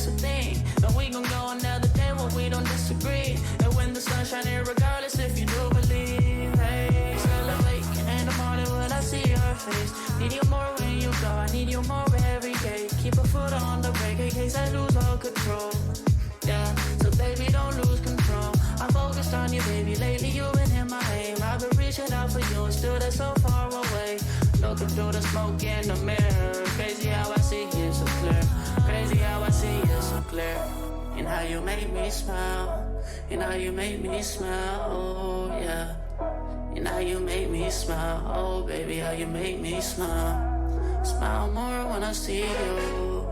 that's the thing. And we gon' go another day when we don't disagree. And when the sun's shining, regardless if you do believe. Hey, celebrate in the morning when I see your face. Need you more when you go, I need you more every day. Keep a foot on the brake in case I lose all control. Yeah, so baby, don't lose control. I'm focused on you, baby. Lately you've been in my aim. I've been reaching out for you and still they're so far away. Looking through the smoke in the mirror. Crazy how I see you so clear. Crazy how I see you so clear. And how you make me smile. And how you make me smile. Oh yeah. And how you make me smile. Oh baby, how you make me smile. Smile more when I see you.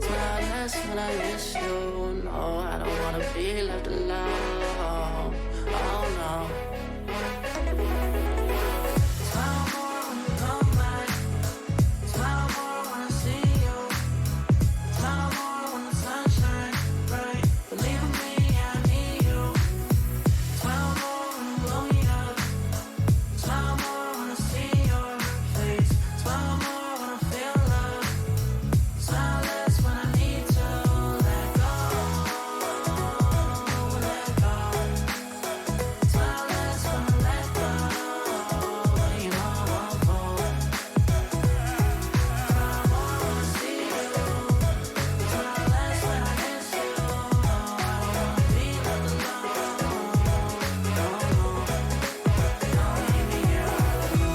Smile less when I miss you. No, I don't wanna be left alone. Oh no. Smile more when you come back. Smile more when I see you. Smile more when the sun shines bright. Believe in me, I need you. Smile more when you blow me up. Smile more when I see your face. Smile more when I feel love. Smile less when I need to let go. Let go. Smile less when I let go. You know I won't fall. Smile more when I see you. Smile less when I miss you. No, I don't wanna be left alone. No, don't leave me here alone.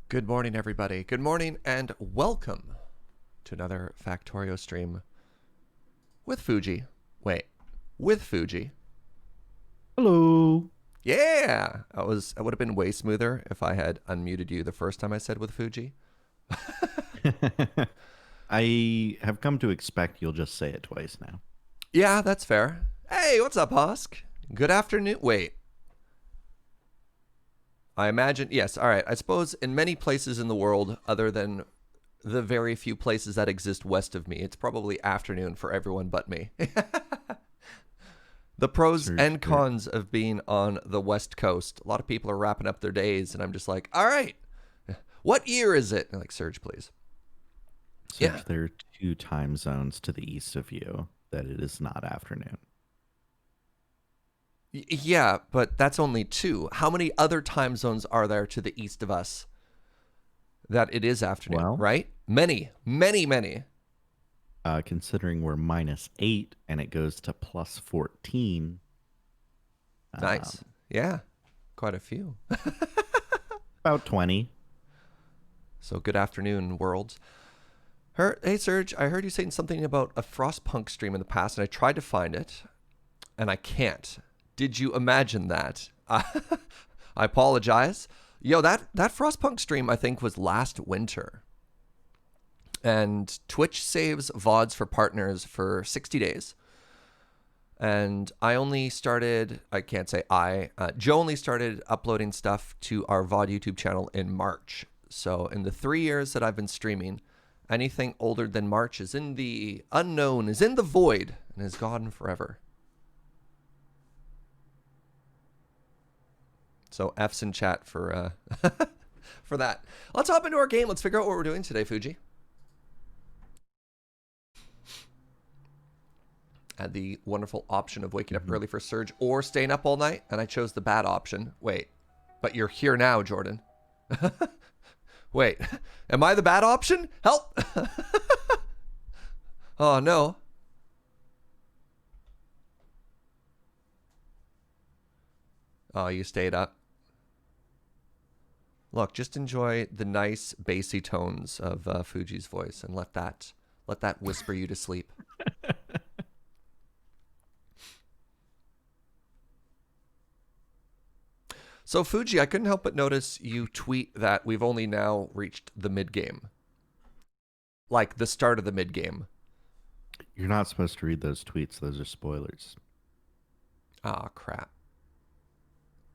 Good morning, everybody. Good morning, and welcome to another Factorio stream with Fugi. Wait, with Fugi. Hello. Yeah, it would have been way smoother if I had unmuted you the first time I said with Fugi. I have come to expect you'll just say it twice now. Yeah, that's fair. Hey, what's up, Husk? Good afternoon. Wait. I imagine, yes, all right. I suppose in many places in the world, other than the very few places that exist west of me, it's probably afternoon for everyone but me. The pros and cons of being on the West Coast. A lot of people are wrapping up their days, and I'm just like, all right, what year is it? And like, Serge, please. Serge, there are 2 time zones to the east of you that it is not afternoon. Yeah, but that's only 2. How many other time zones are there to the east of us that it is afternoon, Well, right? Many, many, many. Considering we're -8 and it goes to +14. Nice. Yeah, quite a few. About 20. So good afternoon, world. Hey, Serge, I heard you saying something about a Frostpunk stream in the past, and I tried to find it, and I can't. Did you imagine that? I apologize. Yo, that Frostpunk stream, I think, was last winter. And Twitch saves VODs for partners for 60 days. And I only started, I can't say Joe only started uploading stuff to our VOD YouTube channel in March. So in the 3 years that I've been streaming, anything older than March is in the unknown, is in the void, and is gone forever. So F's in chat for for that. Let's hop into our game. Let's figure out what we're doing today, Fuji. had the wonderful option of waking up early for Surge or staying up all night, and I chose the bad option. Wait, but you're here now, Jordan. Wait, am I the bad option? Help! Oh, no. Oh, you stayed up. Look, just enjoy the nice bassy tones of Fuji's voice and let that whisper you to sleep. So Fuji, I couldn't help but notice you tweet that we've only now reached the mid-game. Like the start of the mid-game. You're not supposed to read those tweets. Those are spoilers. Ah, crap.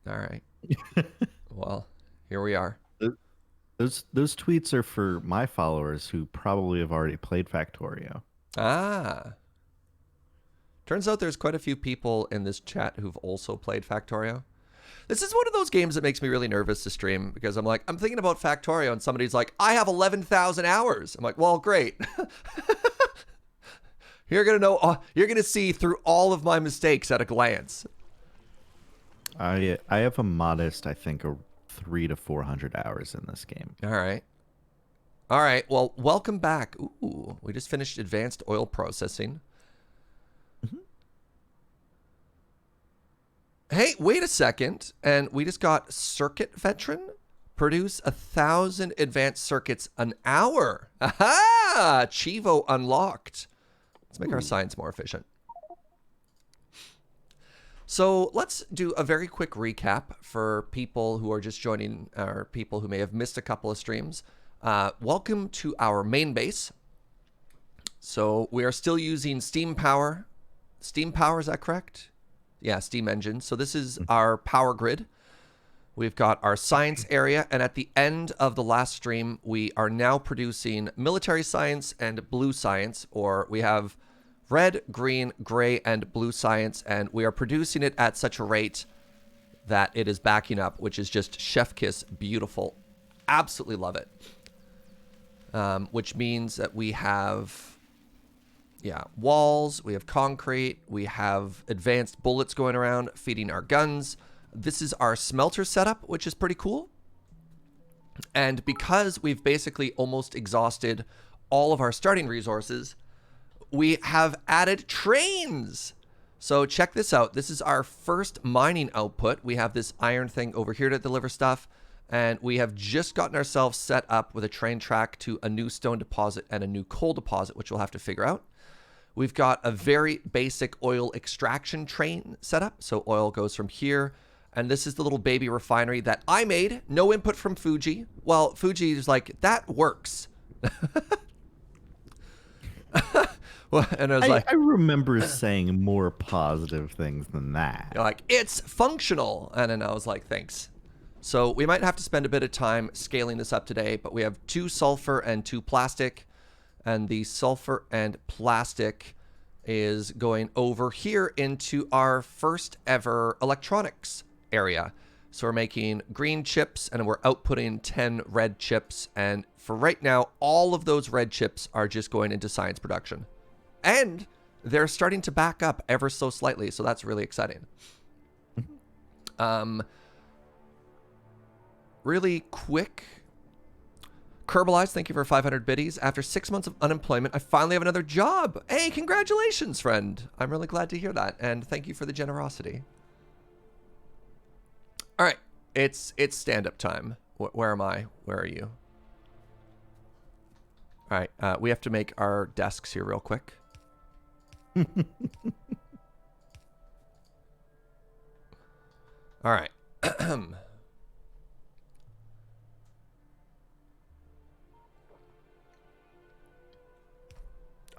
All right. Well, here we are. Those tweets are for my followers who probably have already played Factorio. Ah. Turns out there's quite a few people in this chat who've also played Factorio. This is one of those games that makes me really nervous to stream because I'm like, I'm thinking about Factorio and somebody's like, I have 11,000 hours. I'm like, well, great. You're going to know, you're going to see through all of my mistakes at a glance. I have a modest, I think, 300 to 400 hours in this game. All right. All right. Well, welcome back. Ooh, we just finished advanced oil processing. Hey, wait a second. And we just got circuit veteran. Produce 1,000 advanced circuits an hour. Aha! Chivo unlocked. Let's make our science more efficient. So let's do a very quick recap for people who are just joining, or people who may have missed a couple of streams. Welcome to our main base. So we are still using steam power. Steam power, is that correct? Yeah, steam engine. So this is our power grid. We've got our science area, and at the end of the last stream, we are now producing military science and blue science, or we have red, green, gray, and blue science, and we are producing it at such a rate that it is backing up, which is just chef kiss beautiful. Absolutely love it. Which means that we have, walls, we have concrete, we have advanced bullets going around, feeding our guns. This is our smelter setup, which is pretty cool. And because we've basically almost exhausted all of our starting resources, we have added trains. So check this out. This is our first mining output. We have this iron thing over here to deliver stuff. And we have just gotten ourselves set up with a train track to a new stone deposit and a new coal deposit, which we'll have to figure out. We've got a very basic oil extraction train set up. So oil goes from here. And this is the little baby refinery that I made. No input from Fuji. Well, Fuji is like, that works. Well, and I was I remember saying more positive things than that. You're like, it's functional. And then I was like, thanks. So we might have to spend a bit of time scaling this up today, but we have 2 sulfur and 2 plastic. And the sulfur and plastic is going over here into our first ever electronics area. So we're making green chips and we're outputting 10 red chips. And for right now, all of those red chips are just going into science production. And they're starting to back up ever so slightly. So that's really exciting. Really quick. Kerbalize, thank you for 500 biddies. After 6 months of unemployment, I finally have another job. Hey, congratulations, friend. I'm really glad to hear that. And thank you for the generosity. All right, it's stand-up time. Where am I? Where are you? All right, we have to make our desks here real quick. All right.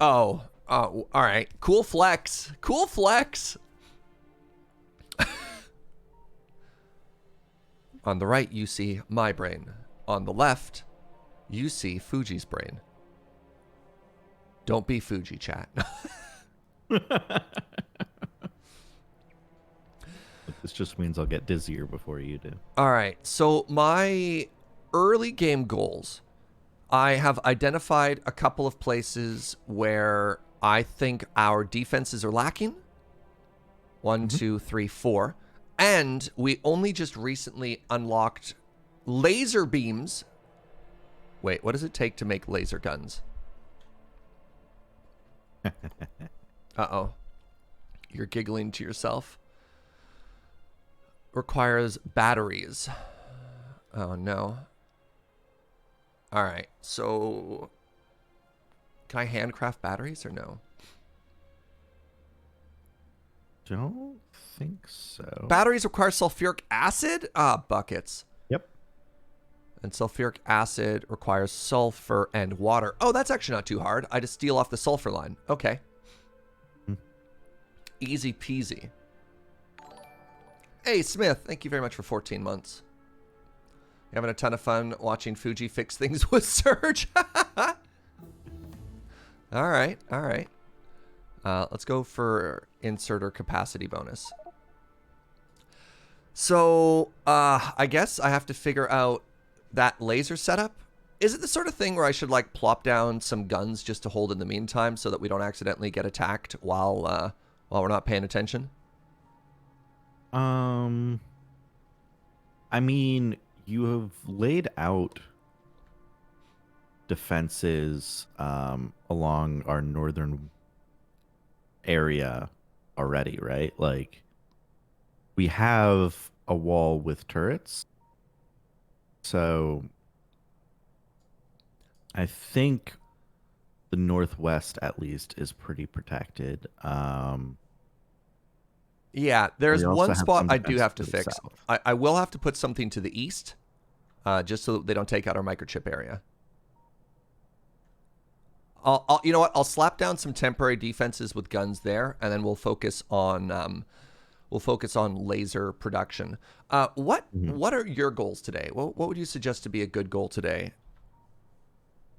Oh, all right. Cool flex. Cool flex. On the right, you see my brain. On the left, you see Fuji's brain. Don't be Fuji, chat. This just means I'll get dizzier before you do. All right. So my early game goals, I have identified a couple of places where I think our defenses are lacking. 1, 2, 3, 4. And we only just recently unlocked laser beams. Wait, what does it take to make laser guns? Uh-oh. You're giggling to yourself. Requires batteries. Oh, no. All right, so can I handcraft batteries or no? Don't think so. Batteries require sulfuric acid? Ah, buckets. Yep. And sulfuric acid requires sulfur and water. Oh, that's actually not too hard. I just steal off the sulfur line. Okay. Easy peasy. Hey, Smith, thank you very much for 14 months. You having a ton of fun watching Fugi fix things with Surge? All right, all right. Let's go for inserter capacity bonus. So, I guess I have to figure out that laser setup. Is it the sort of thing where I should, like, plop down some guns just to hold in the meantime so that we don't accidentally get attacked while we're not paying attention? I mean, you have laid out defenses along our northern area already, right? Like, we have a wall with turrets. So I think the northwest, at least, is pretty protected. Yeah, there's We also one have spot some I do defense have to to the fix. south. I will have to put something to the east, just so that they don't take out our microchip area. You know what? I'll slap down some temporary defenses with guns there, and then we'll focus on laser production. What are your goals today? What would you suggest to be a good goal today?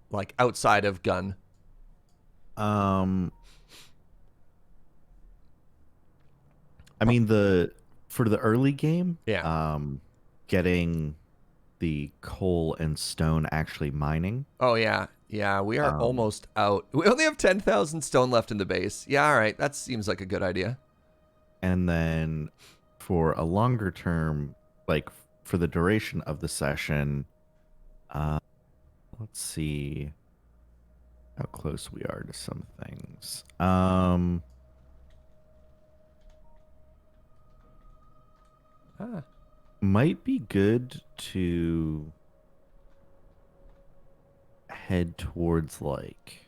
Like outside of gun. I mean, for the early game, Yeah. getting the coal and stone actually mining. Oh yeah, yeah. We are almost out. We only have 10,000 stone left in the base. Yeah, all right. That seems like a good idea. And then for a longer term, like for the duration of the session, let's see how close we are to some things. Might be good to head towards like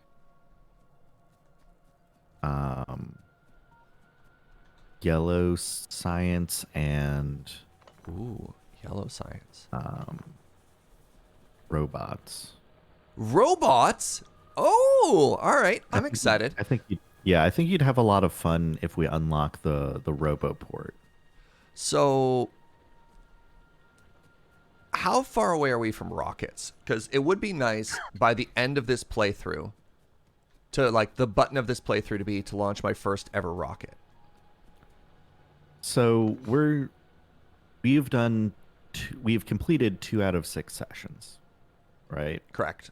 yellow science and Ooh, yellow science. robots. Robots? Oh, all right. I'm excited. I think you'd have a lot of fun if we unlock the robo port. So, how far away are we from rockets? Because it would be nice by the end of this playthrough to, like, the button of this playthrough to be to launch my first ever rocket. So we've completed 2 out of 6 sessions, right? Correct.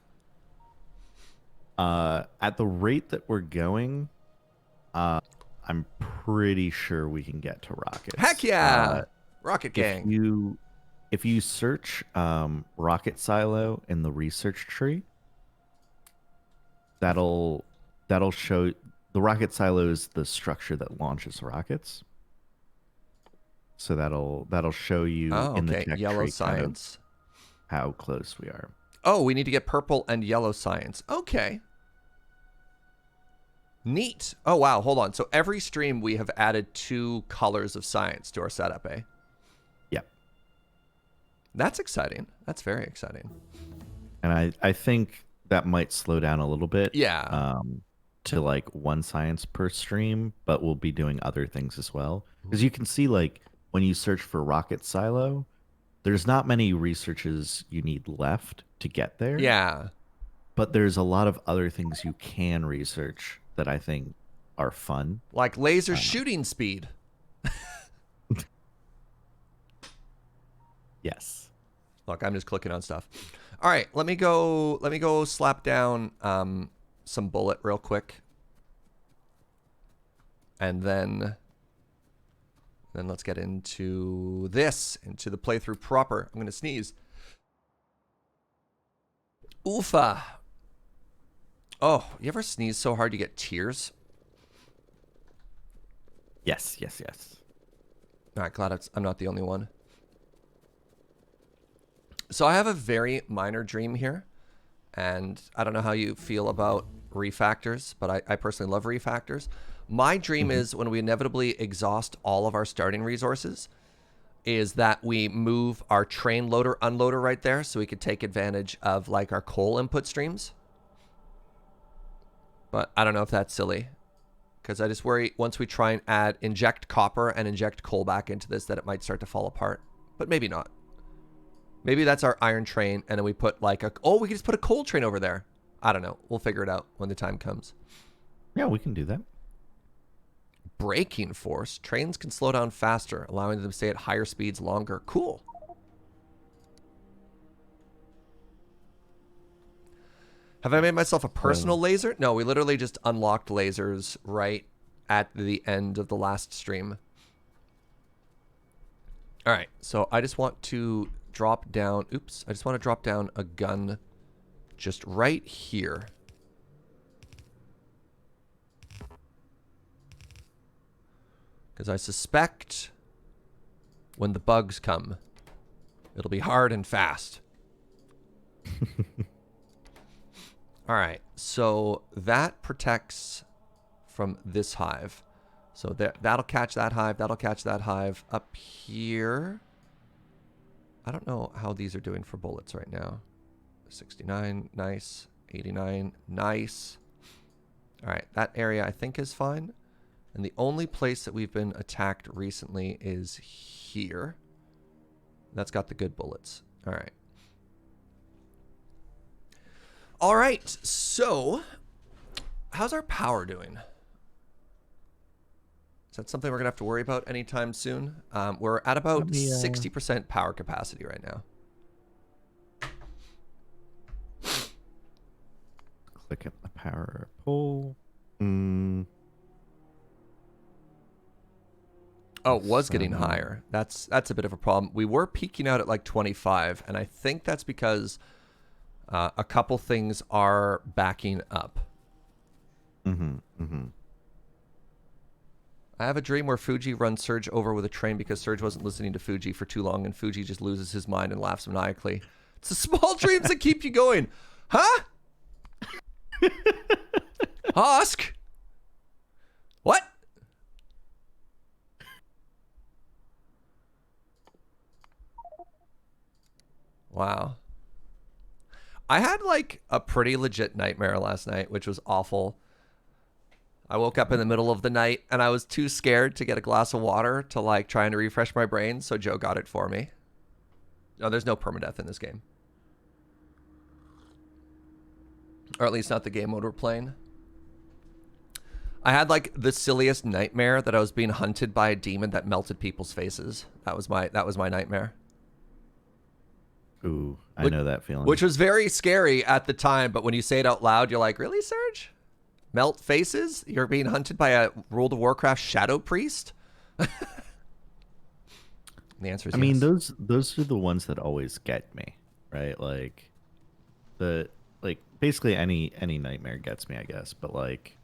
At the rate that we're going, I'm pretty sure we can get to rockets. Heck yeah! Rocket gang. If you search rocket silo in the research tree, that'll show the rocket silo is the structure that launches rockets. So that'll show you in the tech Yellow tree science. kind of how close we are. Oh, we need to get purple and yellow science. Okay. Neat. Oh, wow. Hold on. So every stream we have added 2 colors of science to our setup, eh? Yep. That's exciting. That's very exciting. And I think that might slow down a little bit. Yeah. To like 1 science per stream, but we'll be doing other things as well. Because you can see, like, when you search for rocket silo, there's not many researches you need left to get there. Yeah. But there's a lot of other things you can research that I think are fun. Like laser shooting speed. Yes. Look, I'm just clicking on stuff. All right, let me go slap down some bullet real quick. And then let's get into this, into the playthrough proper. I'm going to sneeze. Oofa. Oh, you ever sneeze so hard you get tears? Yes. All right, glad I'm not the only one. So I have a very minor dream here, and I don't know how you feel about refactors, but I personally love refactors. My dream is when we inevitably exhaust all of our starting resources, is that we move our train loader unloader right there so we could take advantage of like our coal input streams. But I don't know if that's silly, because I just worry once we try and inject copper and inject coal back into this that it might start to fall apart. But maybe not. Maybe that's our iron train, and then we put like we can just put a coal train over there. I don't know. We'll figure it out when the time comes. Yeah, we can do that. Braking force. Trains can slow down faster, allowing them to stay at higher speeds longer. Cool. Have I made myself a personal laser? No, we literally just unlocked lasers right at the end of the last stream. All right, so I just want to drop down. Oops, I just want to drop down a gun just right here. Because I suspect when the bugs come, it'll be hard and fast. All right, so that protects from this hive. So that'll catch that hive. That'll catch that hive. Up here, I don't know how these are doing for bullets right now. 69, nice. 89, nice. All right, that area I think is fine. And the only place that we've been attacked recently is here. That's got the good bullets. All right. All right, so how's our power doing? Is that something we're going to have to worry about anytime soon? We're at about 60% power capacity right now. Click at the power pole. Oh, it was getting higher. That's a bit of a problem. We were peaking out at like 25, and I think that's because a couple things are backing up. I have a dream where Fugi runs Surge over with a train because Surge wasn't listening to Fugi for too long, and Fugi just loses his mind and laughs maniacally. It's the small dreams that keep you going. Huh? Husk? What? Wow. I had like a pretty legit nightmare last night, which was awful. I woke up in the middle of the night and I was too scared to get a glass of water to like trying to refresh my brain, so Joe got it for me. No, there's no permadeath in this game. Or at least not the game mode we're playing. I had like the silliest nightmare that I was being hunted by a demon that melted people's faces. That was my nightmare. Ooh, I know that feeling. Which was very scary at the time, but when you say it out loud, you're like, really, Serge? Melt faces? You're being hunted by a World of Warcraft shadow priest? The answer is yes. I mean, those are the ones that always get me, right? Like basically any nightmare gets me, I guess, but like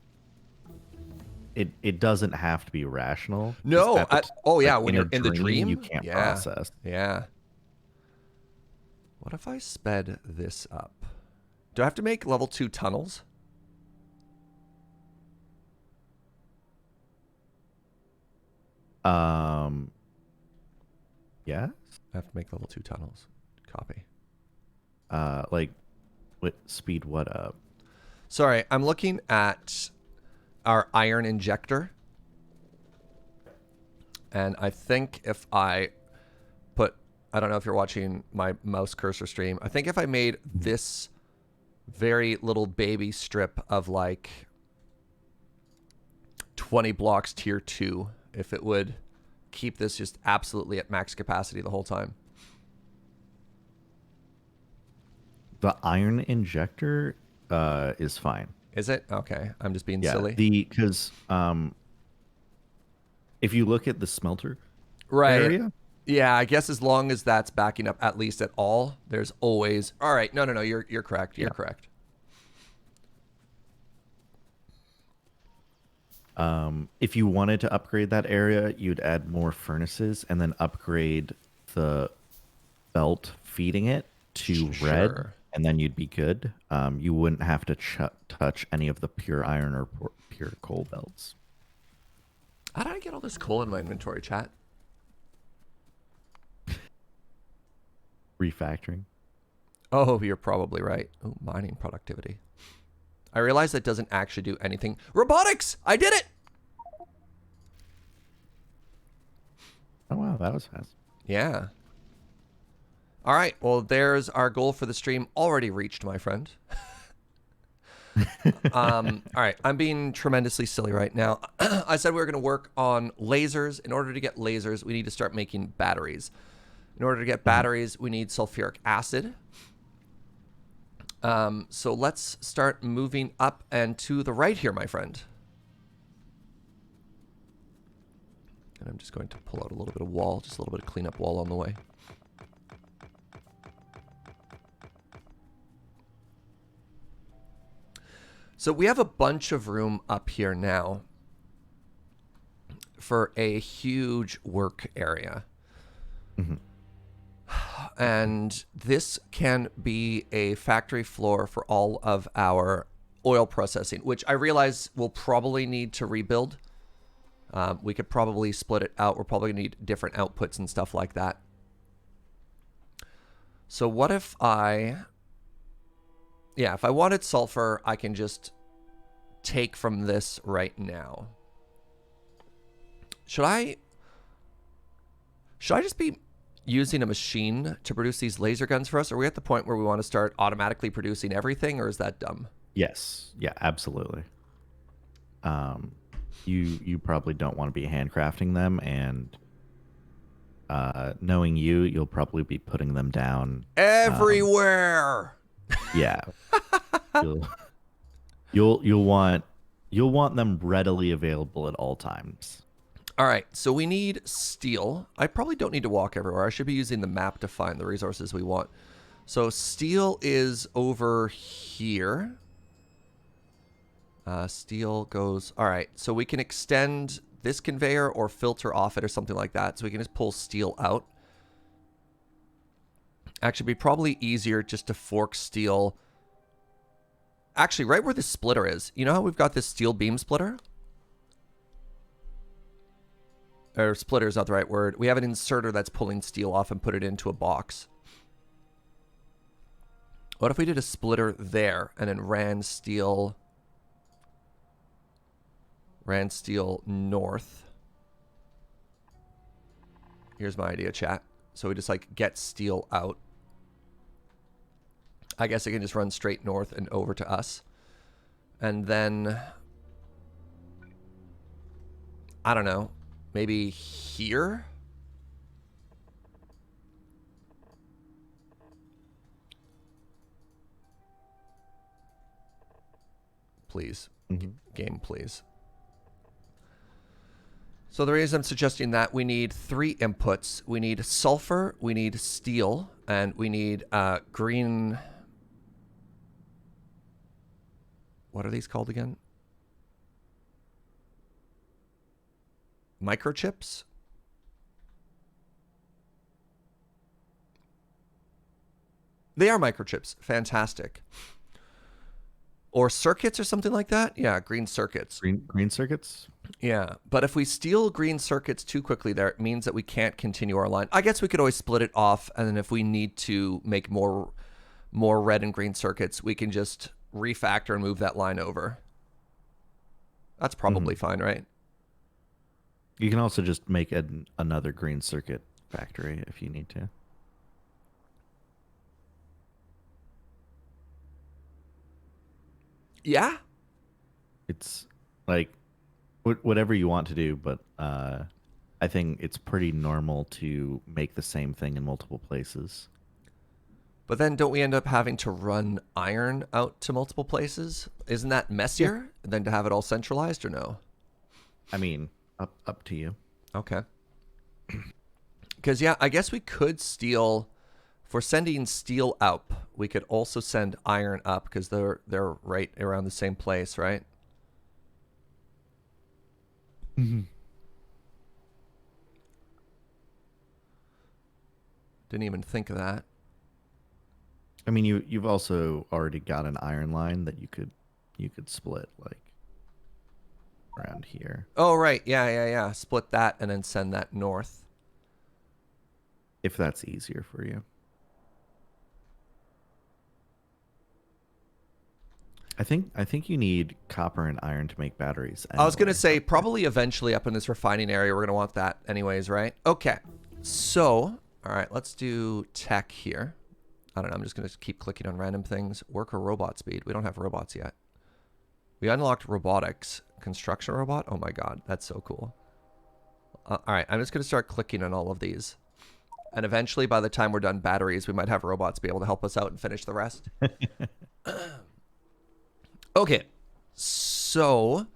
it doesn't have to be rational. No. When you're in the dream, you can't process. Yeah. What if I sped this up? Do I have to make level 2 tunnels? Yeah. I have to make level 2 tunnels. Copy. Like, what speed? What up? Sorry, I'm looking at our iron injector, and I think if I put, I don't know if you're watching my mouse cursor stream, I think if I made this very little baby strip of like 20 blocks tier 2, if it would keep this just absolutely at max capacity the whole time. The iron injector is fine. Is it? Okay. I'm just being silly. Because if you look at the smelter Right. area, Yeah, I guess as long as that's backing up at least at all, there's always. All right. No, no, no. You're correct. You're yeah. correct. If you wanted to upgrade that area, you'd add more furnaces and then upgrade the belt feeding it to red, Sure. and then you'd be good. You wouldn't have to touch any of the pure iron or pure coal belts. How did I get all this coal in my inventory, chat? Refactoring. Oh, you're probably right. Oh, mining productivity. I realize that doesn't actually do anything. Robotics! I did it! Oh wow, that was fast. Yeah. All right. Well, there's our goal for the stream already reached, my friend. All right. I'm being tremendously silly right now. I said we were going to work on lasers. In order to get lasers, we need to start making batteries. In order to get batteries, we need sulfuric acid. So let's start moving up and to the right here, my friend. And I'm just going to pull out a little bit of wall, just a little bit of cleanup wall on the way. So we have a bunch of room up here now for a huge work area. And this can be a factory floor for all of our oil processing, which I realize we'll probably need to rebuild. We could probably split it out. We're probably going to need different outputs and stuff like that. So what if if I wanted sulfur, I can just take from this right now. Should I just be using a machine to produce these laser guns for us? Are we at the point where we want to start automatically producing everything, or is that dumb? Yes. Yeah, absolutely. You probably don't want to be handcrafting them, and knowing you'll probably be putting them down Everywhere. Yeah. You'll want them readily available at all times. All right, so we need steel. I probably don't need to walk everywhere. I should be using the map to find the resources we want. So steel is over here. Steel goes... All right, so we can extend this conveyor or filter off it or something like that. So we can just pull steel out. Actually, it'd be probably easier just to fork steel. Actually, right where the splitter is. You know how we've got this steel beam splitter? Or splitter is not the right word. We have an inserter that's pulling steel off and put it into a box. What if we did a splitter there and then ran steel north? Here's my idea, chat. So we just like get steel out. I guess it can just run straight north and over to us. And then, I don't know, maybe here? Please. Game, please. So the reason I'm suggesting that, we need 3 inputs. We need sulfur, we need steel, and we need green... What are these called again? Microchips? They are microchips. Fantastic. Or circuits or something like that? Yeah, green circuits. Green circuits? Yeah, but if we steal green circuits too quickly there, it means that we can't continue our line. I guess we could always split it off, and then if we need to make more red and green circuits, we can just refactor and move that line over. That's probably fine, right? You can also just make another green circuit factory if you need to. Yeah? It's like whatever you want to do, but I think it's pretty normal to make the same thing in multiple places. But then don't we end up having to run iron out to multiple places? Isn't that messier than to have it all centralized, or no? I mean, up to you. Okay. Because, yeah, I guess we could steal... If we're sending steel up, we could also send iron up because they're right around the same place, right? Mm-hmm. Didn't even think of that. I mean, you've also already got an iron line that you could split like around here Oh, right. Yeah. Split that and then send that north. if that's easier for you. I think you need copper and iron to make batteries I was going to anyway. say probably eventually up in this refining area, we're going to want that anyways, right? Okay. So, all right, let's do tech here. I don't know. I'm just going to keep clicking on random things. Worker robot speed. We don't have robots yet. We unlocked robotics. Construction robot? Oh my god, that's so cool. All right, I'm just going to start clicking on all of these. And eventually, by the time we're done batteries, we might have robots be able to help us out and finish the rest. Okay, so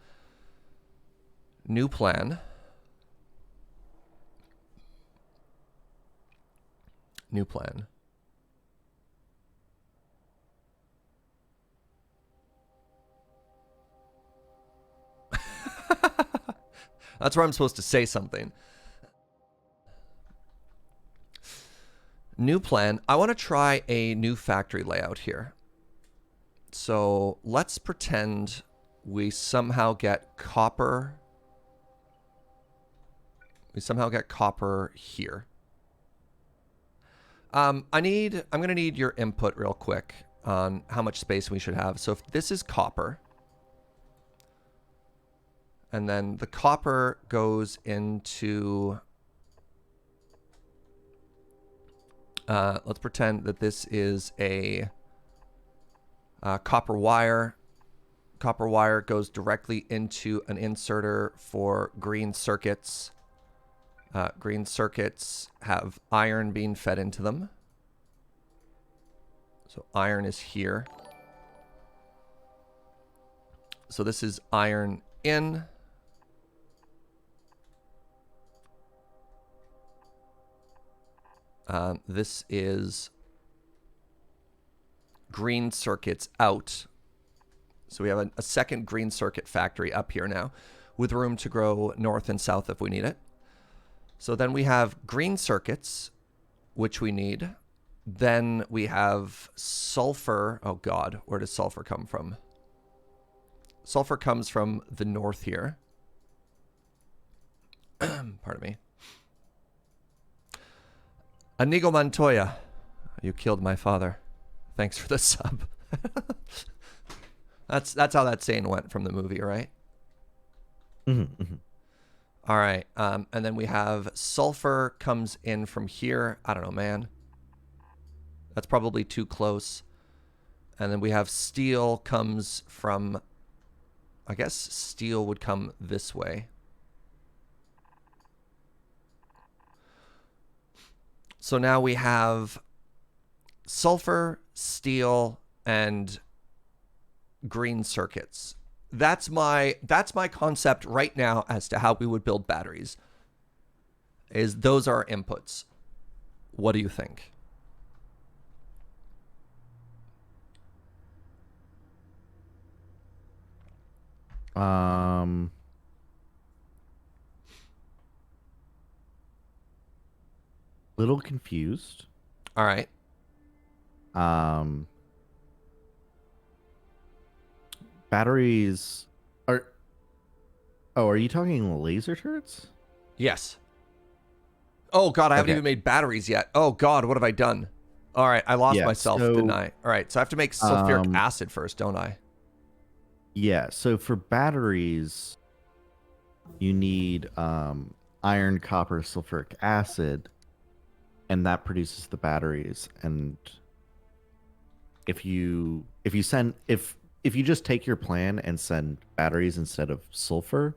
new plan. New plan. That's where I'm supposed to say something. New plan. I want to try a new factory layout here. So let's pretend we somehow get copper. We somehow get copper here. I'm going to need your input real quick on how much space we should have. So if this is copper, and then the copper goes into, let's pretend that this is a copper wire. Copper wire goes directly into an inserter for green circuits. Green circuits have iron being fed into them. So iron is here. So this is iron in. This is green circuits out. So we have a second green circuit factory up here now with room to grow north and south if we need it. So then we have green circuits, which we need. Then we have sulfur. Oh God, where does sulfur come from? Sulfur comes from the north here. Pardon me. Inigo Montoya, you killed my father. Thanks for the sub. That's how that saying went from the movie, right? Mm-hmm, mm-hmm. All right. And then we have sulfur comes in from here. I don't know, man. That's probably too close. And then we have steel comes from, I guess steel would come this way. So now we have sulfur, steel, and green circuits. That's my concept right now as to how we would build batteries. Is those are our inputs. What do you think? Little confused. All right. Batteries are. Oh, are you talking laser turrets? Yes. Oh God, I haven't Okay. even made batteries yet. Oh God, what have I done? All right, I lost Yeah, myself, so, didn't I? All right, so I have to make sulfuric acid first, don't I? Yeah. So for batteries, you need iron, copper, sulfuric acid, and that produces the batteries. And if you just take your plan and send batteries instead of sulfur,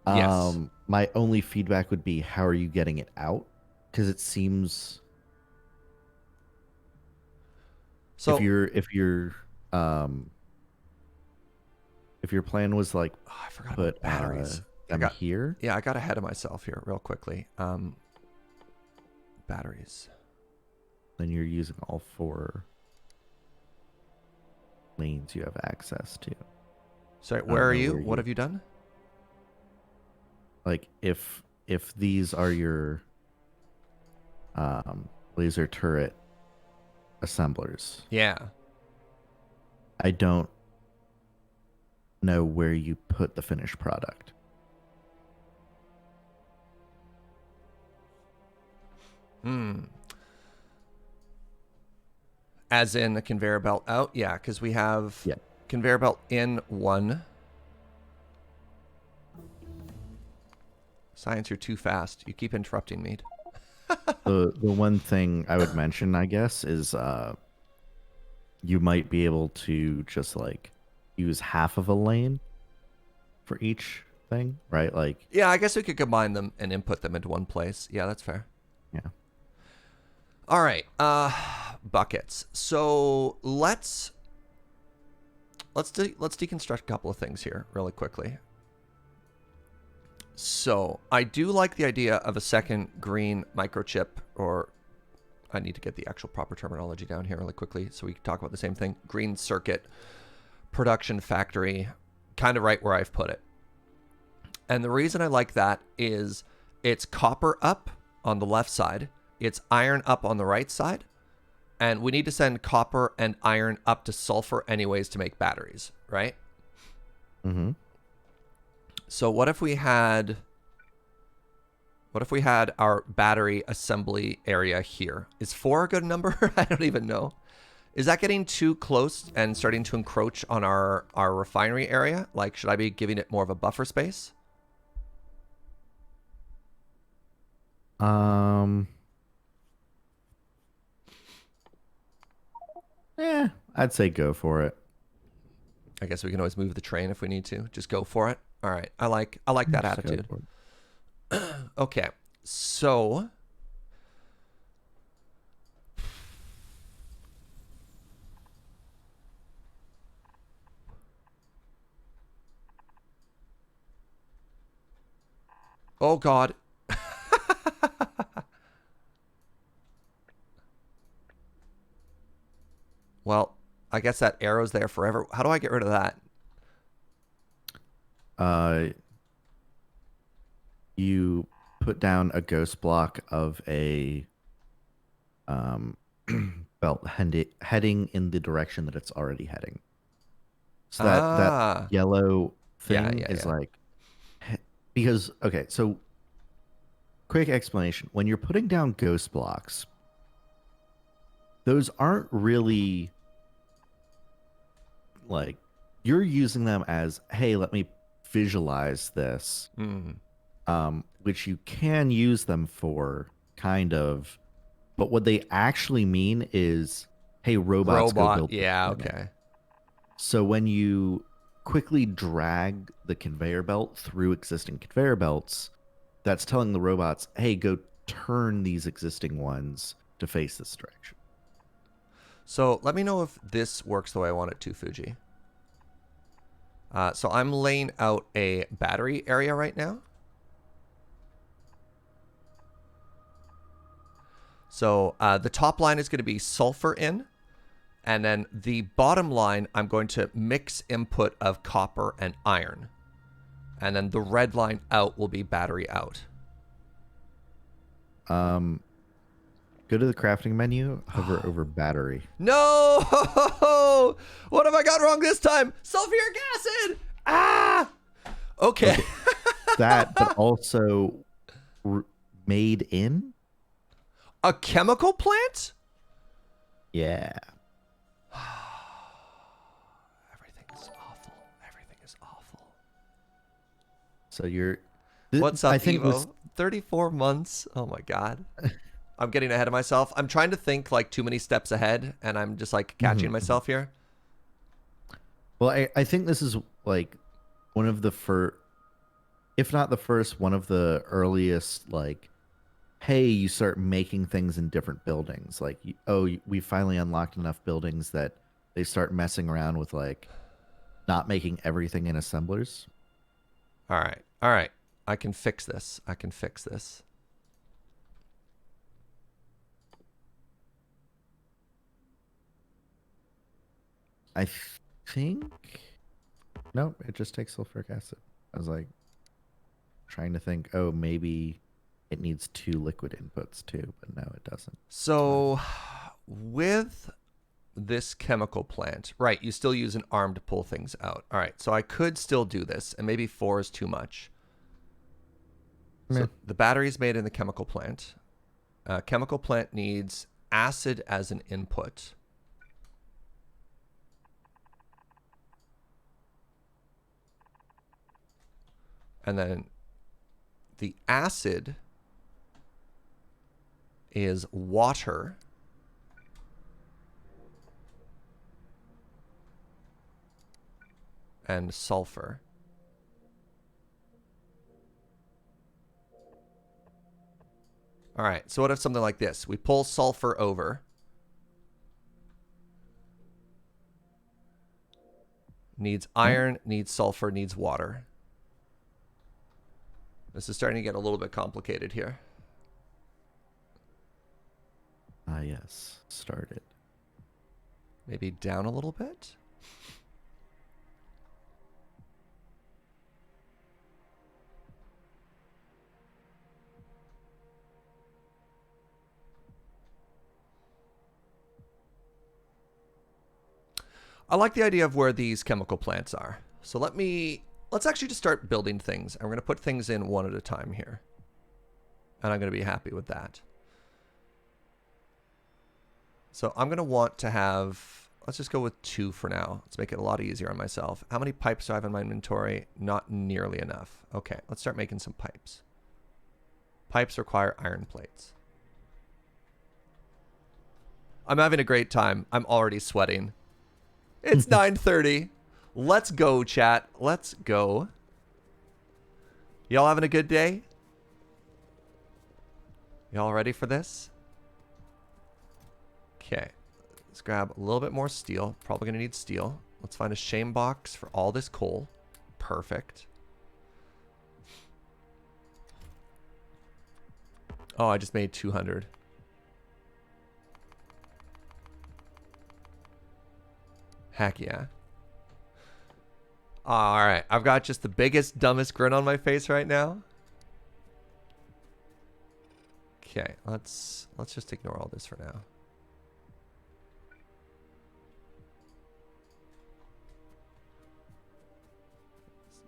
Yes. my only feedback would be, how are you getting it out? Because it seems So if your plan was like oh, I forgot put about batteries. them here. Yeah, I got ahead of myself here real quickly. Batteries. Then you're using all 4 lanes you have access to. Sorry, where are you? What have you done? Like if these are your laser turret assemblers. Yeah. I don't know where you put the finished product. As in the conveyor belt out? Yeah, because we have conveyor belt in 1. Science, you're too fast. You keep interrupting me. The one thing I would mention, I guess, is you might be able to just like use half of a lane for each thing, right? Like, yeah, I guess we could combine them and input them into one place. Yeah, that's fair. yeah. All right, buckets. So let's deconstruct a couple of things here really quickly. So I do like the idea of a second green microchip, or I need to get the actual proper terminology down here really quickly so we can talk about the same thing. Green circuit production factory, kind of right where I've put it. And the reason I like that is it's copper up on the left side, it's iron up on the right side, and we need to send copper and iron up to sulfur anyways to make batteries, right? Mm-hmm. So what if we had our battery assembly area here? Is 4 a good number? I don't even know. Is that getting too close and starting to encroach on our refinery area? Like, should I be giving it more of a buffer space? I'd say go for it. I guess we can always move the train if we need to. Just go for it. All right. I like that Just attitude. go for it. Okay. So oh God. Well, I guess that arrow's there forever. How do I get rid of that? You put down a ghost block of a belt heading in the direction that it's already heading. So that yellow thing is like, because, okay, so quick explanation. When you're putting down ghost blocks, those aren't really like, you're using them as, hey, let me visualize this, which you can use them for, kind of. But what they actually mean is, hey, robots go build. Yeah, okay. So when you quickly drag the conveyor belt through existing conveyor belts, that's telling the robots, hey, go turn these existing ones to face this direction. So let me know if this works the way I want it to, Fugi. So I'm laying out a battery area right now. So the top line is going to be sulfur in. And then the bottom line, I'm going to mix input of copper and iron. And then the red line out will be battery out. Go to the crafting menu, hover over battery. No! What have I got wrong this time? Sulfuric acid! Ah! Okay. That, but also made in? A chemical plant? Yeah. Everything is awful. Everything is awful. So you're... What's up, I think Evo? 34 months? Oh my God. I'm getting ahead of myself. I'm trying to think like too many steps ahead, and I'm just like catching myself here. Well, I think this is like one of the first, if not the first, one of the earliest, like, hey, you start making things in different buildings. Like, we finally unlocked enough buildings that they start messing around with, like, not making everything in assemblers. All right. All right. I can fix this. I can fix this. I think. Nope, it just takes sulfuric acid. I was like trying to think, oh, maybe it needs 2 liquid inputs too, but no, it doesn't. So with this chemical plant, right, you still use an arm to pull things out. All right, so I could still do this, and maybe 4 is too much. So the battery is made in the chemical plant. Chemical plant needs acid as an input. And then the acid is water. And sulfur. All right, so what if something like this? We pull sulfur over. Needs iron, needs sulfur, needs water. This is starting to get a little bit complicated here. Ah, yes. Started. Maybe down a little bit? I like the idea of where these chemical plants are. So let's actually just start building things. And we're going to put things in one at a time here. And I'm going to be happy with that. So I'm going to want to have, let's just go with 2 for now. Let's make it a lot easier on myself. How many pipes do I have in my inventory? Not nearly enough. Okay, let's start making some pipes. Pipes require iron plates. I'm having a great time. I'm already sweating. It's 9:30. Let's go, chat. Let's go. Y'all having a good day? Y'all ready for this? Okay. Let's grab a little bit more steel. Probably going to need steel. Let's find a shame box for all this coal. Perfect. Oh, I just made 200. Heck yeah. All right. I've got just the biggest, dumbest grin on my face right now. Okay. Let's just ignore all this for now.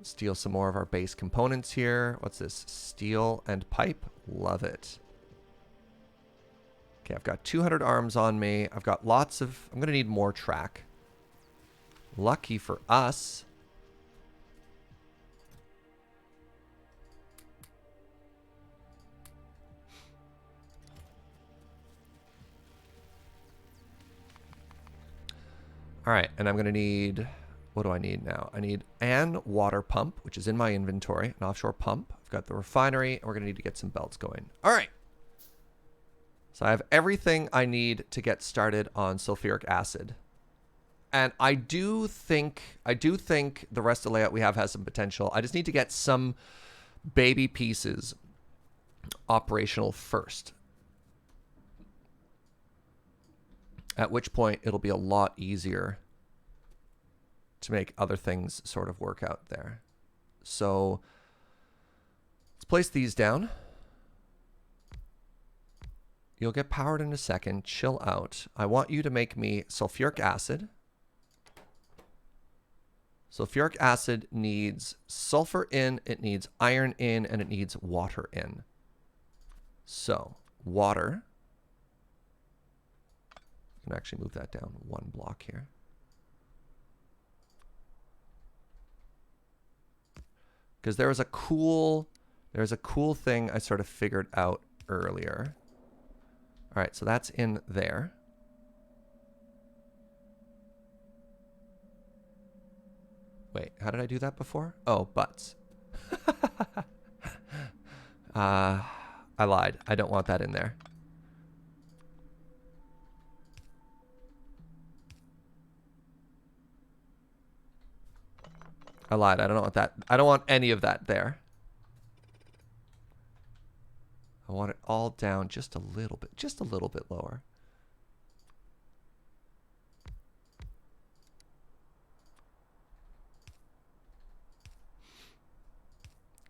Steal some more of our base components here. What's this? Steel and pipe. Love it. Okay, I've got 200 arms on me. I've got lots of... I'm going to need more track. Lucky for us. All right, and I'm going to need... What do I need now? I need an water pump, which is in my inventory, an offshore pump. I've got the refinery, and we're going to need to get some belts going. All right. So I have everything I need to get started on sulfuric acid. And I do think the rest of the layout we have has some potential. I just need to get some baby pieces operational first. At which point it'll be a lot easier to make other things sort of work out there. So let's place these down. You'll get powered in a second. Chill out. I want you to make me sulfuric acid. Sulfuric acid needs sulfur in, it needs iron in, and it needs water in. So, water. I can actually move that down 1 block here. Because there's a cool thing I sort of figured out earlier. All right, so that's in there. Wait, how did I do that before? Oh, butts. I lied. I don't want that in there. I lied. I don't want that. I don't want any of that there. want it all down just a little bit lower.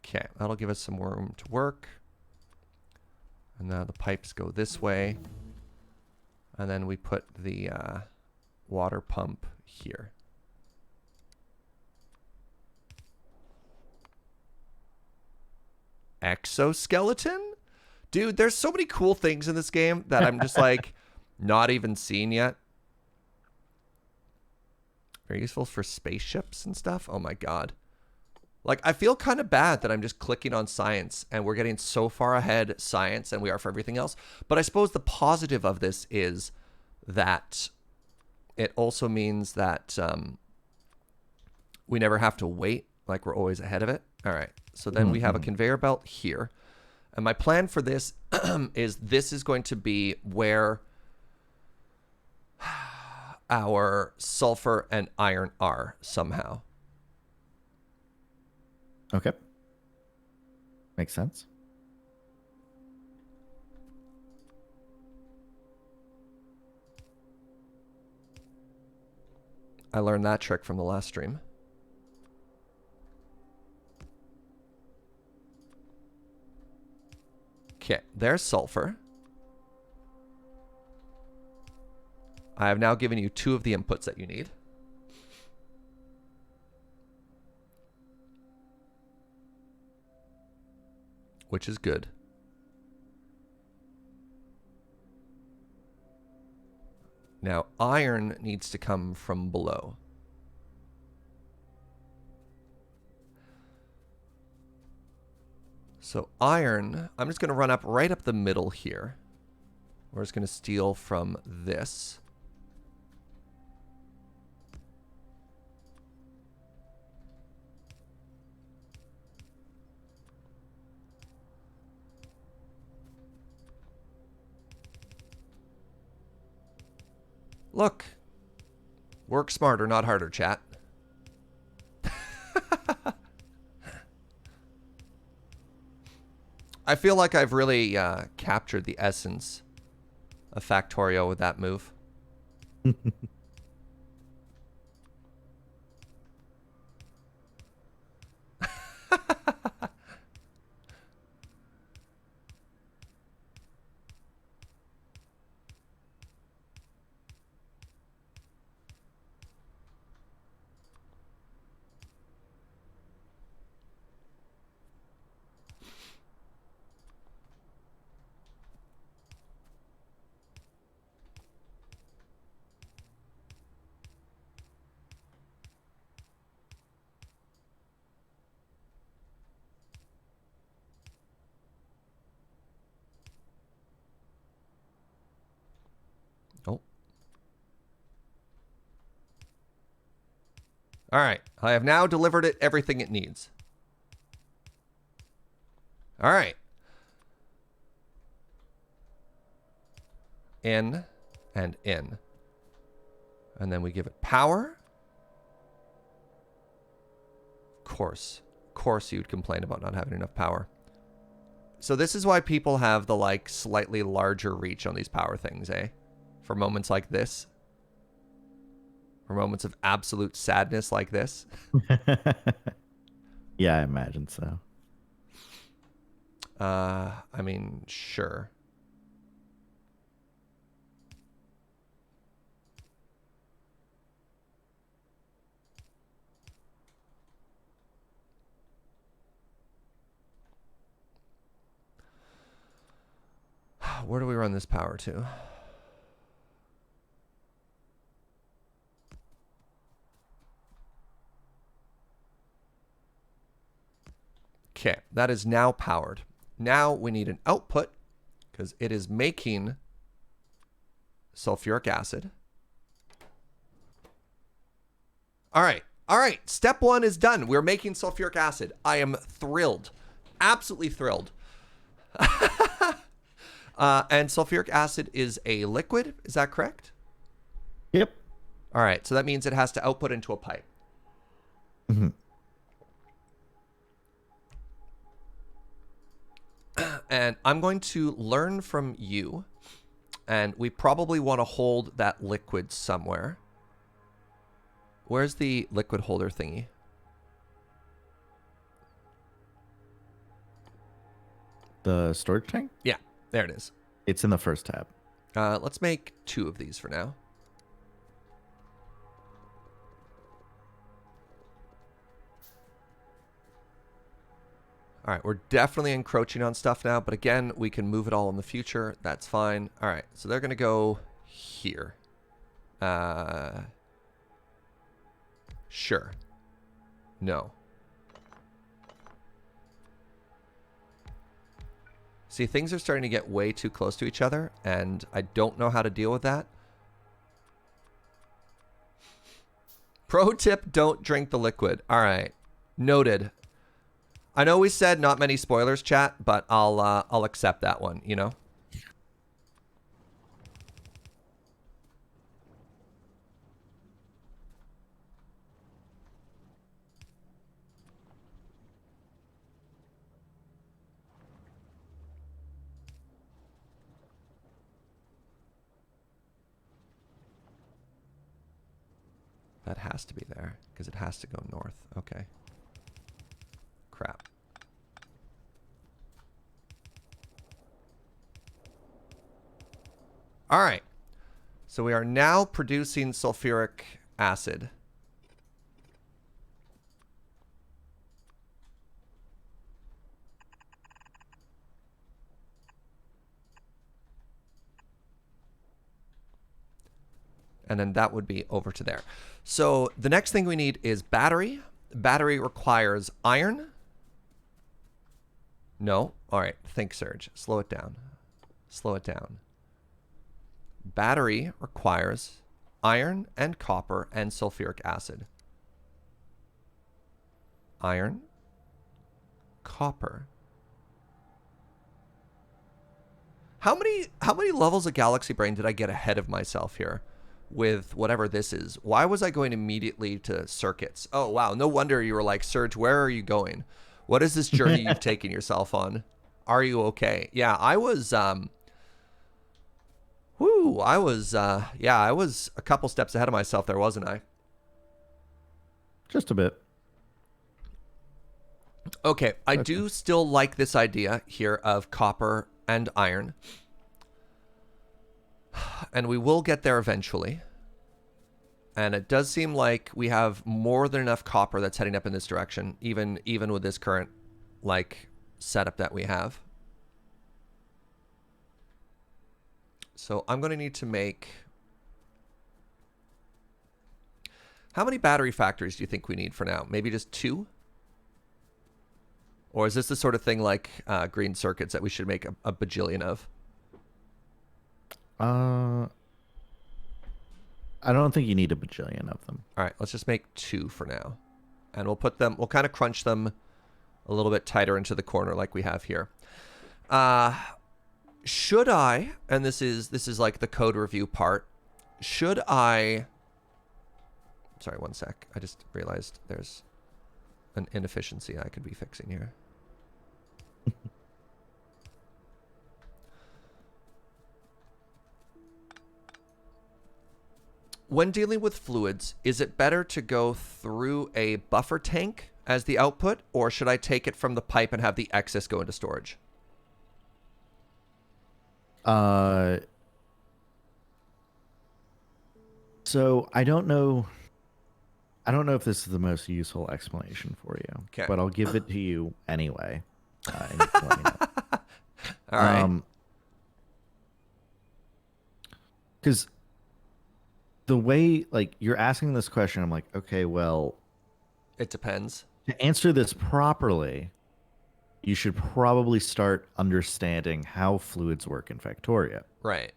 Okay, that'll give us some more room to work. And now the pipes go this way. And then we put the water pump here. Exoskeleton? Dude, there's so many cool things in this game that I'm just like not even seeing yet. Very useful for spaceships and stuff. Oh my god. Like, I feel kind of bad that I'm just clicking on science and we're getting so far ahead science than we are for everything else. But I suppose the positive of this is that it also means that we never have to wait. Like, we're always ahead of it. All right. So then we have a conveyor belt here. And my plan for this is this is going to be where our sulfur and iron are somehow. Okay. Makes sense. I learned that trick from the last stream. Okay, there's sulfur. I have now given you 2 of the inputs that you need. Which is good. Now, iron needs to come from below. So iron, I'm just going to run up right up the middle here. We're just going to steal from this. Look. Work smarter, not harder, chat. I feel like I've really captured the essence of Factorio with that move. Oh. All right. I have now delivered it everything it needs. All right. In and in. And then we give it power. Of course you'd complain about not having enough power. So this is why people have the like slightly larger reach on these power things, eh? For moments like this. For moments of absolute sadness like this. Yeah, I imagine so. I mean, sure. Where do we run this power to? Okay, that is now powered. Now we need an output because it is making sulfuric acid. All right. All right. Step 1 is done. We're making sulfuric acid. I am thrilled. Absolutely thrilled. And sulfuric acid is a liquid. Is that correct? Yep. All right. So that means it has to output into a pipe. And I'm going to learn from you. And we probably want to hold that liquid somewhere. Where's the liquid holder thingy? The storage tank? Yeah, there it is. It's in the first tab. Let's make 2 of these for now. All right, we're definitely encroaching on stuff now, but again, we can move it all in the future. That's fine. All right, so they're going to go here. Sure. No. See, things are starting to get way too close to each other, and I don't know how to deal with that. Pro tip, don't drink the liquid. All right. Noted. I know we said not many spoilers, chat, but I'll accept that one, you know? That has to be there, because it has to go north. Okay. Crap. All right. So we are now producing sulfuric acid. And then that would be over to there. So the next thing we need is battery. Battery requires iron. No. All right. Think, Surge. Slow it down. Slow it down. Battery requires iron and copper and sulfuric acid. Iron, copper. How many levels of Galaxy Brain did I get ahead of myself here with whatever this is? Why was I going immediately to circuits? Oh, wow. No wonder you were like, Surge, where are you going? What is this journey you've taken yourself on? Are you okay? Yeah, I was, I was a couple steps ahead of myself there, wasn't I? Just a bit. Okay, I do still like this idea here of copper and iron. And we will get there eventually. And it does seem like we have more than enough copper that's heading up in this direction, even with this current like setup that we have. So I'm going to need to make... How many battery factories do you think we need for now? Maybe just 2? Or is this the sort of thing like green circuits that we should make a bajillion of? I don't think you need a bajillion of them. All right, let's just make 2 for now. And we'll put them, we'll kind of crunch them a little bit tighter into the corner like we have here. Should I, and this is like the code review part, should I, sorry, one sec. I just realized there's an inefficiency I could be fixing here. When dealing with fluids, is it better to go through a buffer tank as the output, or should I take it from the pipe and have the excess go into storage? So I don't know if this is the most useful explanation for you, Okay. but I'll give it to you anyway. And you can let me know. All right. Because the way, like, you're asking this question, I'm like, okay, well, It depends. to answer this properly, you should probably start understanding how fluids work in Factorio. Right.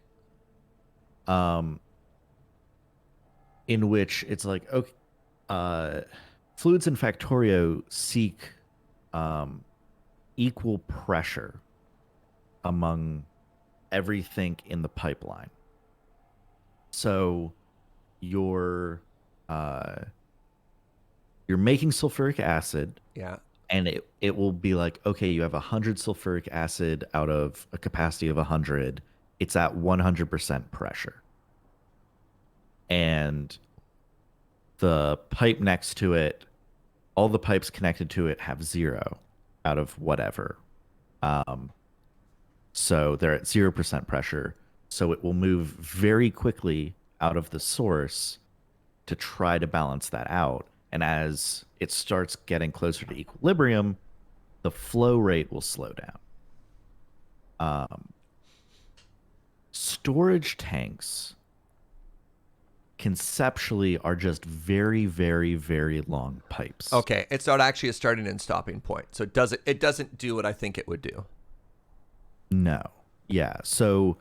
In which it's like, okay, fluids in Factorio seek equal pressure among everything in the pipeline. So you're making sulfuric acid. Yeah. and it will be like, okay, you have 100 sulfuric acid out of a capacity of 100. It's at 100% pressure. And the pipe next to it, all the pipes connected to it have 0 out of whatever. So they're at 0% pressure. So it will move very quickly out of the source to try to balance that out. And as it starts getting closer to equilibrium, the flow rate will slow down. Storage tanks conceptually are just very, very, very long pipes. Okay, it's not actually a starting and stopping point, so it doesn't do what I think it would do. No. Yeah. So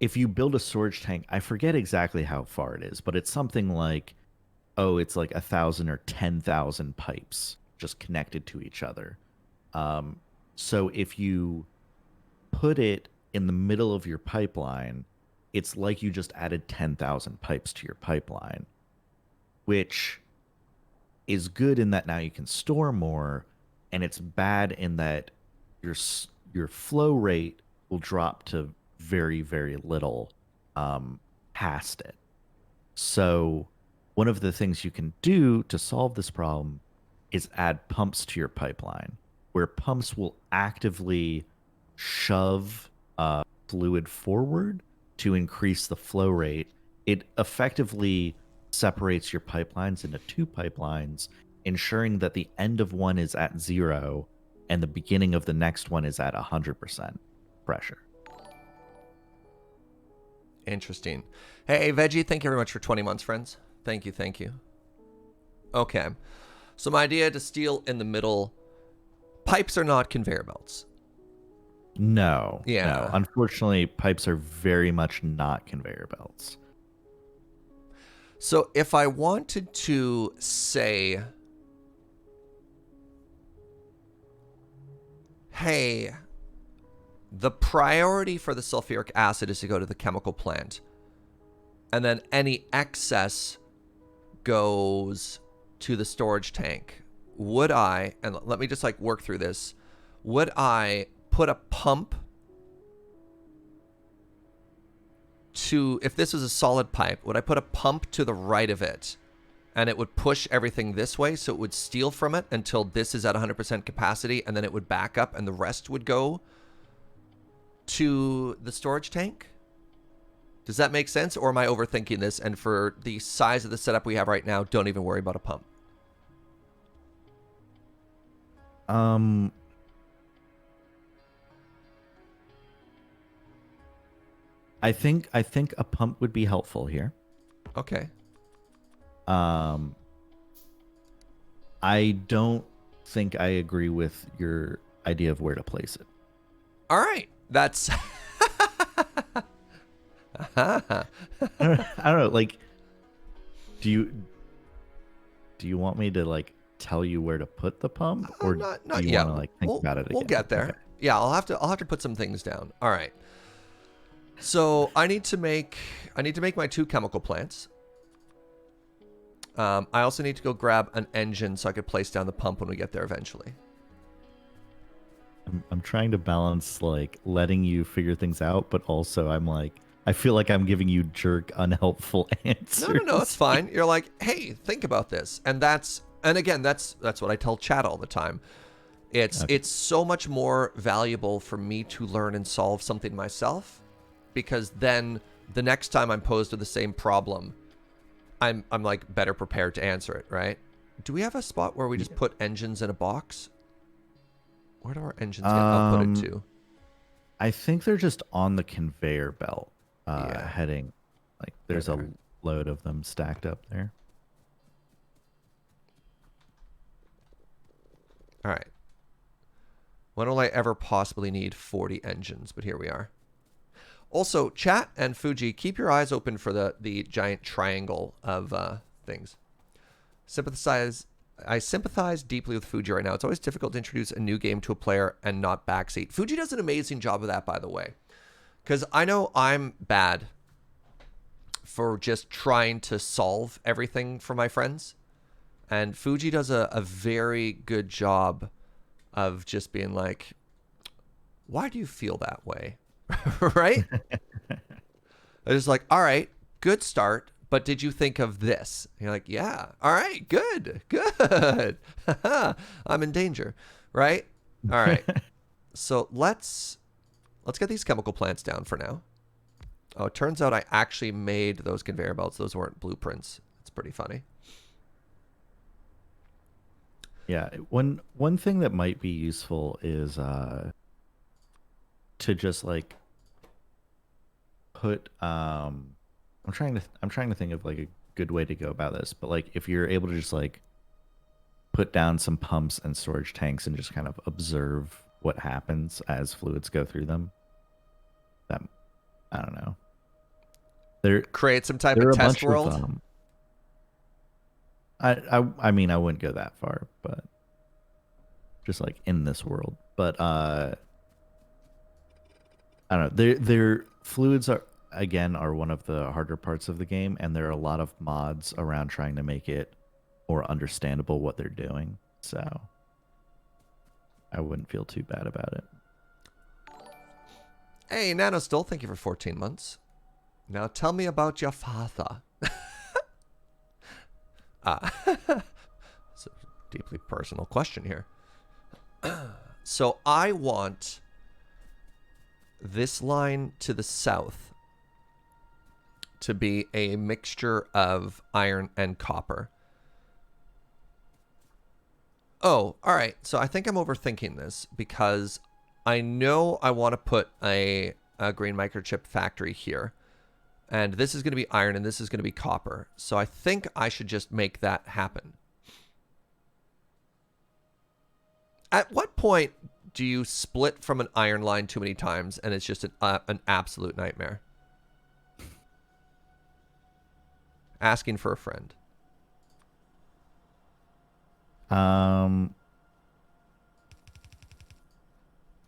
if you build a storage tank, I forget exactly how far it is, but it's something like, oh, it's like 1,000 or 10,000 pipes just connected to each other. So if you put it in the middle of your pipeline, it's like you just added 10,000 pipes to your pipeline, which is good in that now you can store more, and it's bad in that your flow rate will drop to very, very little past it. So one of the things you can do to solve this problem is add pumps to your pipeline, where pumps will actively shove fluid forward to increase the flow rate. It effectively separates your pipelines into 2 pipelines, ensuring that the end of one is at 0 and the beginning of the next one is at 100% pressure. Interesting. Hey, Veggie, thank you very much for 20 months, friends. Thank you, thank you. Okay. So my idea to steel in the middle, pipes are not conveyor belts. No. Yeah. No. Unfortunately, pipes are very much not conveyor belts. So if I wanted to say, hey, the priority for the sulfuric acid is to go to the chemical plant, and then any excess goes to the storage tank, would I, and let me just like work through this, would I put a pump to, if this was a solid pipe, would I put a pump to the right of it and it would push everything this way so it would steal from it until this is at 100% capacity, and then it would back up and the rest would go to the storage tank? Does that make sense, or am I overthinking this? And for the size of the setup we have right now, don't even worry about a pump. I think a pump would be helpful here. Okay. I don't think I agree with your idea of where to place it. All right. That's I don't know, like, do you want me to like tell you where to put the pump, or not do you yet. want to like think about it again? We'll get there. Okay. Yeah, I'll have to put some things down. All right. So I need to make my 2 chemical plants. I also need to go grab an engine so I could place down the pump when we get there eventually. I'm trying to balance like letting you figure things out, but also I'm like, I feel like I'm giving you jerk, unhelpful answers. No, it's fine. You're like, hey, think about this, and again, that's what I tell Chad all the time. It's so much more valuable for me to learn and solve something myself, because then the next time I'm posed with the same problem, I'm like better prepared to answer it, right? Do we have a spot where we just put engines in a box? Where do our engines get outputted to? I think they're just on the conveyor belt, Yeah. heading. Like there's a load of them stacked up there. All right. When will I ever possibly need 40 engines? But here we are. Also, chat and Fugi, keep your eyes open for the giant triangle of things. I sympathize deeply with Fuji right now. It's always difficult to introduce a new game to a player and not backseat. Fuji does an amazing job of that, by the way. Because I know I'm bad for just trying to solve everything for my friends. And Fugi does a very good job of just being like, why do you feel that way? Right? It's like, all right, good start, but did you think of this? And you're like, yeah. All right, good. I'm in danger, right? All right. So let's get these chemical plants down for now. Oh, it turns out I actually made those conveyor belts. Those weren't blueprints. It's pretty funny. Yeah, one thing that might be useful is to just like put I'm trying to think of like a good way to go about this, but like if you're able to just like put down some pumps and storage tanks and just kind of observe what happens as fluids go through them. That I don't know. Create some type There of are a test bunch world. of I mean I wouldn't go that far, but just like in this world. But I don't know. Their fluids are one of the harder parts of the game, and there are a lot of mods around trying to make it more understandable what they're doing. So I wouldn't feel too bad about it. Hey, Nano Still, thank you for 14 months. Now tell me about your father. It's a deeply personal question here. So I want this line to the south to be a mixture of iron and copper. Oh, all right. So I think I'm overthinking this because I know I want to put a green microchip factory here. And this is going to be iron and this is going to be copper. So I think I should just make that happen. At what point do you split from an iron line too many times and it's just an absolute nightmare? Asking for a friend.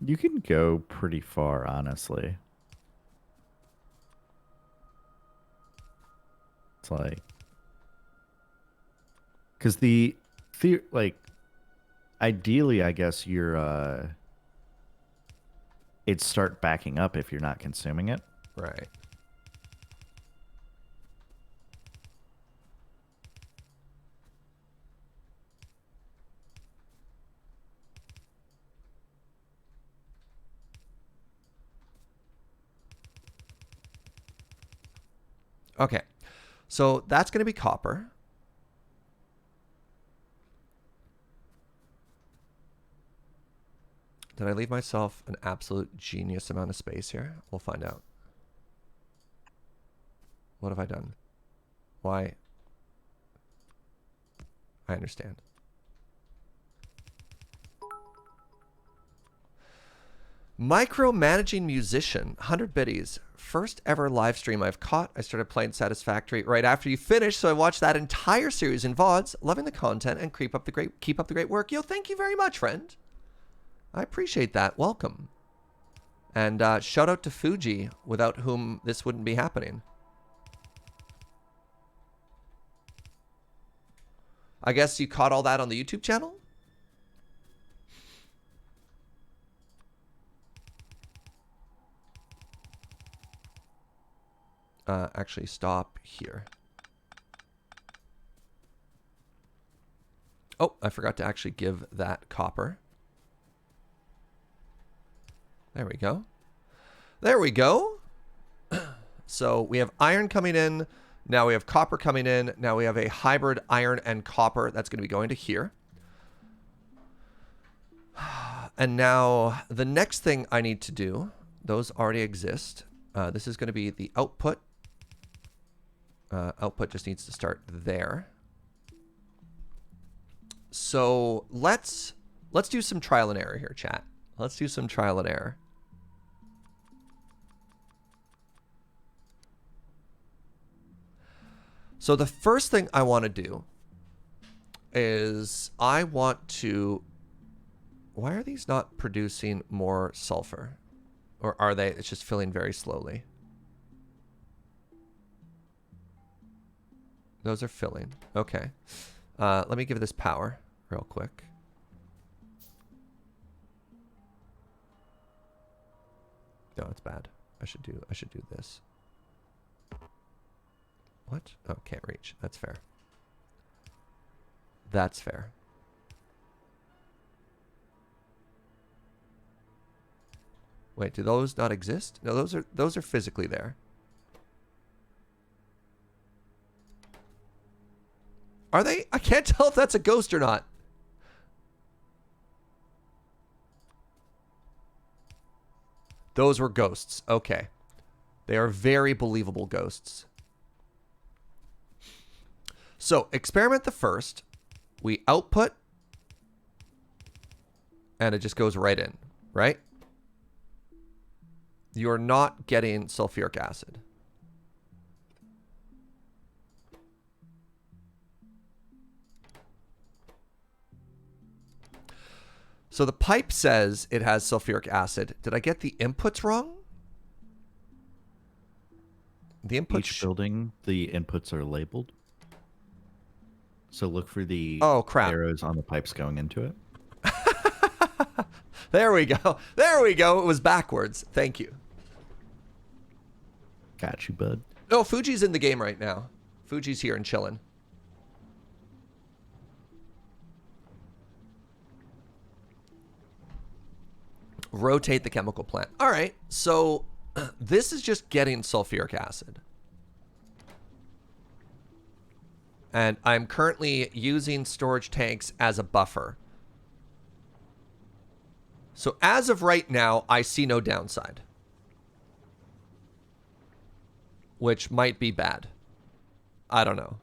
You can go pretty far, honestly. It's like, because like, ideally, I guess it'd start backing up if you're not consuming it. Right. Okay. So that's going to be copper. Did I leave myself an absolute genius amount of space here? We'll find out. What have I done? Why? I understand. Micromanaging musician, 100 biddies. First ever live stream I've caught. I started playing Satisfactory right after you finished, so I watched that entire series in VODs, loving the content and keep up the great work. Yo, thank you very much, friend. I appreciate that. Welcome. And shout out to Fugi, without whom this wouldn't be happening. I guess you caught all that on the YouTube channel? Actually, stop here. Oh, I forgot to actually give that copper. There we go. There we go. So we have iron coming in. Now we have copper coming in. Now we have a hybrid iron and copper that's going to be going to here. And now the next thing I need to do, those already exist. This is going to be the output. Output just needs to start there. So let's do some trial and error here, chat. Let's do some trial and error. So the first thing I want to do is I want to... Why are these not producing more sulfur? Or are they? It's just filling very slowly. Those are filling. Okay. Let me give this power real quick. No, it's bad. I should do this. What? Oh, can't reach. That's fair. That's fair. Wait, do those not exist? No, those are physically there. Are they? I can't tell if that's a ghost or not. Those were ghosts. Okay. They are very believable ghosts. So, experiment the first. We output. And it just goes right in, right? You're not getting sulfuric acid. So the pipe says it has sulfuric acid. Did I get the inputs wrong? The inputs. Each building, the inputs are labeled. So look for the arrows on the pipes going into it. There we go. There we go. It was backwards. Thank you. Got you, bud. No, Fuji's in the game right now. Fuji's here and chilling. Rotate the chemical plant. All right, so this is just getting sulfuric acid. And I'm currently using storage tanks as a buffer. So as of right now, I see no downside. Which might be bad. I don't know.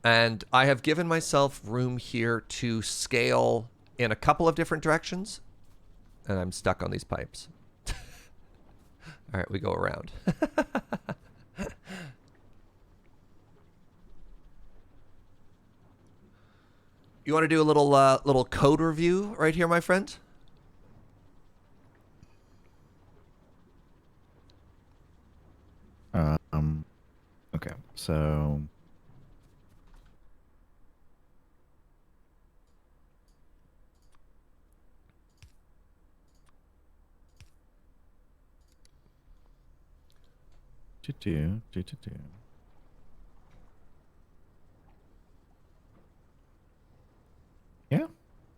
And I have given myself room here to scale in a couple of different directions. And I'm stuck on these pipes. All right, we go around. You want to do a little code review right here, my friend? Okay, so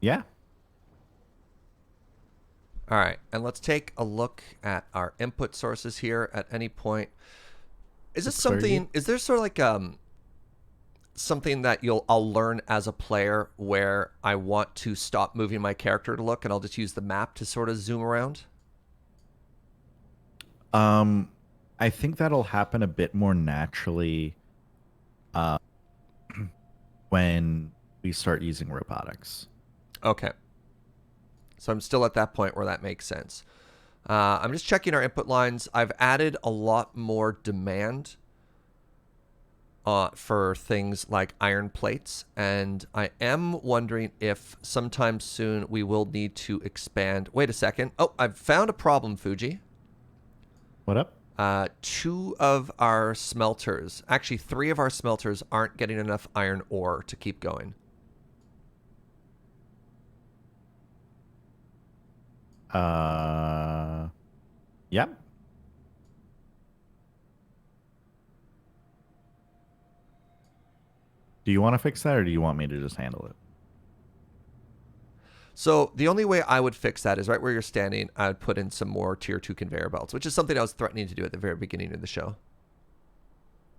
Yeah. All right, and let's take a look at our input sources here at any point. Is this something, is there sort of like something that I'll learn as a player where I want to stop moving my character to look and I'll just use the map to sort of zoom around? I think that'll happen a bit more naturally when we start using robotics. Okay. So I'm still at that point where that makes sense. I'm just checking our input lines. I've added a lot more demand for things like iron plates, and I am wondering if sometime soon we will need to expand. Wait a second. Oh, I've found a problem, Fuji. What up? 2 of our smelters, actually 3 of our smelters aren't getting enough iron ore to keep going. Yep. Do you want to fix that, or do you want me to just handle it? So the only way I would fix that is right where you're standing, I would put in some more tier 2 conveyor belts, which is something I was threatening to do at the very beginning of the show.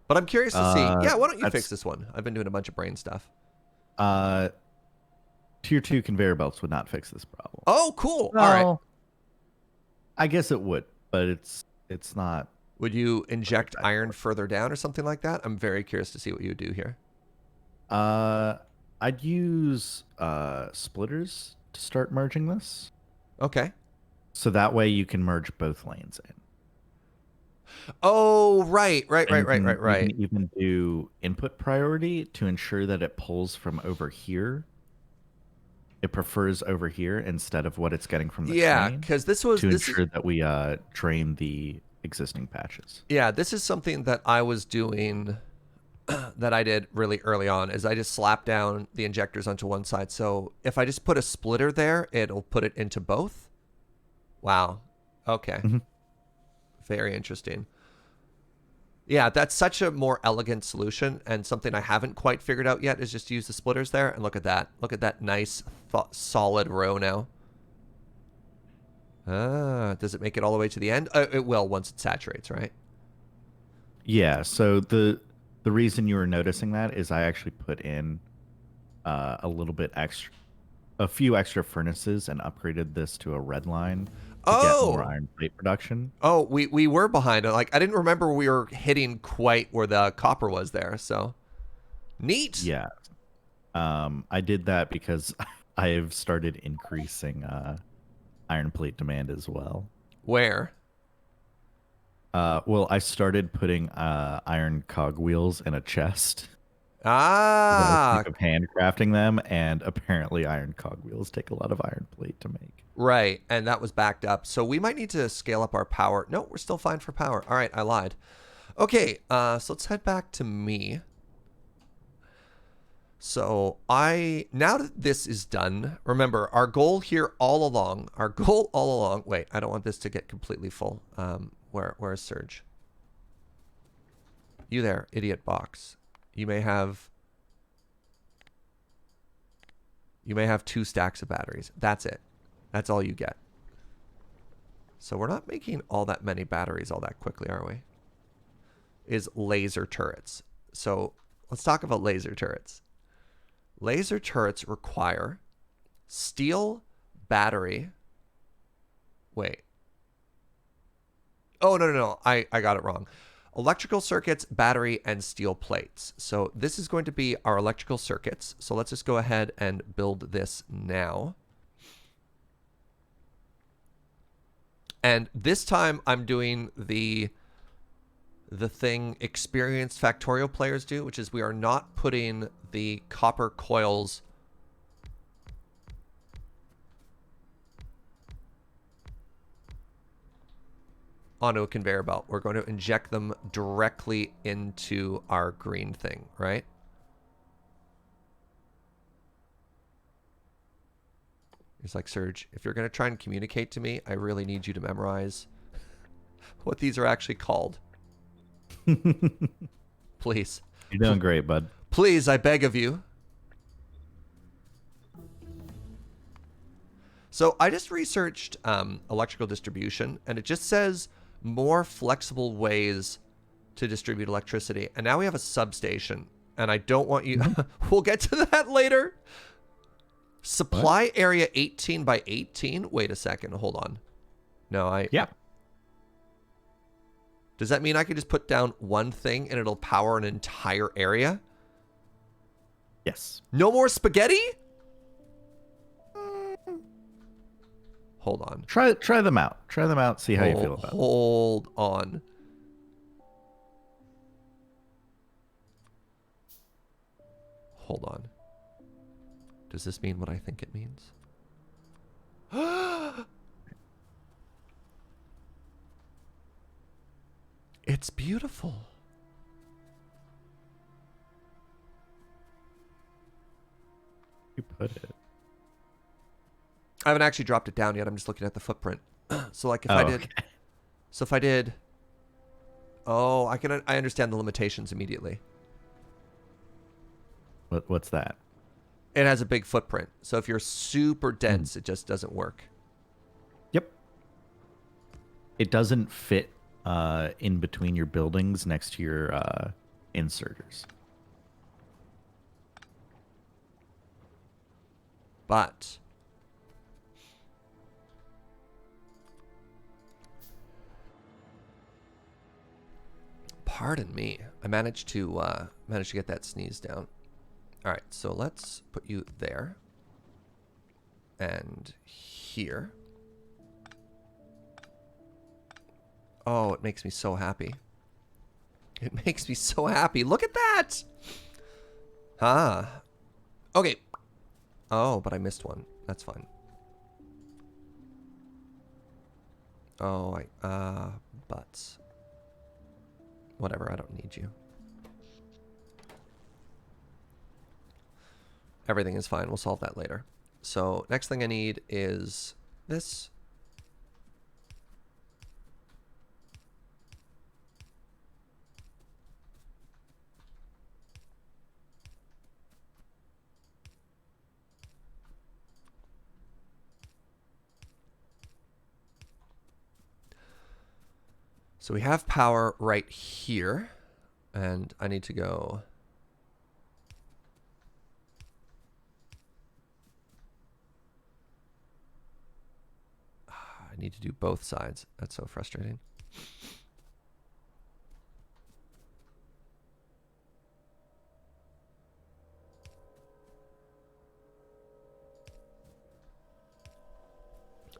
But I'm curious to see. Yeah, why don't you fix this one? I've been doing a bunch of brain stuff. Tier 2 conveyor belts would not fix this problem. Oh, cool. Well, all right. I guess it would, but it's not. Would you inject iron further down or something like that? I'm very curious to see what you would do here. I'd use splitters to start merging this. Okay. So that way you can merge both lanes in. Oh, right. You can even do input priority to ensure that it pulls from over here. It prefers over here instead of what it's getting from the train. Because this ensure that we drain the existing patches. Yeah, this is something that I was doing that I did really early on is I just slapped down the injectors onto one side. So if I just put a splitter there, it'll put it into both. Wow. Okay. Mm-hmm. Very interesting. Yeah, that's such a more elegant solution, and something I haven't quite figured out yet is just to use the splitters there. And look at that. Look at that nice, solid row now. Does it make it all the way to the end? It will once it saturates, right? Yeah. So the reason you were noticing that is I actually put in a little bit extra, a few extra furnaces, and upgraded this to a red line to get more iron plate production. Oh, we were behind. Like, I didn't remember we were hitting quite where the copper was there. So neat. Yeah. I did that because I've started increasing iron plate demand as well. Where? Well, I started putting iron cogwheels in a chest. Ah, Of handcrafting them, and apparently iron cogwheels take a lot of iron plate to make. right. And that was backed up. So we might need to scale up our power. No, we're still fine for power. All right, I lied. Okay, so let's head back to me. So now that this is done, remember our goal here all along, wait, I don't want this to get completely full. Where's Surge? You there, idiot box. You may have 2 stacks of batteries. That's it. That's all you get. So we're not making all that many batteries all that quickly, are we? Is laser turrets. So let's talk about laser turrets. Laser turrets require steel, battery. Wait. Oh, no. I got it wrong. Electrical circuits, battery, and steel plates. So this is going to be our electrical circuits. So let's just go ahead and build this now. And this time I'm doing the thing experienced Factorio players do, which is we are not putting the copper coils onto a conveyor belt. We're going to inject them directly into our green thing, right? It's like, Serge, if you're going to try and communicate to me, I really need you to memorize what these are actually called. Please. You're doing great, bud. Please, I beg of you. So I just researched electrical distribution, and it just says more flexible ways to distribute electricity. And now we have a substation, and I don't want you... We'll get to that later. Supply area 18 by 18? Wait a second. Hold on. No, Yeah. Does that mean I can just put down one thing and it'll power an entire area? Yes. No more spaghetti? Hold on. Try them out. Try them out. See how you feel about it. Hold on. Hold on. Does this mean what I think it means? It's beautiful. You put it. I haven't actually dropped it down yet. I'm just looking at the footprint. So like if I did... Okay. So if I did... Oh, I understand the limitations immediately. What's that? It has a big footprint. So if you're super dense, it just doesn't work. Yep. It doesn't fit in between your buildings next to your inserters. But pardon me, I managed to get that sneeze down. All right, so let's put you there and here. Oh, it makes me so happy. It makes me so happy. Look at that. Okay. Oh, but I missed one. That's fine. Oh, but whatever, I don't need you. Everything is fine. We'll solve that later. So next thing I need is this. So we have power right here, and I need to go. I need to do both sides. That's so frustrating.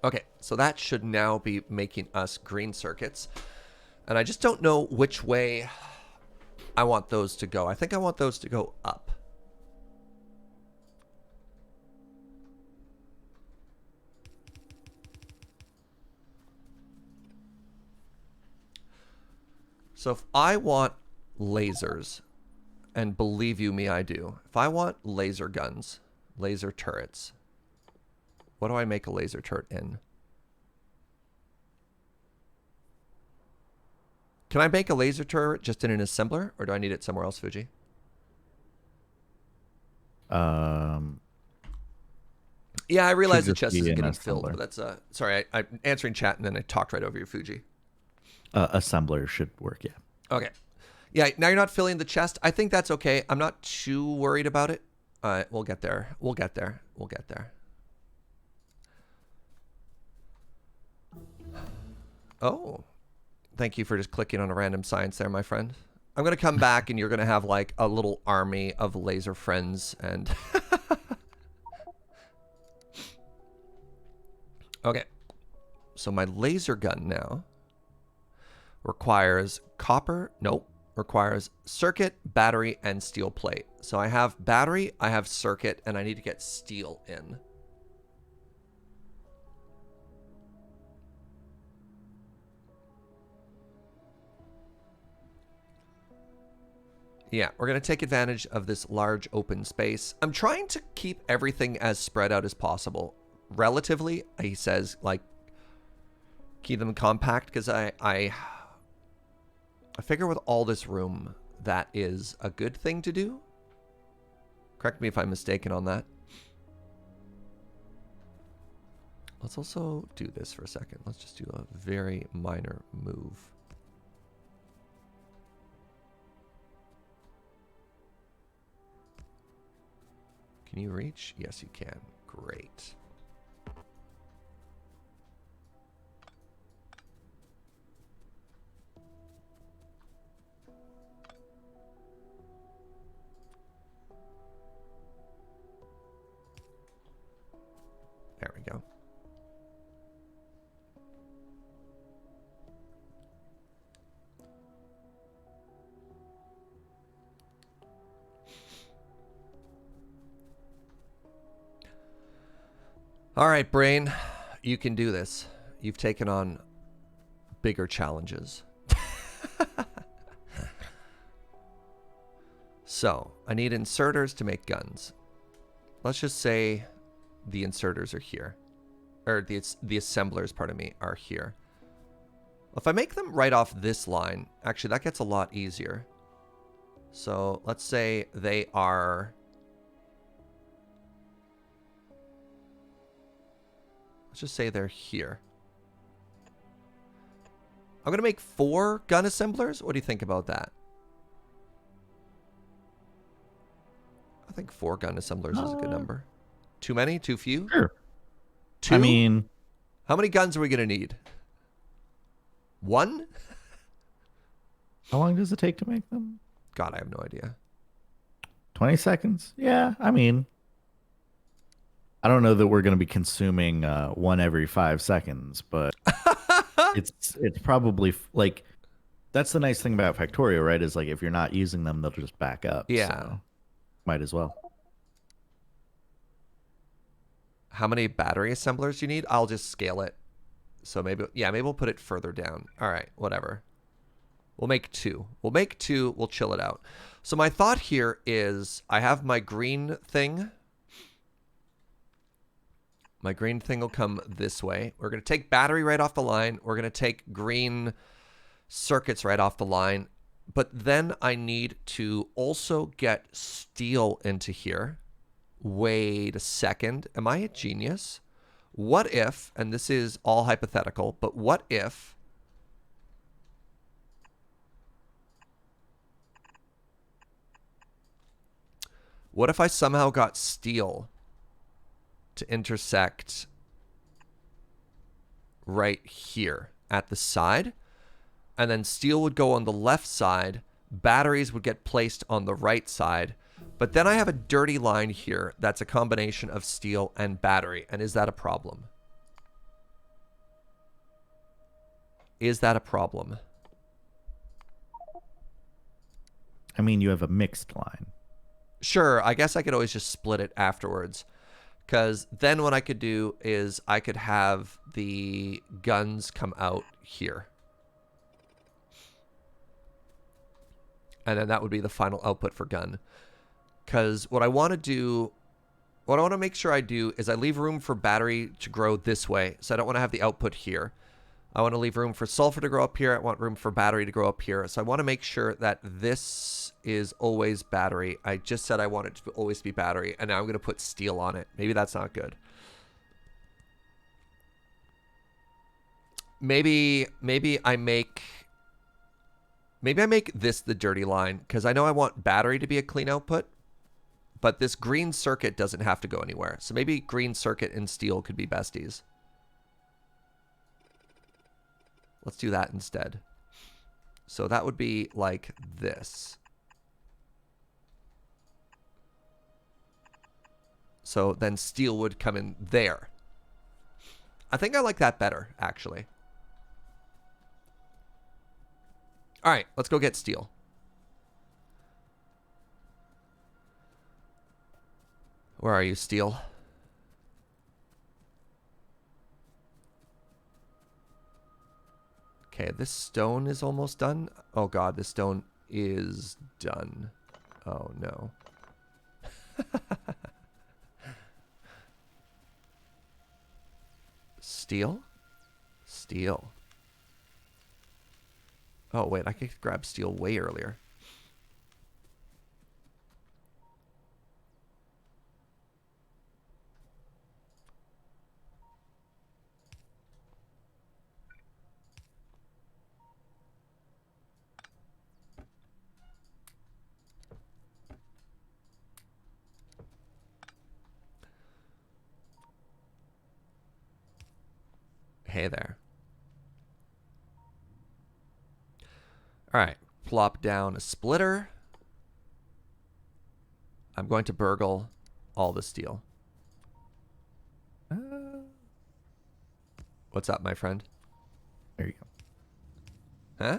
Okay, so that should now be making us green circuits. And I just don't know which way I want those to go. I think I want those to go up. So if I want lasers, and believe you me, I do. If I want laser guns, laser turrets, what do I make a laser turret in? Can I make a laser turret just in an assembler, or do I need it somewhere else, Fuji? Yeah, I realize the chest is getting filled, but that's sorry, I'm answering chat and then I talked right over you, Fuji. Assembler should work, yeah. Okay. Yeah, now you're not filling the chest. I think that's okay. I'm not too worried about it. We'll get there. We'll get there. We'll get there. Oh. Thank you for just clicking on a random science there, my friend. I'm going to come back and you're going to have like a little army of laser friends and... Okay. So my laser gun now requires copper. Nope. Requires circuit, battery, and steel plate. So I have battery, I have circuit, and I need to get steel in. Yeah, we're going to take advantage of this large open space. I'm trying to keep everything as spread out as possible. Relatively, he says, like, keep them compact, because I figure with all this room, that is a good thing to do. Correct me if I'm mistaken on that. Let's also do this for a second. Let's just do a very minor move. Can you reach? Yes, you can. Great. There we go. All right, brain, you can do this. You've taken on bigger challenges. So, I need inserters to make guns. Let's just say the inserters are here. Or the assemblers, pardon me, are here. If I make them right off this line, actually that gets a lot easier. So let's say they are... Let's just say they're here. I'm going to make 4 gun assemblers. What do you think about that? I think 4 gun assemblers is a good number. Too many? Too few? Sure. 2? I mean... How many guns are we going to need? 1? How long does it take to make them? God, I have no idea. 20 seconds? Yeah, I mean... I don't know that we're going to be consuming one every 5 seconds, but it's probably like that's the nice thing about Factorio, right? Is like if you're not using them, they'll just back up. Yeah, so might as well. How many battery assemblers do you need? I'll just scale it. So maybe we'll put it further down. All right, whatever. We'll make 2. We'll make 2. We'll chill it out. So my thought here is I have my green thing My green thing will come this way. We're going to take battery right off the line. We're going to take green circuits right off the line. But then I need to also get steel into here. Wait a second. Am I a genius? What if, and this is all hypothetical, but what if I somehow got steel to intersect right here at the side, and then steel would go on the left side, batteries would get placed on the right side, but then I have a dirty line here that's a combination of steel and battery, and is that a problem? Is that a problem? I mean, you have a mixed line. Sure, I guess I could always just split it afterwards. Because then what I could do is I could have the guns come out here. And then that would be the final output for gun. Because what I want to do, what I want to make sure I do is I leave room for battery to grow this way. So I don't want to have the output here. I want to leave room for sulfur to grow up here. I want room for battery to grow up here. So I want to make sure that this is always battery. I just said I want it to always be battery, and now I'm going to put steel on it. Maybe that's not good. Maybe I make this the dirty line, because I know I want battery to be a clean output, but this green circuit doesn't have to go anywhere. So maybe green circuit and steel could be besties. Let's do that instead. So that would be like this. So then steel would come in there. I think I like that better, actually. All right, let's go get steel. Where are you, steel? Okay, this stone is almost done. Oh god, this stone is done. Oh no. Steel? Steel. Oh wait, I could grab steel way earlier. Hey there. All right, plop down a splitter. I'm going to burgle all the steel. What's up, my friend? There you go. Huh?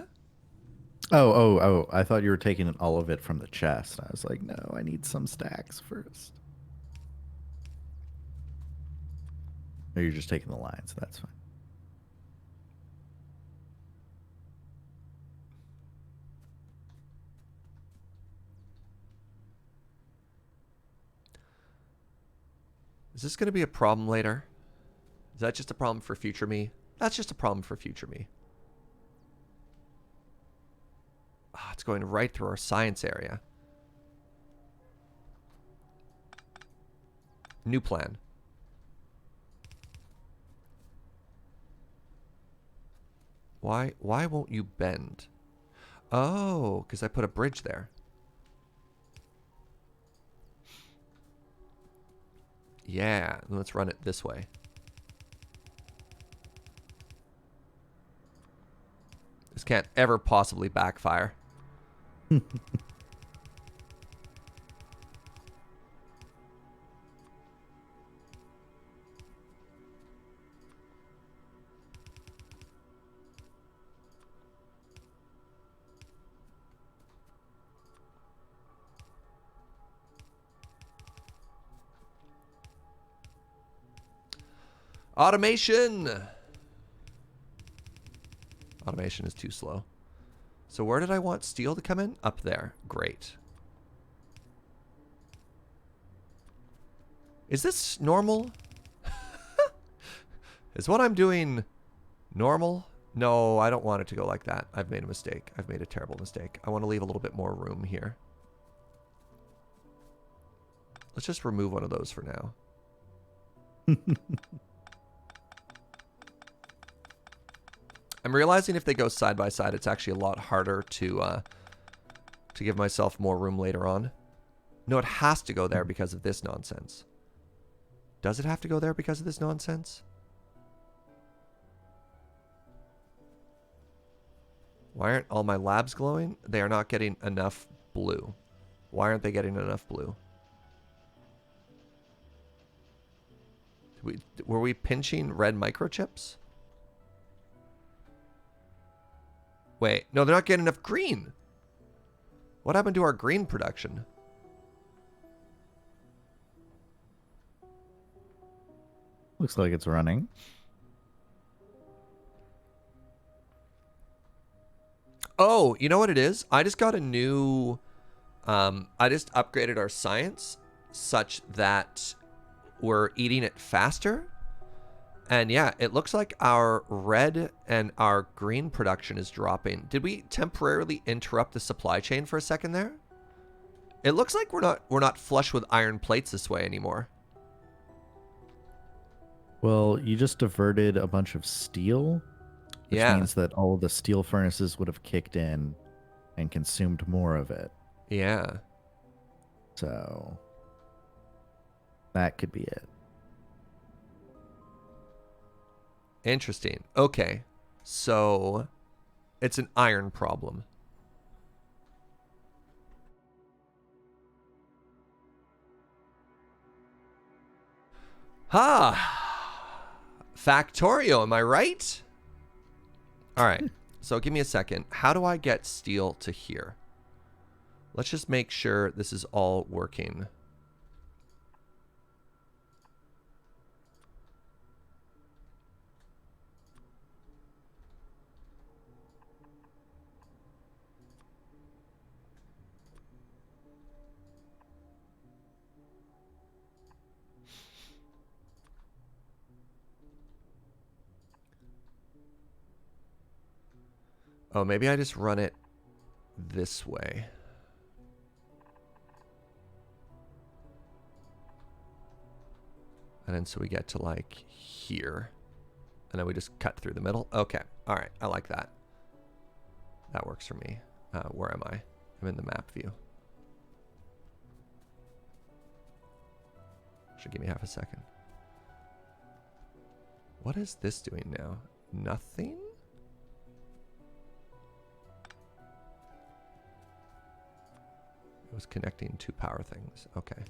Oh, I thought you were taking all of it from the chest. I was like, no, I need some stacks first. Or you're just taking the lines, so that's fine. Is this going to be a problem later? Is that just a problem for future me? That's just a problem for future me. Ah, it's going right through our science area. New plan. Why won't you bend? Oh, because I put a bridge there. Yeah, let's run it this way. This can't ever possibly backfire. Automation! Automation is too slow. So where did I want steel to come in? Up there. Great. Is this normal? Is what I'm doing normal? No, I don't want it to go like that. I've made a mistake. I've made a terrible mistake. I want to leave a little bit more room here. Let's just remove one of those for now. I'm realizing if they go side by side, it's actually a lot harder to give myself more room later on. No, it has to go there because of this nonsense. Does it have to go there because of this nonsense? Why aren't all my labs glowing? They are not getting enough blue. Why aren't they getting enough blue? Were we pinching red microchips? Wait, no, they're not getting enough green. What happened to our green production? Looks like it's running. Oh, you know what it is? I just got a new... I just upgraded our science such that we're eating it faster. And yeah, it looks like our red and our green production is dropping. Did we temporarily interrupt the supply chain for a second there? It looks like we're not flush with iron plates this way anymore. Well, you just diverted a bunch of steel, which Yeah. means that all of the steel furnaces would have kicked in and consumed more of it. Yeah. So that could be it. Interesting. Okay. So it's an iron problem. Factorio, am I right? All right. So give me a second. How do I get steel to here? Let's just make sure this is all working. Oh, maybe I just run it this way. And then so we get to like here. And then we just cut through the middle. Okay. All right. I like that. That works for me. Where am I? I'm in the map view. Should give me half a second. What is this doing now? Nothing? It was connecting two power things. Okay.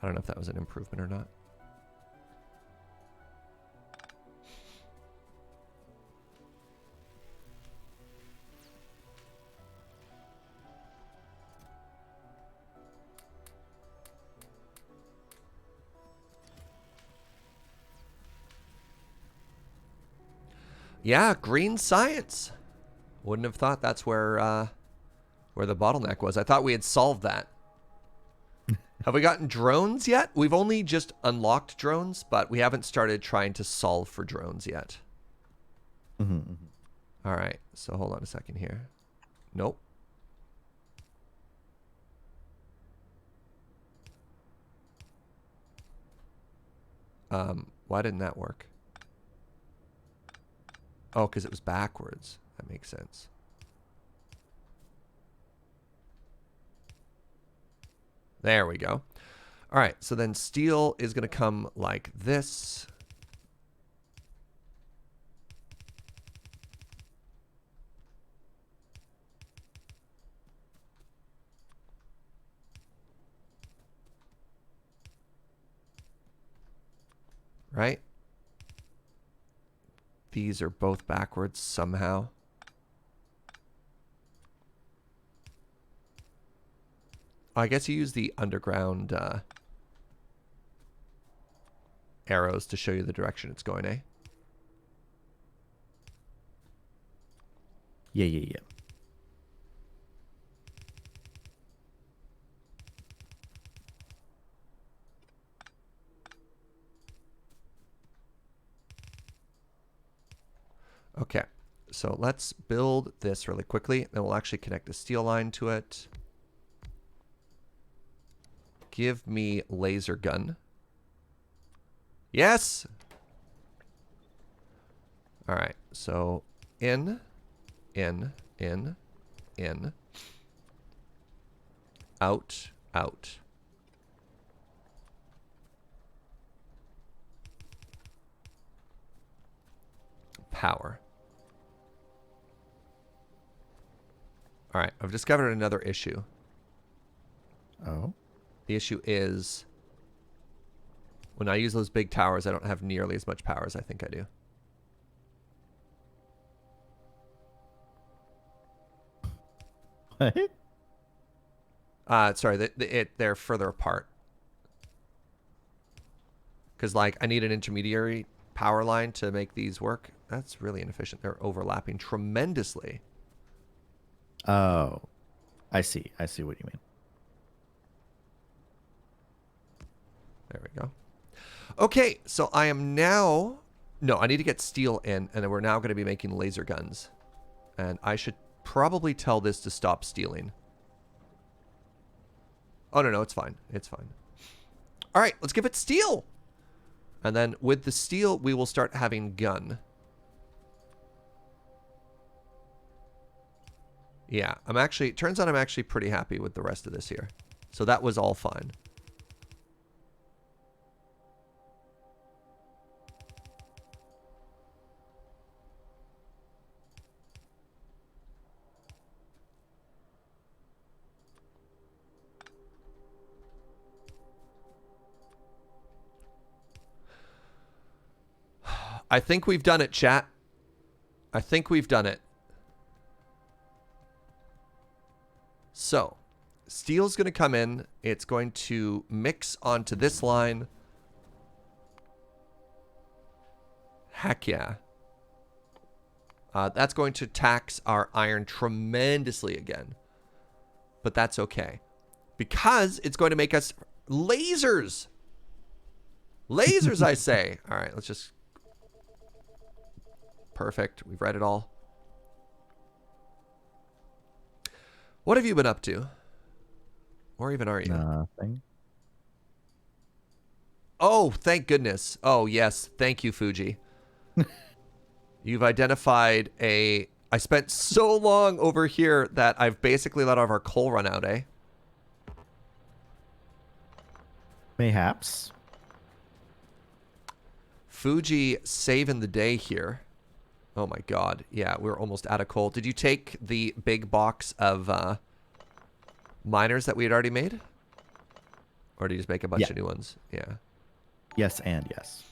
I don't know if that was an improvement or not. Yeah, green science. Wouldn't have thought that's where the bottleneck was. I thought we had solved that. Have we gotten drones yet? We've only just unlocked drones, but we haven't started trying to solve for drones yet. Mm-hmm. All right, so hold on a second here. Nope. Why didn't that work? Oh, because it was backwards. That makes sense. There we go. All right, so then steel is going to come like this. Right? These are both backwards somehow. I guess you use the underground arrows to show you the direction it's going, eh? Yeah. Okay, so let's build this really quickly. Then we'll actually connect a steel line to it. Give me laser gun. Yes! All right, so in, out, out. Power. All right, I've discovered another issue. Oh. The issue is when I use those big towers, I don't have nearly as much power as I think I do. What? Sorry, they're further apart. Because, like, I need an intermediary power line to make these work. That's really inefficient. They're overlapping tremendously. Oh, I see. I see what you mean. There we go. Okay, so I am now... No, I need to get steel in, and then we're now going to be making laser guns. And I should probably tell this to stop stealing. Oh, no, it's fine. It's fine. All right, let's give it steel. And then with the steel, we will start having gun. Yeah, it turns out I'm actually pretty happy with the rest of this here. So that was all fine. I think we've done it, chat. I think we've done it. So, steel's going to come in. It's going to mix onto this line. Heck yeah. That's going to tax our iron tremendously again. But that's okay. Because it's going to make us lasers. Lasers, I say. All right, let's just... Perfect. We've read it all. What have you been up to? Or even are you? Nothing. Oh, thank goodness. Oh, yes. Thank you, Fugi. You've identified a... I spent so long over here that I've basically let all of our coal run out, eh? Mayhaps. Fugi saving the day here. Oh my god. Yeah, we're almost out of coal. Did you take the big box of miners that we had already made? Or did you just make a bunch of new ones? Yeah. Yes and yes.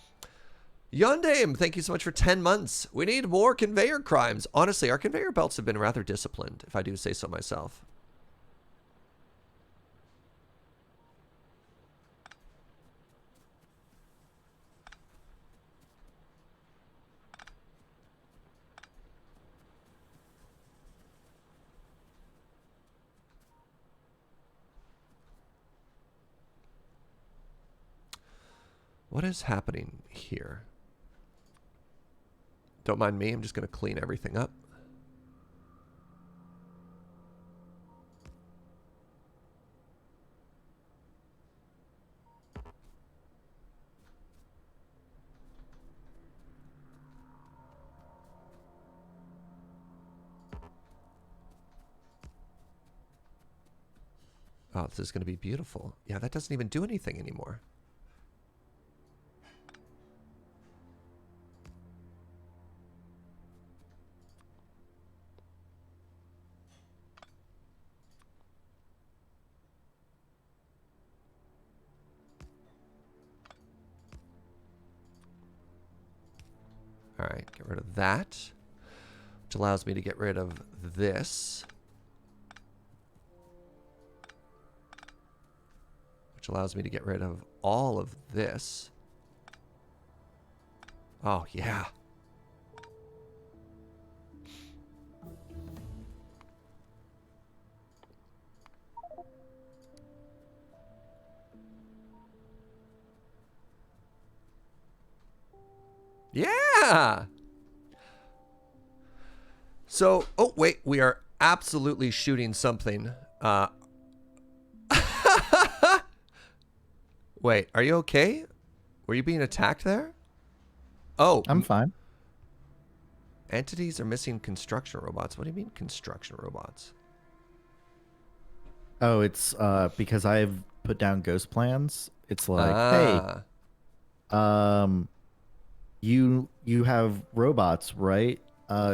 Yondame, thank you so much for 10 months. We need more conveyor crimes. Honestly, our conveyor belts have been rather disciplined, if I do say so myself. What is happening here? Don't mind me, I'm just going to clean everything up. Oh, this is going to be beautiful. Yeah, that doesn't even do anything anymore. All right, get rid of that, which allows me to get rid of this, which allows me to get rid of all of this. Oh, yeah. Yeah! So, oh wait, we are absolutely shooting something. Wait, are you okay? Were you being attacked there? Oh, I'm fine. entities are missing construction robots. What do you mean construction robots? Oh, it's because I've put down ghost plans. It's like, hey, Ah, um, you have robots, right?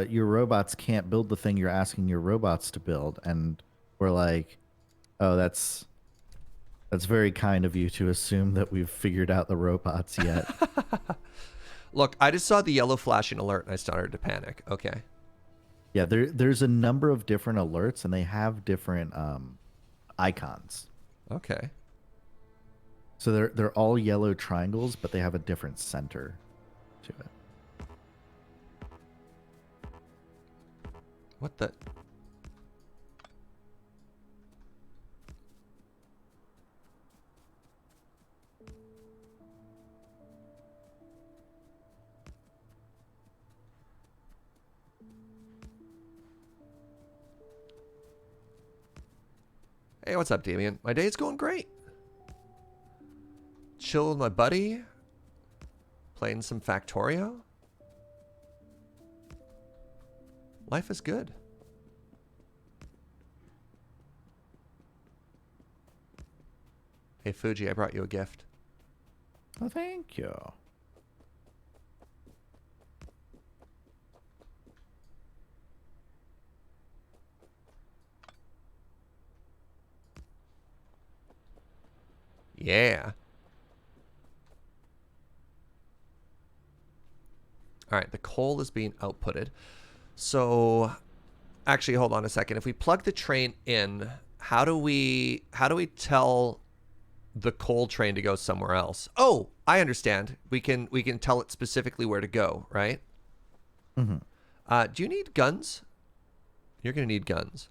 Your robots can't build the thing you're asking your robots to build, and we're like, oh, that's very kind of you to assume that we've figured out the robots yet. look, I just saw the yellow flashing alert and I started to panic. Okay. Yeah, there's a number of different alerts, and they have different icons. Okay. So they're all yellow triangles, but they have a different center to it. What the? Hey, what's up, Damien? My day's going great. Chill with my buddy. Playing some Factorio. Life is good. Hey, Fugi, I brought you a gift. Oh, thank you. Yeah. All right, the coal is being outputted. So, actually, hold on a second. If we plug the train in, how do we tell the coal train to go somewhere else? Oh, I understand. We can tell it specifically where to go, right? Mm-hmm. Do you need guns? You're gonna need guns.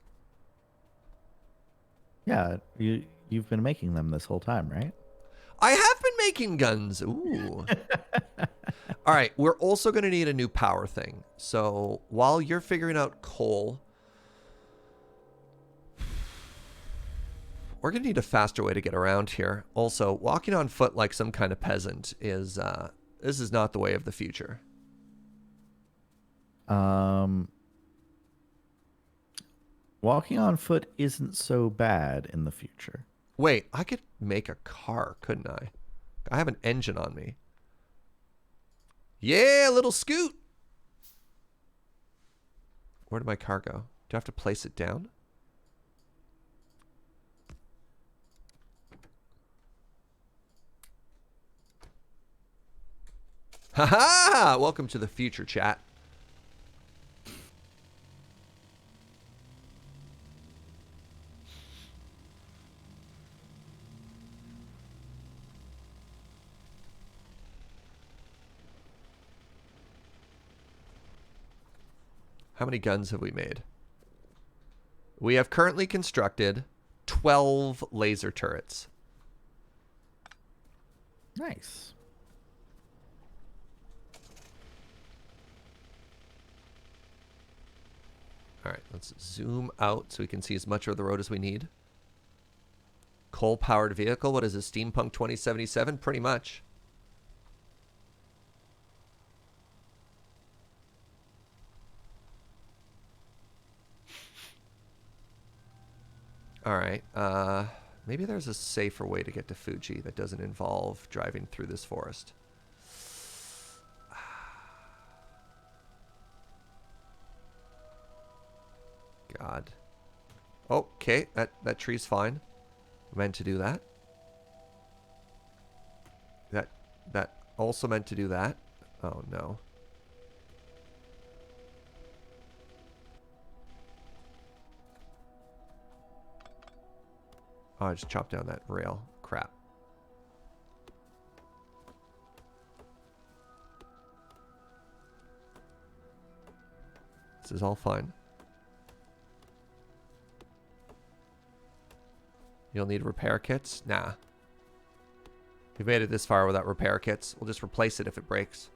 Yeah, you've been making them this whole time, right? I have been making guns. Ooh. All right, we're also going to need a new power thing. So while you're figuring out coal, we're going to need a faster way to get around here. Also, walking on foot like some kind of peasant is, this is not the way of the future. Walking on foot isn't so bad in the future. Wait, I could make a car, couldn't I? I have an engine on me. Yeah, little scoot. Where did my car go? Do I have to place it down? Haha! Welcome to the future, chat. How many guns have we made? We have currently constructed 12 laser turrets. Nice. All right, let's zoom out so we can see as much of the road as we need. Coal-powered vehicle. What is this, Steampunk 2077? Pretty much. All right. Maybe there's a safer way to get to Fugi that doesn't involve driving through this forest. God. Okay, that tree's fine. Meant to do that. That also meant to do that. Oh no. Oh, I just chopped down that rail. Crap. This is all fine. You'll need repair kits? Nah. We've made it this far without repair kits. We'll just replace it if it breaks.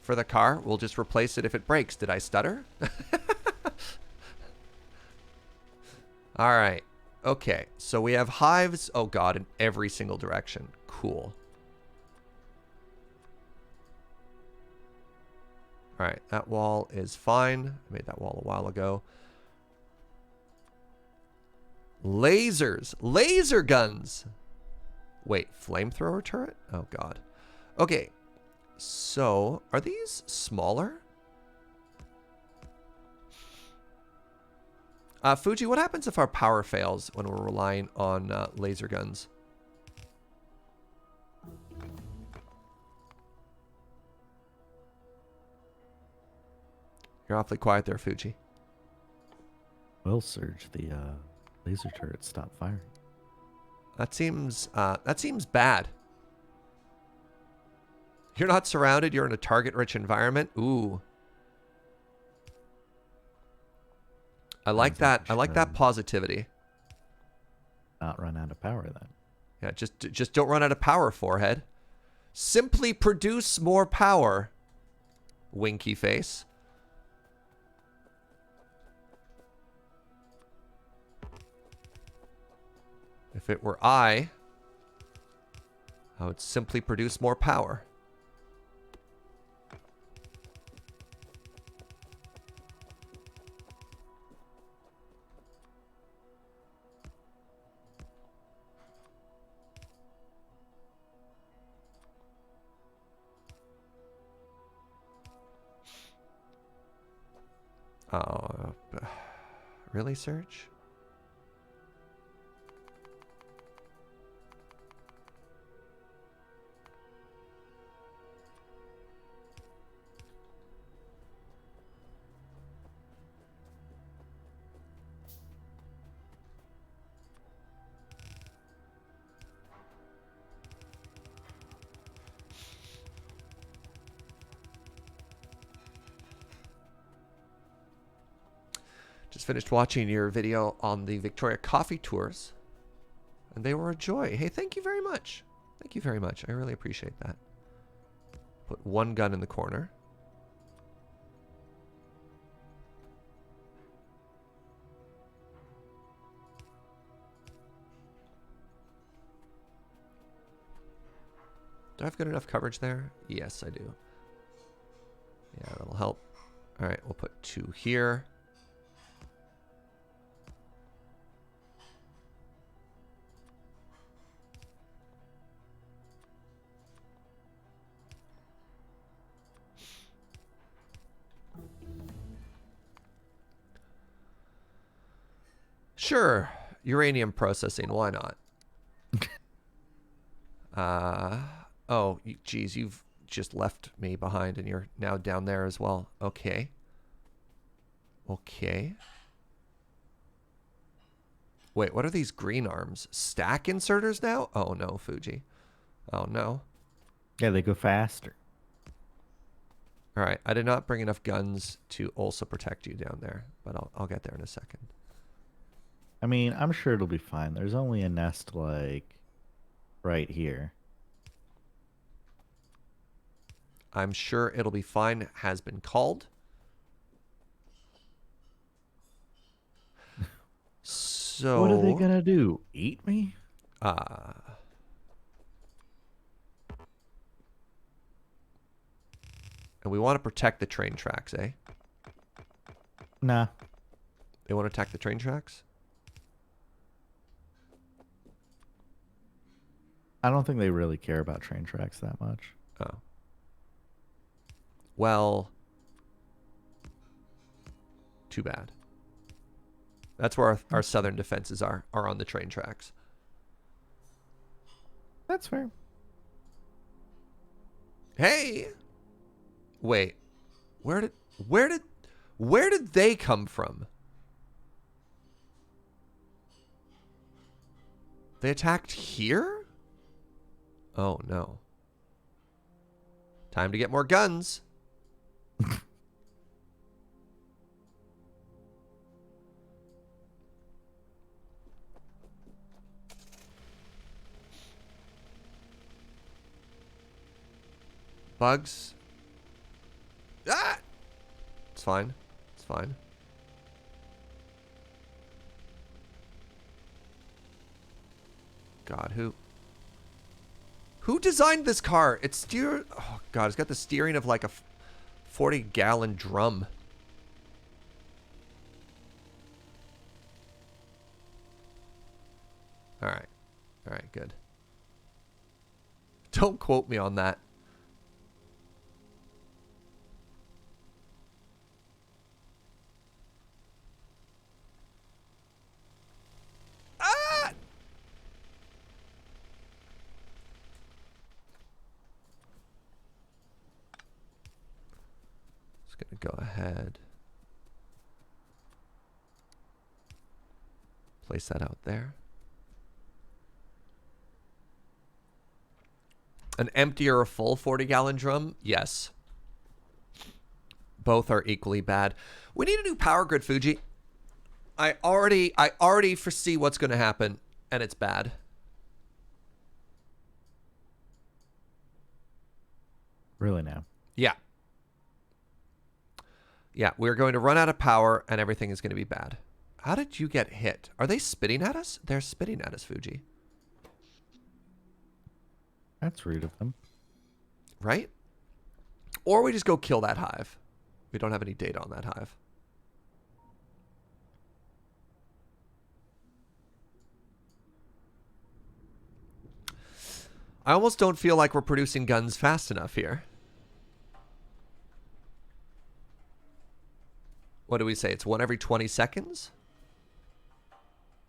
for the car. We'll just replace it if it breaks. Did I stutter? All right. Okay. So we have hives. Oh, God, in every single direction. Cool. All right. That wall is fine. I made that wall a while ago. Lasers. Laser guns. Wait, flamethrower turret? Oh, God. Okay. So, are these smaller? Fugi, what happens if our power fails when we're relying on laser guns? You're awfully quiet there, Fugi. Well, Surge, the laser turret stopped firing. That seems bad. You're not surrounded. You're in a target-rich environment. Ooh. I like that. I like that positivity. Not run out of power then. Yeah, just don't run out of power, forehead. Simply produce more power. Winky face. If it were I would simply produce more power. Oh, really, Serge? Just finished watching your video on the Victoria coffee tours, and they were a joy. Hey, thank you very much. Thank you very much. I really appreciate that. Put one gun in the corner. Do I have good enough coverage there? Yes, I do. Yeah, that'll help. All right, we'll put 2 here. Sure, uranium processing. Why not? Oh, geez, you've just left me behind, and you're now down there as well. Okay. Okay. Wait, what are these green arms? Stack inserters now? Oh no, Fugi. Oh no. Yeah, they go faster. All right, I did not bring enough guns to also protect you down there, but I'll get there in a second. I mean, I'm sure it'll be fine. There's only a nest, like, right here. I'm sure it'll be fine. Has been called. So What are they gonna do? Eat me? and we want to protect the train tracks, eh? Nah. They want to attack the train tracks? I don't think they really care about train tracks that much. Oh. Well, too bad. That's where our southern defenses are on the train tracks. That's fair. Hey! Wait. Where did they come from? They attacked here? Oh no. Time to get more guns. Bugs. It's fine. It's fine. God, who designed this car? Oh God, it's got the steering of like a 40-gallon drum. All right. All right, good. Don't quote me on that. Ah! Just gonna go ahead. Place that out there. An empty or a full 40-gallon drum? Yes. Both are equally bad. We need a new power grid, Fugi. I already foresee what's going to happen, and it's bad. Really now? Yeah. Yeah, we're going to run out of power, and everything is going to be bad. How did you get hit? Are they spitting at us? They're spitting at us, Fugi. That's rude of them. Right? Or we just go kill that hive. We don't have any data on that hive. I almost don't feel like we're producing guns fast enough here. What do we say? It's one every 20 seconds?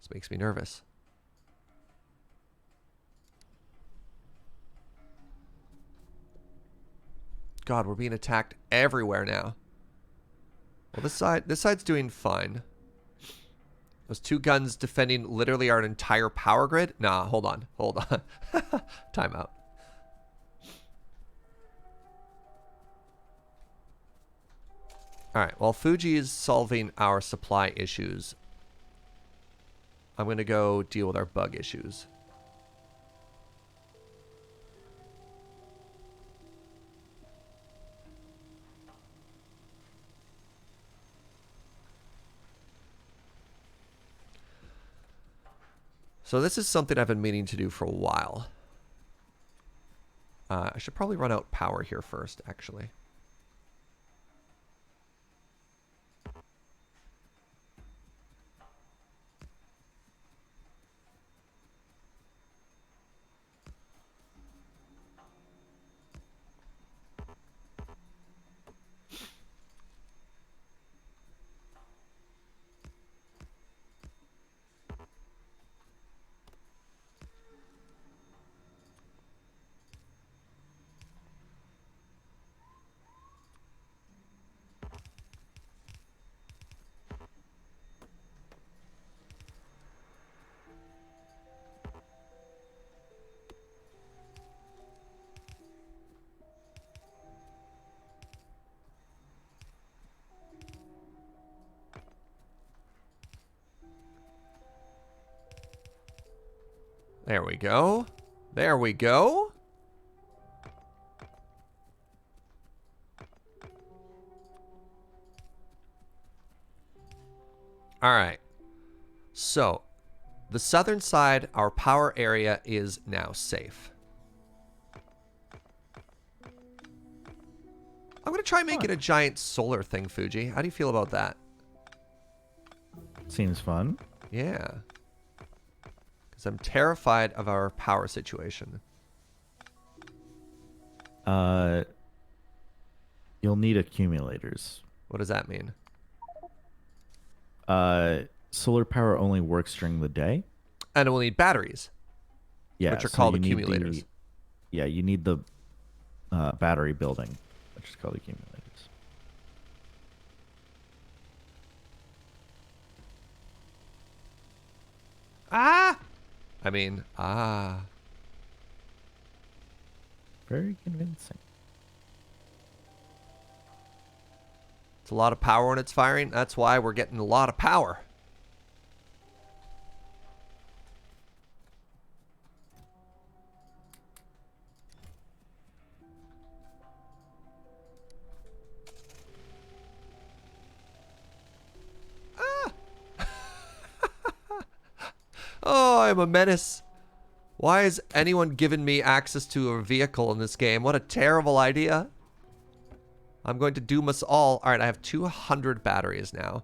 This makes me nervous. God, we're being attacked everywhere now. Well, this side's doing fine. Those two guns defending literally our entire power grid? Nah, hold on. Hold on. Time out. Alright, while Fugi is solving our supply issues, I'm going to go deal with our bug issues. So this is something I've been meaning to do for a while. I should probably run out power here first, actually. There we go. There we go. All right. So, the southern side, our power area is now safe. I'm going to try making a giant solar thing, Fugi. How do you feel about that? Seems fun. Yeah. Because I'm terrified of our power situation. You'll need accumulators. What does that mean? Solar power only works during the day. And we'll need batteries. Yeah, which are so called you need accumulators. You need the battery building, which is called accumulators. Ah! I mean, ah. Very convincing. It's a lot of power when it's firing. That's why we're getting a lot of power. am a menace. Why has anyone given me access to a vehicle in this game? What a terrible idea. I'm going to doom us all. All right, I have 200 batteries now.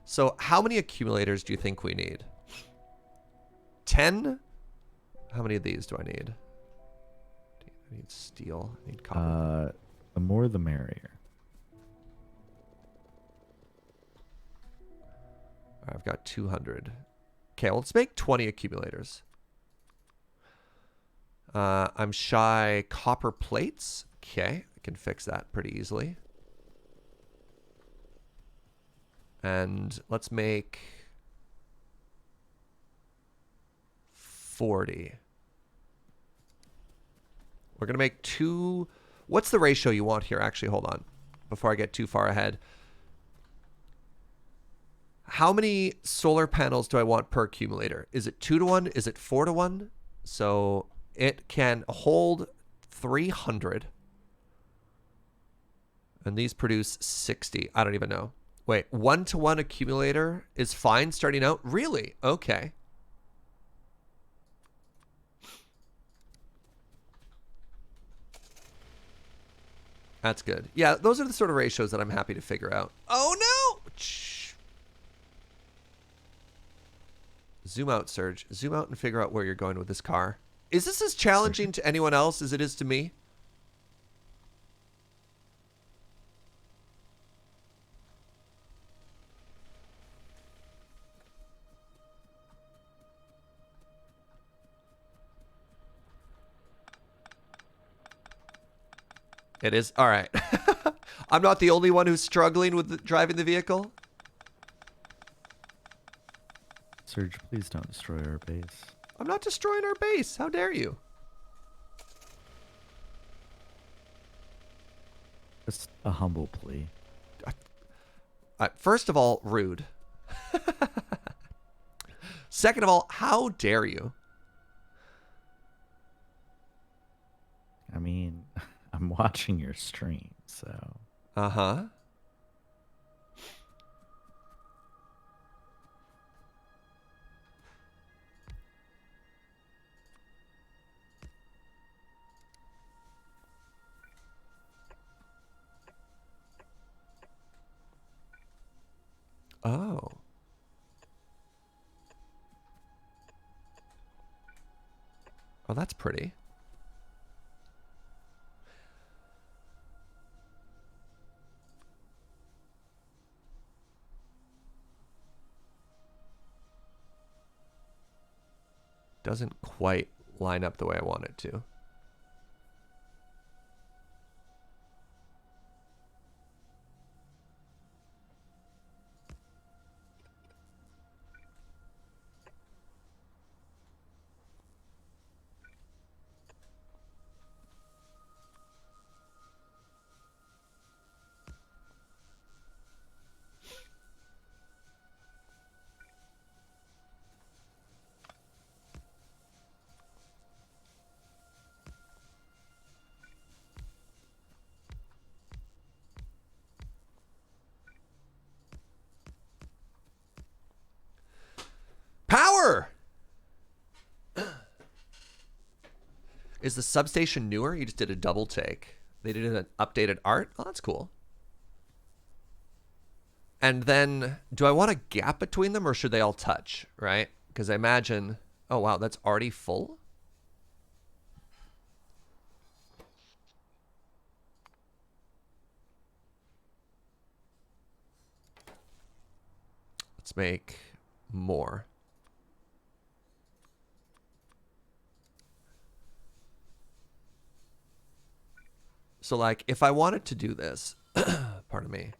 So how many accumulators do you think we need? 10? How many of these do I need? I need steel. I need copper. The more the merrier. I've got 200. Okay, well, let's make 20 accumulators. I'm shy copper plates. Okay, I can fix that pretty easily. And let's make 40. We're going to make 2. What's the ratio you want here? Actually, hold on. Before I get too far ahead. How many solar panels do I want per accumulator? Is it 2 to 1? Is it 4 to 1? So it can hold 300. And these produce 60. I don't even know. Wait, 1 to 1 accumulator is fine starting out? Really? Okay. That's good. Yeah, those are the sort of ratios that I'm happy to figure out. Oh no! Shh. Zoom out, Surge. Zoom out and figure out where you're going with this car. Is this as challenging to anyone else as it is to me? It is. All right. I'm not the only one who's struggling with driving the vehicle. Surge, please don't destroy our base. I'm not destroying our base. How dare you? Just a humble plea. First of all, rude. Second of all, how dare you? I mean, I'm watching your stream, so. Uh-huh. Oh. Oh, that's pretty. Doesn't quite line up the way I want it to. Power! Is the substation newer? You just did a double take. They did an updated art? Oh, that's cool. And then, do I want a gap between them or should they all touch, right? Because I imagine, oh wow, that's already full? Let's make more. So like, if I wanted to do this, pardon me.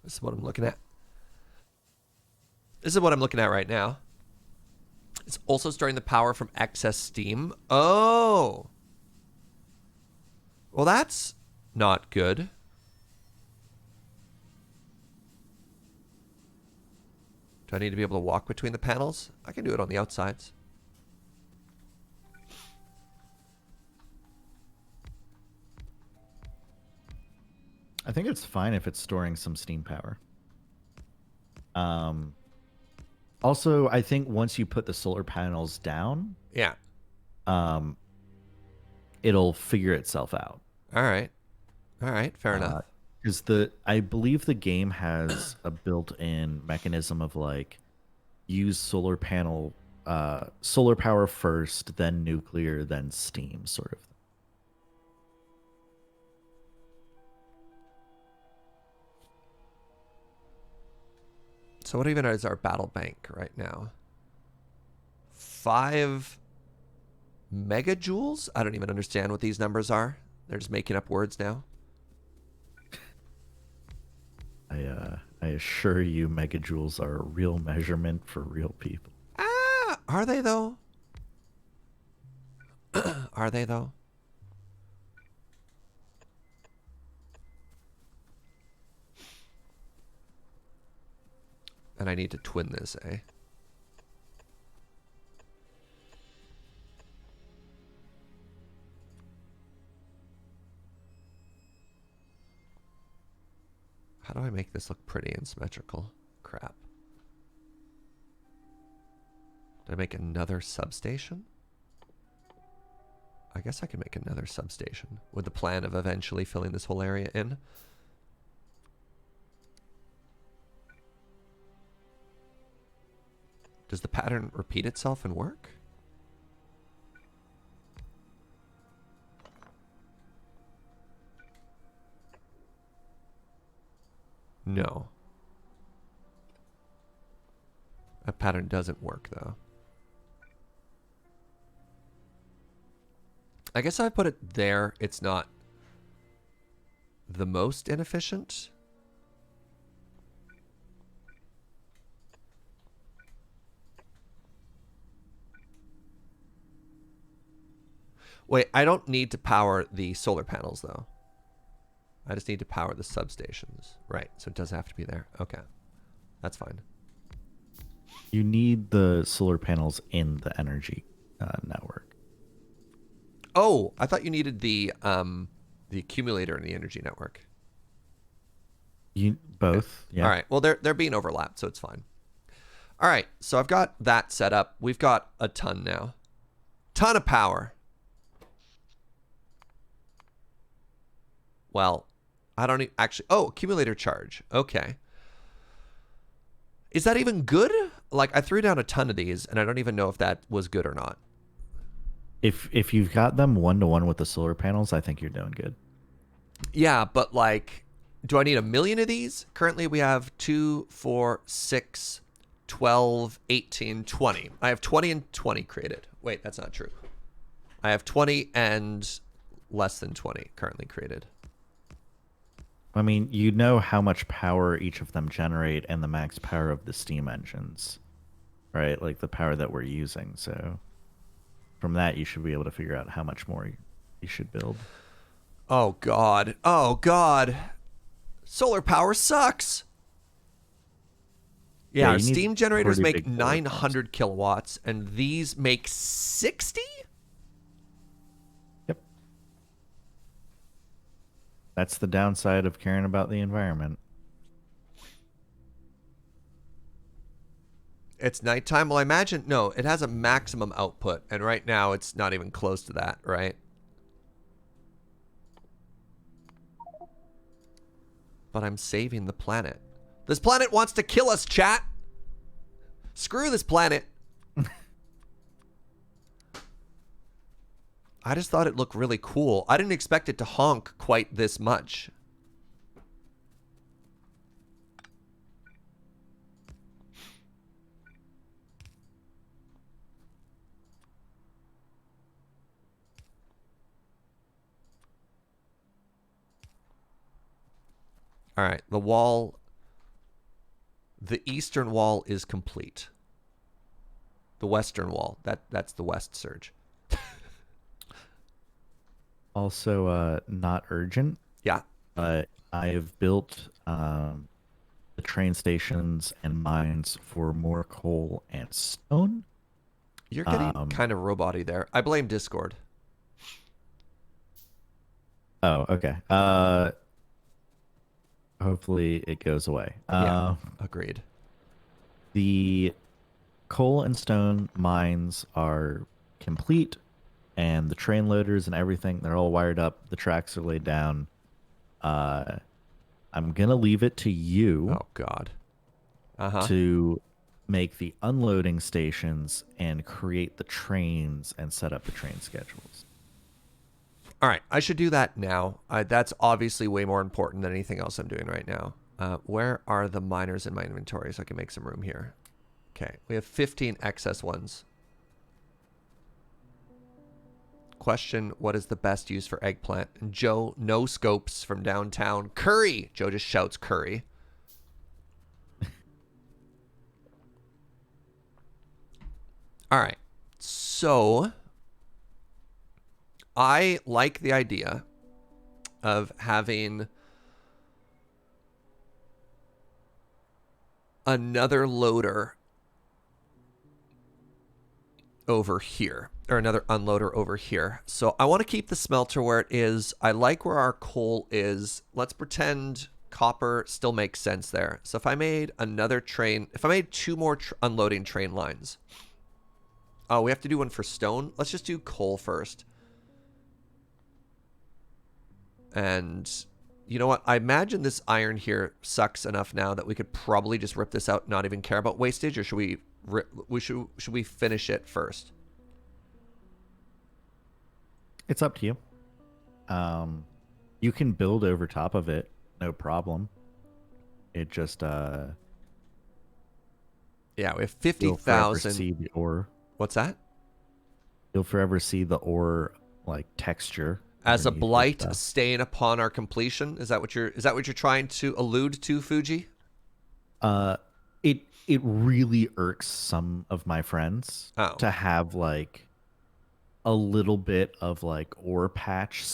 This is what I'm looking at. This is what I'm looking at right now. It's also storing the power from excess steam. Oh. Well, that's not good. Do I need to be able to walk between the panels? I can do it on the outsides. I think it's fine if it's storing some steam power. Also, I think once you put the solar panels down, Yeah. um, it'll figure itself out. All right. All right. Fair enough. Because I believe the game has a built-in mechanism of like use solar power first, then nuclear, then steam, sort of. So what even is our battle bank right now? 5 megajoules? I don't even understand what these numbers are. They're just making up words now. I assure you, megajoules are a real measurement for real people. Ah, are they though? Are they though? And I need to twin this, eh? How do I make this look pretty and symmetrical? Crap. Did I make another substation? I guess I can make another substation with the plan of eventually filling this whole area in. Does the pattern repeat itself and work? No. That pattern doesn't work though. I guess I put it there. It's not the most inefficient. Wait, I don't need to power the solar panels though. I just need to power the substations. Right, so it does have to be there. Okay, that's fine. You need the solar panels in the energy network. Oh, I thought you needed the accumulator in the energy network. You both, yeah. All right. Well, they're being overlapped, so it's fine. All right. So I've got that set up. We've got a ton now. Ton of power. Well, I don't actually. Oh, accumulator charge. Okay. Is that even good? Like, I threw down a ton of these, and I don't even know if that was good or not. If you've got them 1-to-1 with the solar panels, I think you're doing good. Yeah, but like, do I need 1 million of these? Currently, we have 2, 4, 6, 12, 18, 20. I have 20 and 20 created. Wait, that's not true. I have 20 and less than 20 currently created. I mean, you know how much power each of them generate and the max power of the steam engines, right? Like the power that we're using. So from that, you should be able to figure out how much more you should build. Oh, God. Oh, God. Solar power sucks. Yeah, our steam generators make 900 kilowatts, and these make 60? Yep. That's the downside of caring about the environment. It's nighttime. Well, I imagine, no, it has a maximum output, and right now it's not even close to that, right? But I'm saving the planet. This planet wants to kill us, chat. Screw this planet. I just thought it looked really cool. I didn't expect it to honk quite this much. All right, the wall, the eastern wall is complete. The western wall, that's the west surge. Also,,, not urgent. Yeah. But I have built the train stations and mines for more coal and stone. You're getting kind of robot-y there. I blame Discord. Oh, okay. Hopefully it goes away. Yeah, agreed. The coal and stone mines are complete, and the train loaders and everything, they're all wired up. The tracks are laid down. I'm going to leave it to you Oh, God. Uh-huh. to make the unloading stations and create the trains and set up the train schedules. All right, I should do that now. That's obviously way more important than anything else I'm doing right now. Where are the miners in my inventory so I can make some room here? Okay, we have 15 excess ones. Question, what is the best use for eggplant? And Joe, no scopes from downtown. Curry! Joe just shouts curry. All right, so I like the idea of having another loader over here, or another unloader over here. So I want to keep the smelter where it is. I like where our coal is. Let's pretend copper still makes sense there. So if I made another train, if I made two more unloading train lines. Oh, we have to do one for stone. Let's just do coal first. And you know what? I imagine this iron here sucks enough now that we could probably just rip this out and not even care about wastage, or should we finish it first? It's up to you. You can build over top of it, no problem. It just yeah, we have you'll forever 50,000. see the ore. What's that? You'll forever see the ore like texture As a underneath your blight stuff. stain upon our completion. Is that what you're trying to allude to, Fugi? It really irks some of my friends Oh. to have like a little bit of like ore patch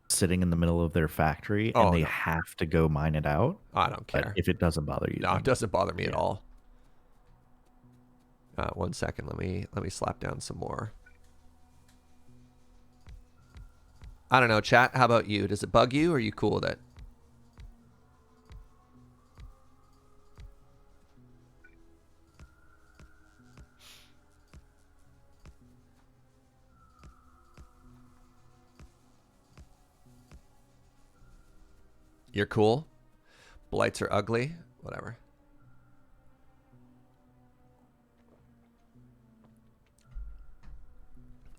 sitting in the middle of their factory, Oh, and they no. have to go mine it out. I don't But care. if it doesn't bother you, No, then it doesn't bother me at yeah. all. 1 second. Let me slap down some more. I don't know, chat. How about you? Does it bug you, or are you cool with it? You're cool? Blights are ugly? Whatever.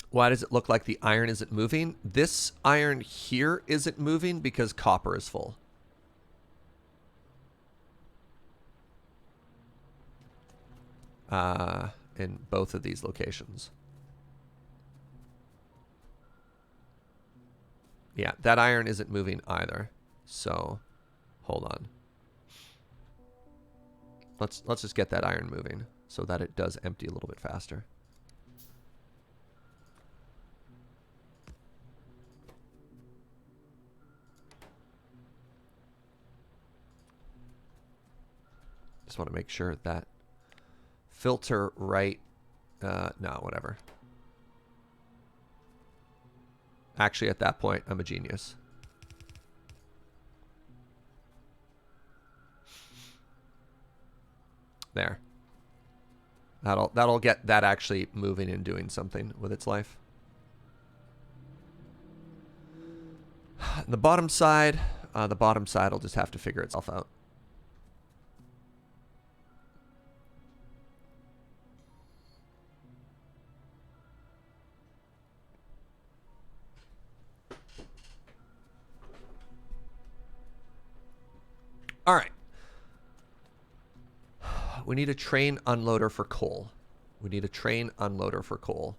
Why does it look like the iron isn't moving? This iron here isn't moving because copper is full. In both of these locations. Yeah, that iron isn't moving either. So, hold on. Let's just get that iron moving so that it does empty a little bit faster. Just want to make sure that filter right. No, whatever. Actually, at that point, I'm a genius. There. That'll get that actually moving and doing something with its life. The bottom side will just have to figure itself out. All right. We need a train unloader for coal. We need a train unloader for coal.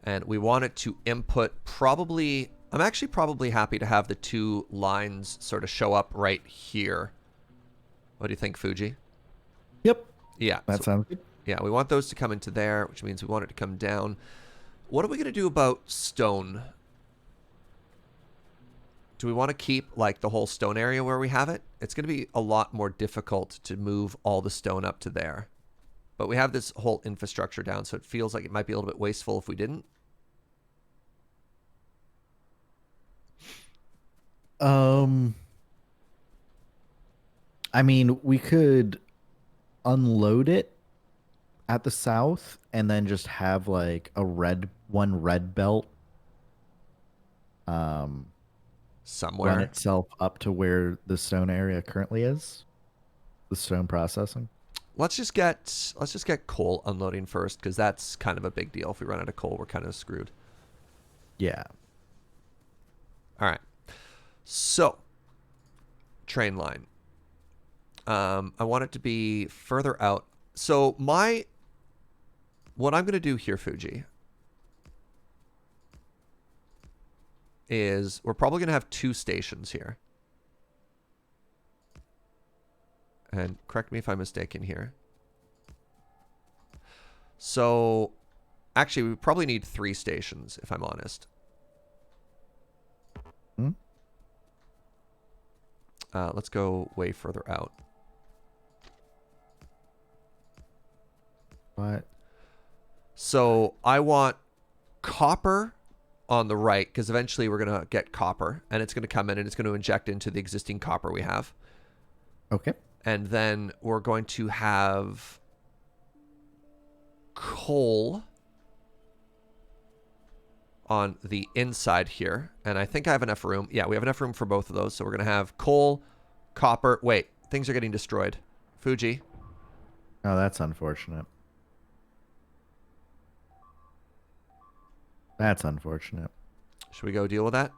And we want it to input probably... I'm actually probably happy to have the two lines sort of show up right here. What do you think, Fugi? Yep. Yeah. That sounds good. Yeah, we want those to come into there, which means we want it to come down. What are we going to do about stone? Do we want to keep like the whole stone area where we have it? It's going to be a lot more difficult to move all the stone up to there. But we have this whole infrastructure down, so it feels like it might be a little bit wasteful if we didn't. I mean, we could unload it at the south and then just have like one red belt run Somewhere. itself up to where the stone area currently is. The stone processing. Let's just get coal unloading first, because that's kind of a big deal. If we run out of coal, we're kind of screwed. Yeah. All right. So, train line. I want it to be further out. So what I'm going to do here, Fuji, is we're probably going to have 2 stations here. And correct me if I'm mistaken here. So, actually, we probably need 3 stations, if I'm honest. Hmm? Let's go way further out. What? So, I want copper on the right, because eventually we're going to get copper, and it's going to come in and it's going to inject into the existing copper we have. Okay. And then we're going to have coal on the inside here. And I think I have enough room. Yeah, we have enough room for both of those. So we're going to have coal, copper. Wait, things are getting destroyed. Fuji. Oh, that's unfortunate. That's unfortunate. Should we go deal with that?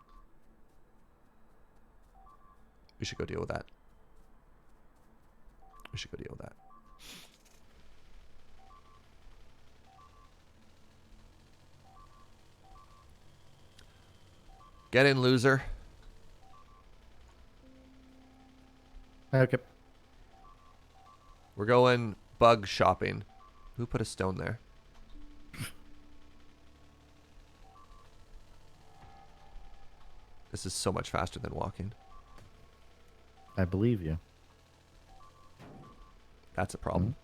We should go deal with that. We should go deal with that. Get in, loser. Okay. We're going bug shopping. Who put a stone there? This is so much faster than walking. I believe you. That's a problem.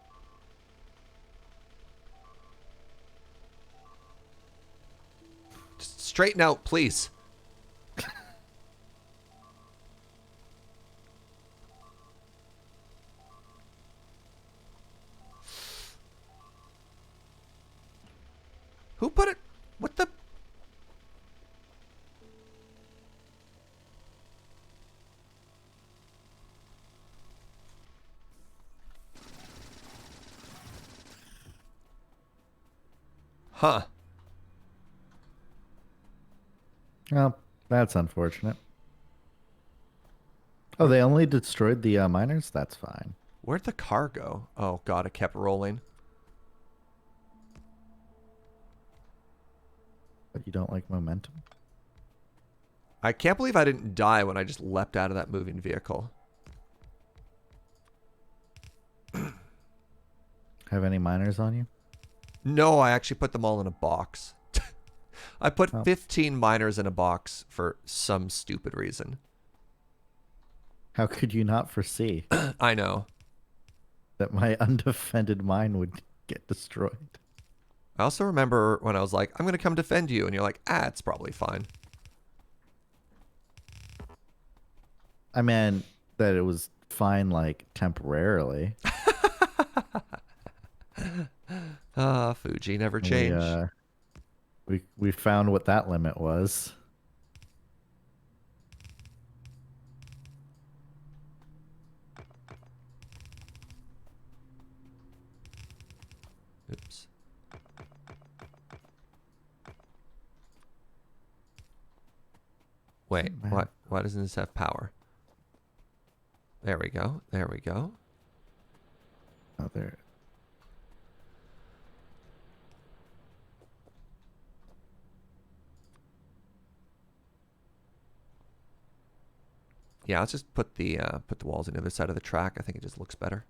Just straighten out, please. Who put it? What the? Huh. Well, that's unfortunate. Oh, they only destroyed the miners? That's fine. Where'd the car go? Oh, God, it kept rolling. But you don't like momentum? I can't believe I didn't die when I just leapt out of that moving vehicle. Have any miners on you? No, I actually put them all in a box. I put 15 miners in a box for some stupid reason. How could you not foresee I know. that my undefended mine would get destroyed? I also remember when I was like, I'm going to come defend you. And you're like, it's probably fine. I meant that it was fine, like, temporarily. Fuji never changed. We found what that limit was. Oops. Wait, what? Why doesn't this have power? There we go. There we go. Oh, there. Yeah, let's just put the walls on the other side of the track. I think it just looks better.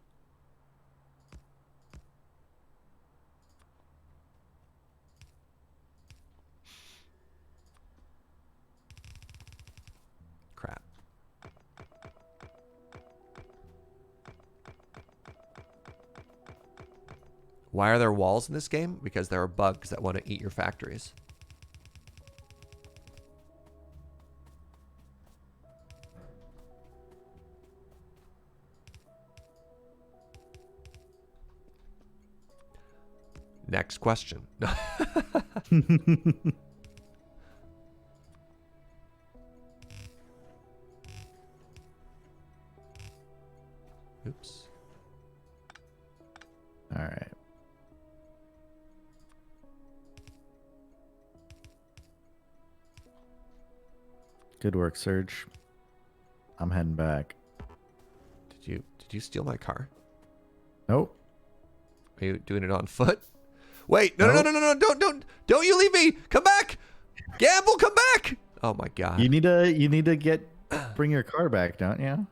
Why are there walls in this game? Because there are bugs that want to eat your factories. Next question. Oops. All right. Good work, Serge. I'm heading back. Did you steal my car? Nope. Are you doing it on foot? Wait, no, Nope. no, don't you leave me! Come back! Gamble, come back! Oh my god. You need to bring your car back, don't you?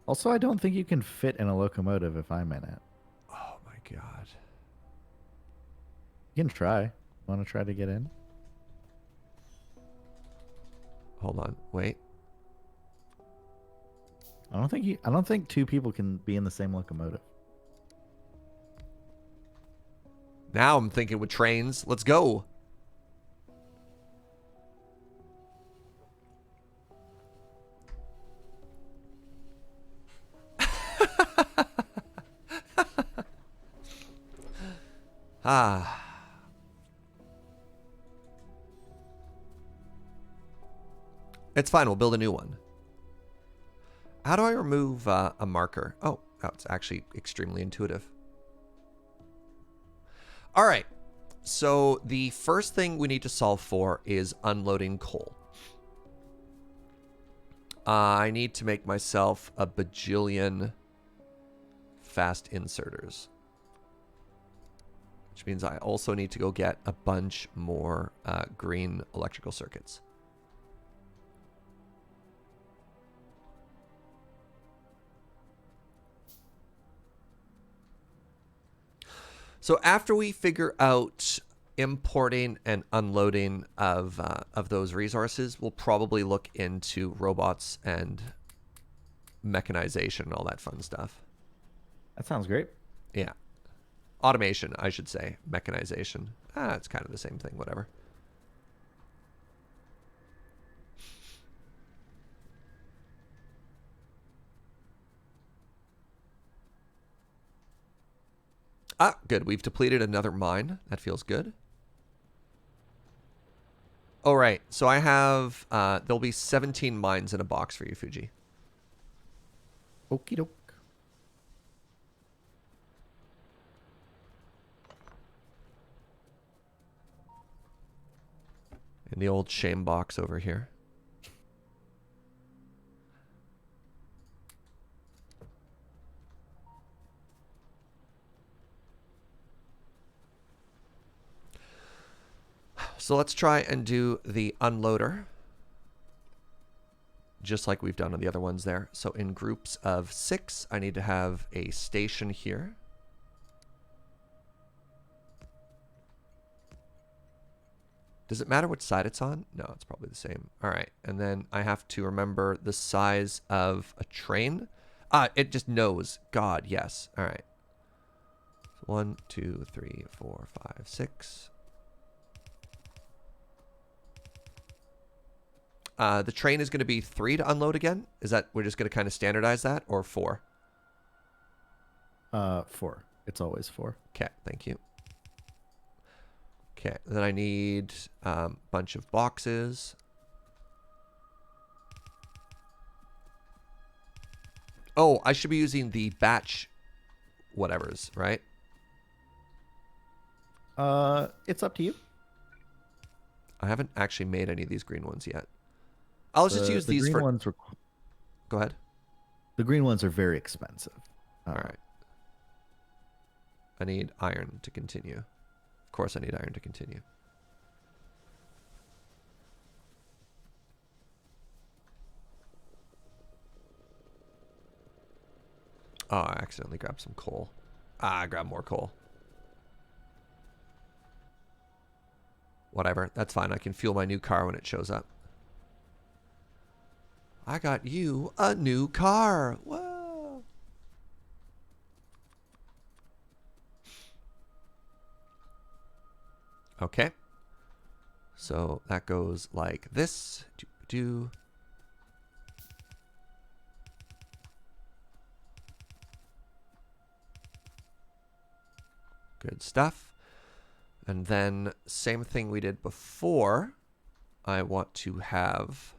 Also, I don't think you can fit in a locomotive if I'm in it. Oh my god. You can try. Want to try to get in? Hold on, wait. I don't think two people can be in the same locomotive. Now I'm thinking with trains. Let's go. Ah. It's fine. We'll build a new one. How do I remove a marker? Oh, it's actually extremely intuitive. All right. So the first thing we need to solve for is unloading coal. I need to make myself a bajillion fast inserters. Which means I also need to go get a bunch more green electrical circuits. So after we figure out importing and unloading of those resources, we'll probably look into robots and mechanization and all that fun stuff. That sounds great. Yeah. Automation, I should say. Mechanization. It's kind of the same thing, whatever. Good. We've depleted another mine. That feels good. All right. So I have, there'll be 17 mines in a box for you, Fugi. Okie doke. In the old shame box over here. So let's try and do the unloader. Just like we've done on the other ones there. So in groups of 6, I need to have a station here. Does it matter which side it's on? No, it's probably the same. All right. And then I have to remember the size of a train. It just knows. God, yes. All right. 1, 2, 3, 4, 5, 6. The train is going to be 3 to unload again. Is that we're just going to kind of standardize that, or 4? 4. It's always 4. Okay, thank you. Okay, then I need a bunch of boxes. Oh, I should be using the batch whatevers, right? It's up to you. I haven't actually made any of these green ones yet. I'll just use these green for... ones Go ahead. The green ones are very expensive. All right. I need iron to continue. Of course I need iron to continue. Oh, I accidentally grabbed some coal. I grabbed more coal. Whatever. That's fine. I can fuel my new car when it shows up. I got you a new car. Whoa. Okay. So that goes like this. Good stuff. And then same thing we did before. I want to have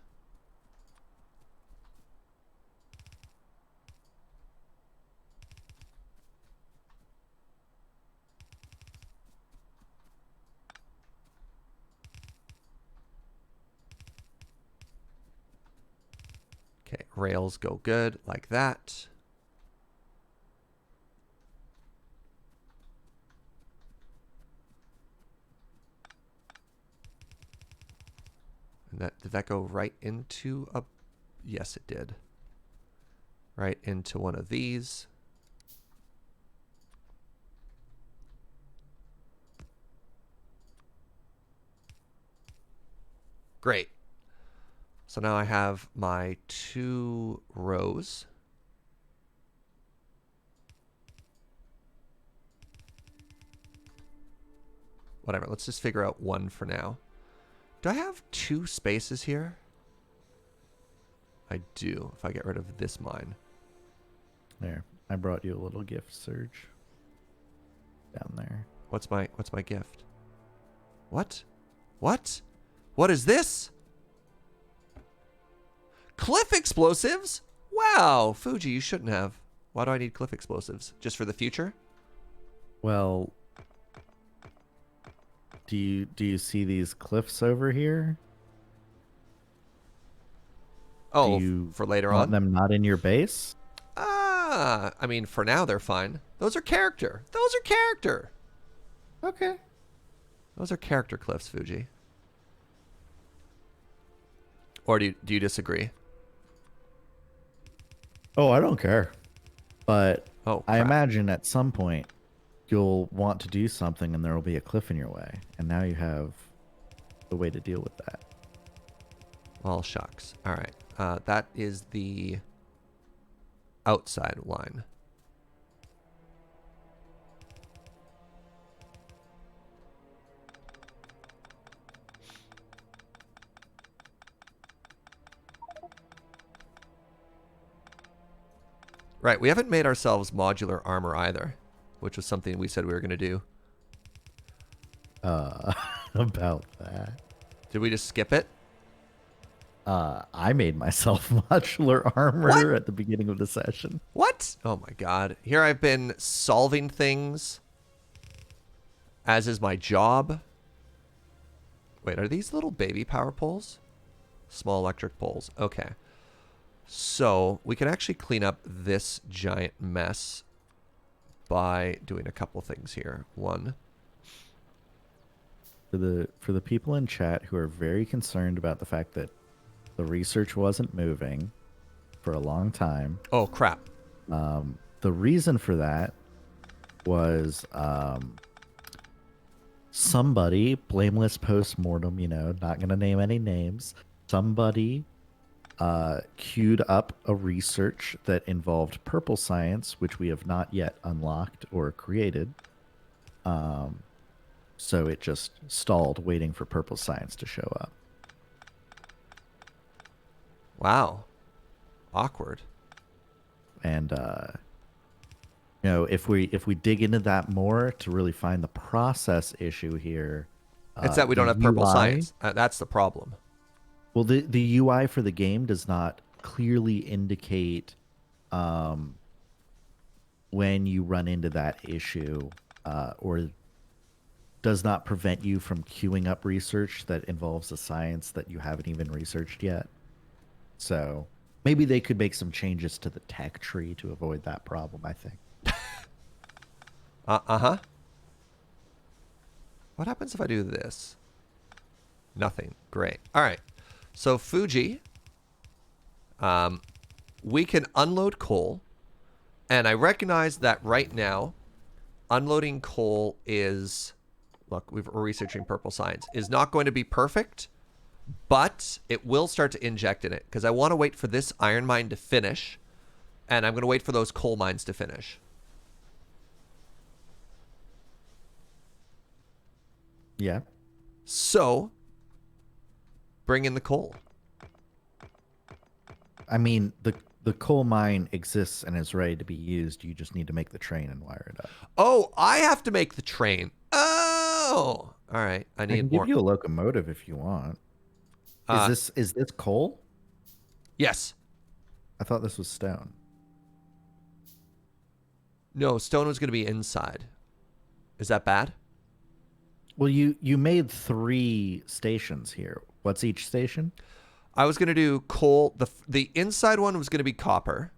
okay, rails go good like that. And did that go right into a... Yes, it did. Right into one of these. Great. So now I have my 2 rows. Whatever, let's just figure out 1 for now. Do I have 2 spaces here? I do, if I get rid of this mine. There. I brought you a little gift, Serge. Down there. What's my gift? What? What? What is this? Cliff explosives? Wow, Fugi, you shouldn't have. Why do I need cliff explosives? Just for the future? Well, do you see these cliffs over here? Oh, Do you for later want on? them not in your base? Ah, I mean, for now they're fine. Those are character. Those are character. Okay. Those are character cliffs, Fugi. Or do you disagree? Oh, I don't care. But Oh, I crap. imagine at some point you'll want to do something and there will be a cliff in your way. And now you have a way to deal with that. Well, shucks. All right. That is the outside line. Right. We haven't made ourselves modular armor either, which was something we said we were going to do. About that. Did we just skip it? I made myself modular armor What? at the beginning of the session. What? Oh my god. Here I've been solving things, as is my job. Wait, are these little baby power poles? Small electric poles. Okay. So we can actually clean up this giant mess by doing a couple things here. One. For the people in chat who are very concerned about the fact that the research wasn't moving for a long time. Oh, crap. The reason for that was somebody, blameless post-mortem, not going to name any names, somebody queued up a research that involved purple science, which we have not yet unlocked or created. So it just stalled waiting for purple science to show up. Wow. Awkward. And if we dig into that more to really find the process issue here, It's that we don't the have purple UI science. That's the problem. Well, the UI for the game does not clearly indicate when you run into that issue, or does not prevent you from queuing up research that involves a science that you haven't even researched yet. So maybe they could make some changes to the tech tree to avoid that problem, I think. Uh-huh. What happens if I do this? Nothing. Great. All right. So Fugi, we can unload coal, and I recognize that right now, unloading coal is, look, we're researching purple science, is not going to be perfect, but it will start to inject in it, because I want to wait for this iron mine to finish, and I'm going to wait for those coal mines to finish. Yeah. So, bring in the coal. I mean, the coal mine exists and is ready to be used. You just need to make the train and wire it up. Oh, I have to make the train. Oh, all right. I I can need give more. you a locomotive if you want. Uh, Is this coal? Yes. I thought this was stone. No, stone was going to be inside. Is that bad? Well, you made 3 stations here. What's each station? I was going to do coal. The inside one was going to be copper.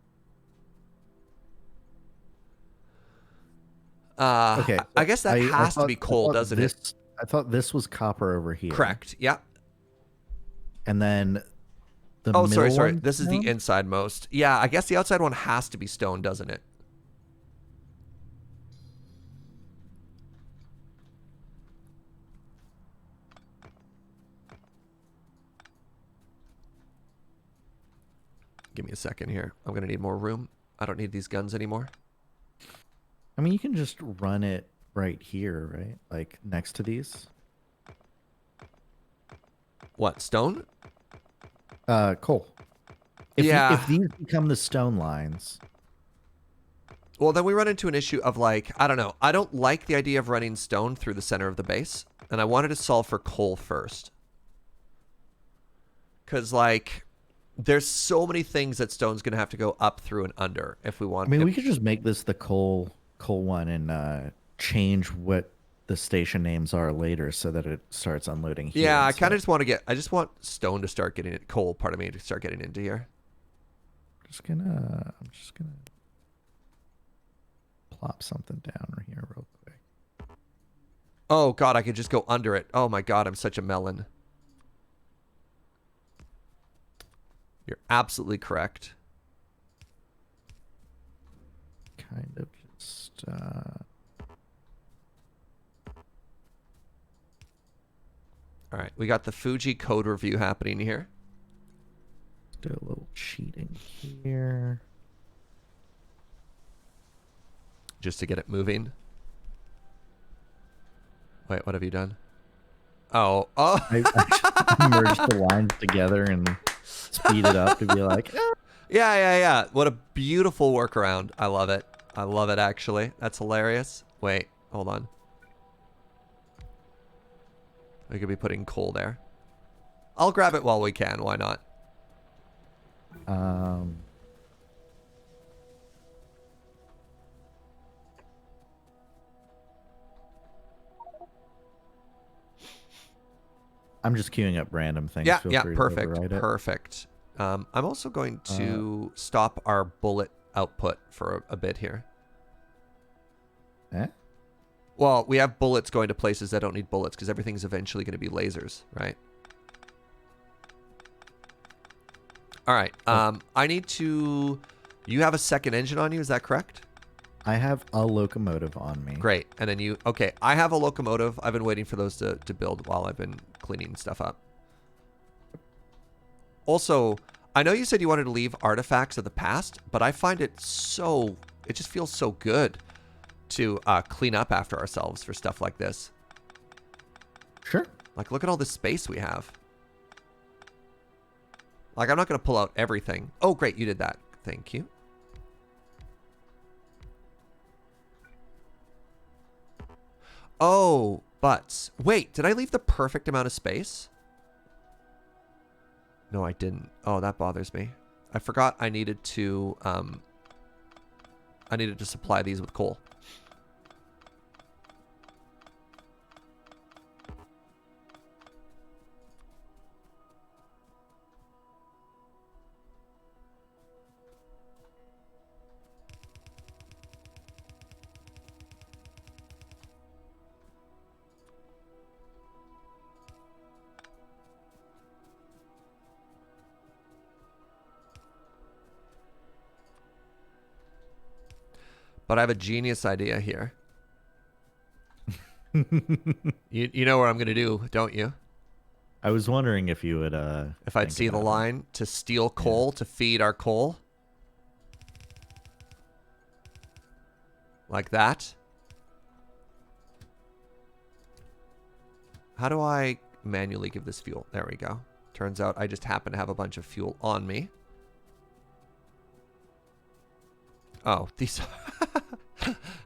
Okay, I guess that has to be coal, doesn't it? I thought this was copper over here. Correct. Yeah. And then the Oh, middle sorry. one This is the inside most. Yeah, I guess the outside one has to be stone, doesn't it? Give me a second here. I'm going to need more room. I don't need these guns anymore. I mean, you can just run it right here, right? Like next to these. What, stone? Coal. If Yeah. if these become the stone lines, Well, then we run into an issue of like, I don't know. I don't like the idea of running stone through the center of the base. And I wanted to solve for coal first. Because like, there's so many things that stone's going to have to go up through and under if we want. I mean, we could just make this the coal one and change what the station names are later so that it starts unloading here. Yeah, I instead. kind of just want to get, I just want stone to start getting it, coal, pardon me, to start getting into here. I'm just gonna plop something down here real quick. Oh, God, I could just go under it. Oh, my God, I'm such a melon. You're absolutely correct. Kind of just All right, we got the Fugi code review happening here. do a little cheating here. Just to get it moving. Wait, what have you done? Oh, oh. I actually merged the lines together and speed it up to be like, Yeah. What a beautiful workaround. I love it. I love it, actually. That's hilarious. Wait, hold on. We could be putting coal there. I'll grab it while we can. Why not? I'm just queuing up random things. Yeah, Feel free to perfect. override it. Perfect. I'm also going to stop our bullet output for a bit here. Eh? Well, we have bullets going to places that don't need bullets because everything's eventually going to be lasers, right? All right. I need to... You have a second engine on you, is that correct? I have a locomotive on me. Great. And then you... Okay, I have a locomotive. I've been waiting for those to build while I've been cleaning stuff up. Also, I know you said you wanted to leave artifacts of the past, but I find it so... It just feels so good to clean up after ourselves for stuff like this. Sure. Like, look at all this space we have. Like, I'm not going to pull out everything. Oh, great, you did that. Thank you. Oh, but... Wait, did I leave the perfect amount of space? No, I didn't. Oh, that bothers me. I forgot I needed to... I needed to supply these with coal. But I have a genius idea here. You know what I'm going to do, don't you? I was wondering if you would If I'd think see the about it. line to steal coal to feed our coal. Like that. How do I manually give this fuel? There we go. Turns out I just happen to have a bunch of fuel on me. Oh, these.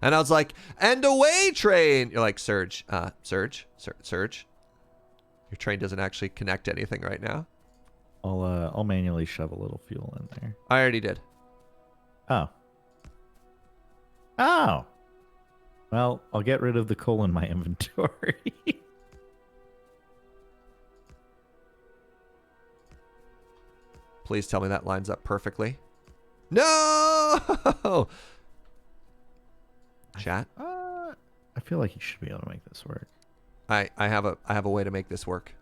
And I was like, and away train. You're like, Surge, Surge. Your train doesn't actually connect to anything right now. I'll manually shove a little fuel in there. I already did. Oh. Oh. Well, I'll get rid of the coal in my inventory. Please tell me that lines up perfectly. No! Chat. I feel like you should be able to make this work. I have a way to make this work.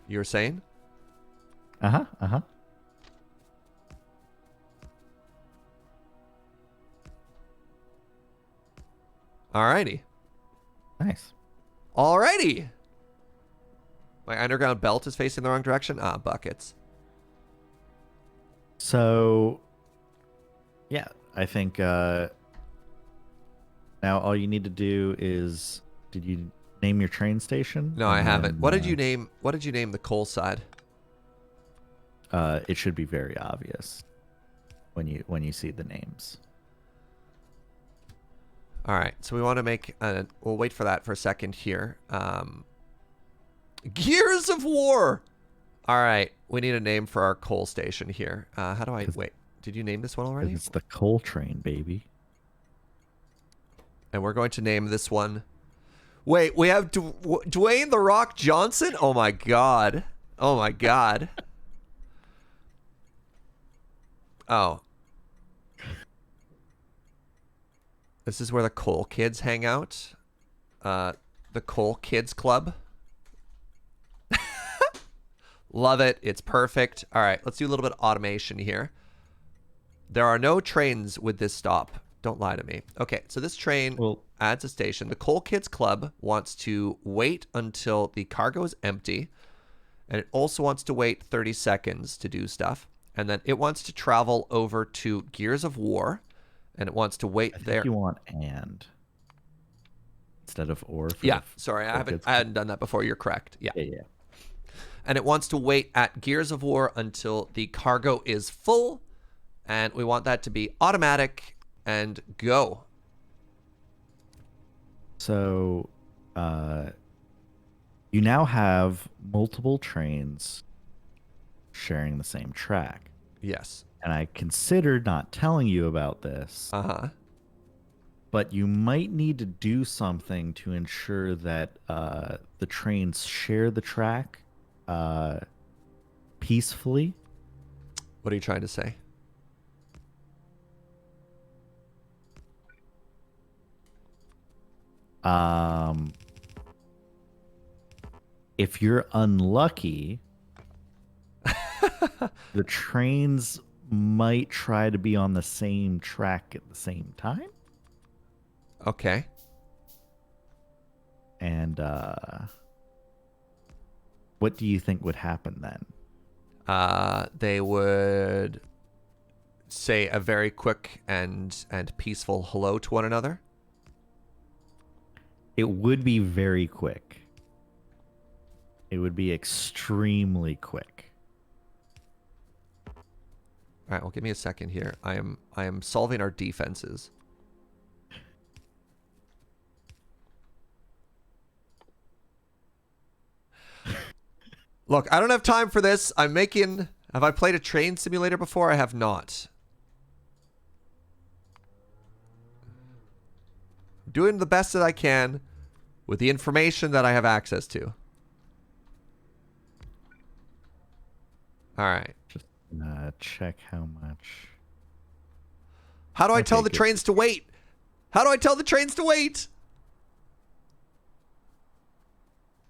You were saying? Uh-huh, uh-huh. Alrighty. Nice. Alrighty. My underground belt is facing the wrong direction. Ah, buckets. So, yeah, I think now all you need to do is, did you name your train station? No, I haven't. What did you name? What did you name the coal side? It should be very obvious when you see the names. All right, so we want to make. We'll wait for that for a second here. Gears of War. All right, we need a name for our coal station here. How do I wait? Did you name this one already? It's the coal train, baby. And we're going to name this one. Wait, we have Dwayne the Rock Johnson. Oh my god. Oh my god. Oh. This is where the coal kids hang out. The Coal Kids Club. Love it. It's perfect. All right, let's do a little bit of automation here. There are no trains with this stop. Don't lie to me. Okay, so this train adds a station. The Coal Kids Club wants to wait until the cargo is empty. And it also wants to wait 30 seconds to do stuff. And then it wants to travel over to Gears of War. And it wants to wait there. You want and instead of or. Yeah, sorry, I hadn't done that before. You're correct. Yeah. Yeah. And it wants to wait at Gears of War until the cargo is full. And we want that to be automatic and go. So you now have multiple trains sharing the same track. Yes. And I considered not telling you about this. Uh-huh. But you might need to do something to ensure that the trains share the track peacefully. What are you trying to say? If you're unlucky, the trains might try to be on the same track at the same time. Okay. And what do you think would happen then? They would say a very quick and peaceful hello to one another. It would be very quick. It would be extremely quick. All right, well, give me a second here. I am solving our defenses. Look, I don't have time for this. Have I played a train simulator before? I have not. Doing the best that I can with the information that I have access to. All right. Just check how much. How do I tell the trains to wait? How do I tell the trains to wait?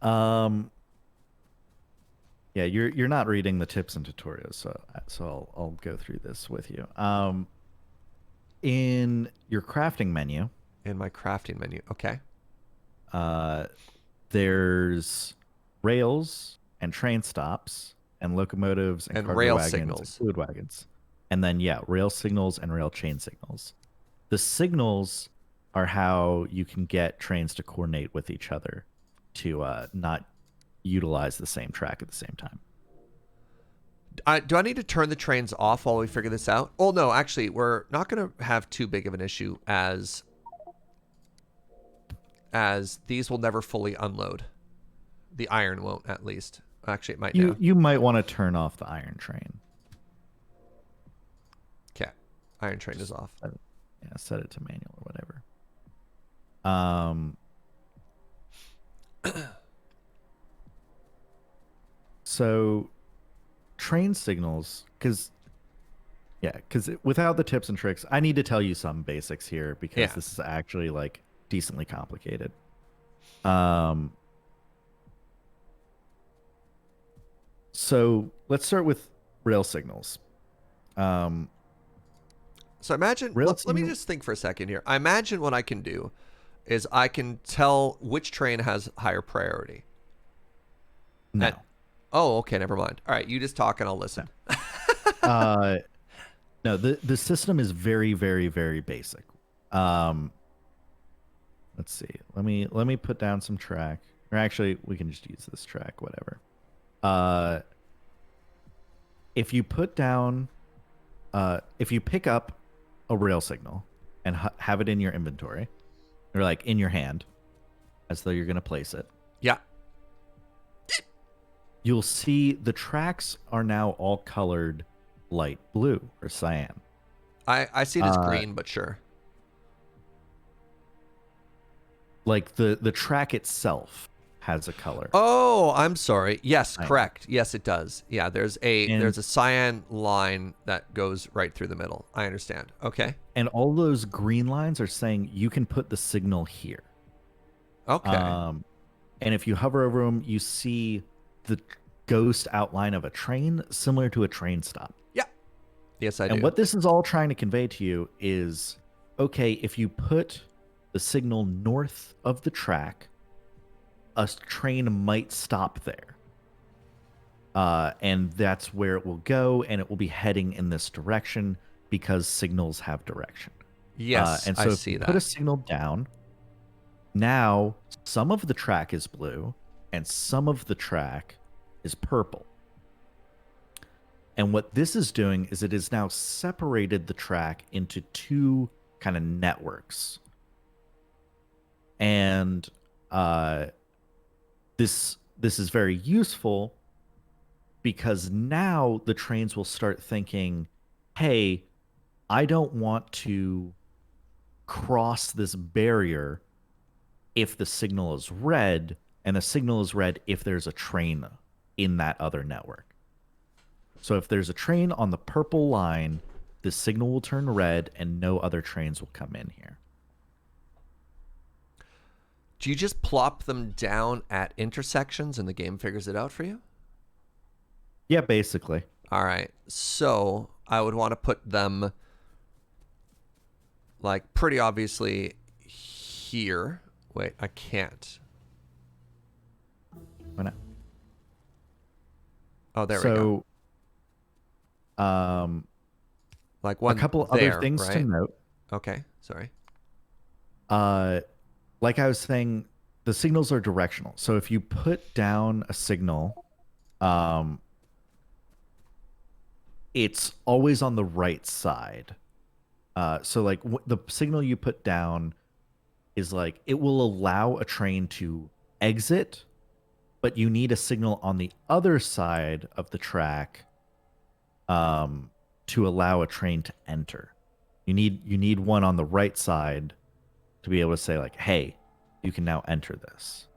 Yeah, you're not reading the tips and tutorials, so I'll go through this with you. In your crafting menu. In my crafting menu, okay. There's rails and train stops and locomotives and cargo rail wagons signals. and fluid wagons. And then rail signals and rail chain signals. The signals are how you can get trains to coordinate with each other to not utilize the same track at the same time. Do I need to turn the trains off while we figure this out? Oh, no, actually, we're not going to have too big of an issue as these will never fully unload. The iron won't, at least. Actually, it might now. You might want to turn off the iron train. Okay. Iron train is off. Set it to manual or whatever. So train signals, because without the tips and tricks, I need to tell you some basics here because this is actually like decently complicated. So let's start with rail signals. So imagine, let me just think for a second here. I imagine what I can do is I can tell which train has higher priority. No. Oh, okay, never mind. All right, you just talk and I'll listen. No, the system is very, very, very basic. Let's see. Let me put down some track. Or actually, we can just use this track, whatever. If you put down, if you pick up a rail signal and have it in your inventory, or like in your hand, as though you're going to place it. Yeah. You'll see the tracks are now all colored light blue or cyan. I see it as green, but sure. Like the track itself has a color. Oh, I'm sorry. Yes, correct. Yes, it does. Yeah, there's a cyan line that goes right through the middle. I understand. Okay. And all those green lines are saying you can put the signal here. Okay. And if you hover over them, you see the ghost outline of a train, similar to a train stop. Yeah. Yes, I do. And what this is all trying to convey to you is, okay, if you put the signal north of the track, a train might stop there. And that's where it will go, and it will be heading in this direction because signals have direction. Yes, and so I if see you that. put a signal down, now some of the track is blue and some of the track is purple. And what this is doing is it has now separated the track into two kind of networks. And this is very useful because now the trains will start thinking, hey, I don't want to cross this barrier if the signal is red, and the signal is red if there's a train in that other network. So if there's a train on the purple line, the signal will turn red and no other trains will come in here. Do you just plop them down at intersections and the game figures it out for you? Yeah, basically. All right. So I would want to put them like pretty obviously here. Wait, I can't. Why not? Oh, there we go. So, like one a couple there, other things right? to note. Okay, sorry. Like I was saying, the signals are directional. So if you put down a signal, it's always on the right side. So like the signal you put down is like it will allow a train to exit, but you need a signal on the other side of the track to allow a train to enter. You need one on the right side to be able to say like, hey, you can now enter this.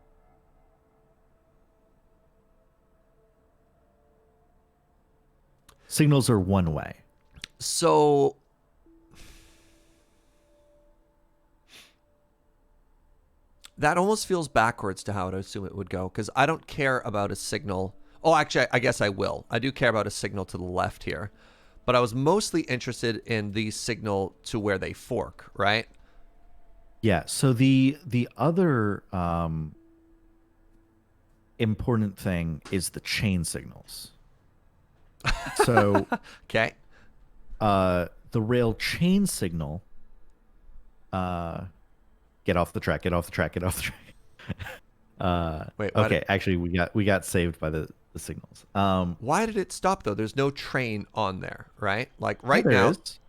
Signals are one way. So that almost feels backwards to how I'd assume it would go, because I don't care about a signal. Oh, actually, I guess I will. I do care about a signal to the left here. But I was mostly interested in the signal to where they fork, right? Yeah, so the other important thing is the chain signals. So Okay. The rail chain signal Get off the track. Get off the track. Get off the track. Wait, Okay. Actually, we got saved by the signals. Why did it stop though? There's no train on there, right? Like Yeah, right there now. is.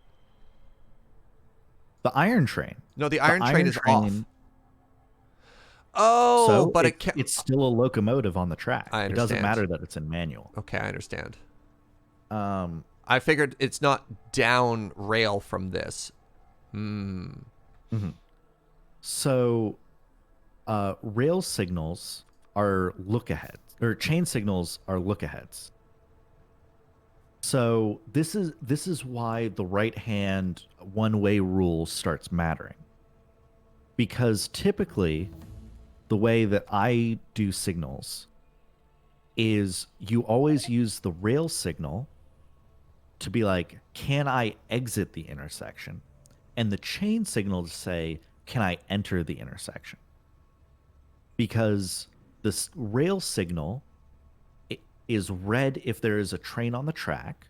The iron train. No, the The iron train is off. Oh, So but it can't. it's still a locomotive on the track. I It doesn't understand. matter that it's in manual. Okay, I understand. Um, I figured it's not down rail from this. So, rail signals are look ahead, or chain signals are look aheads. So this is why the right hand one way rule starts mattering. Because typically, the way that I do signals is you always use the rail signal to be like, can I exit the intersection? And the chain signal to say, can I enter the intersection? Because this rail signal is red if there is a train on the track,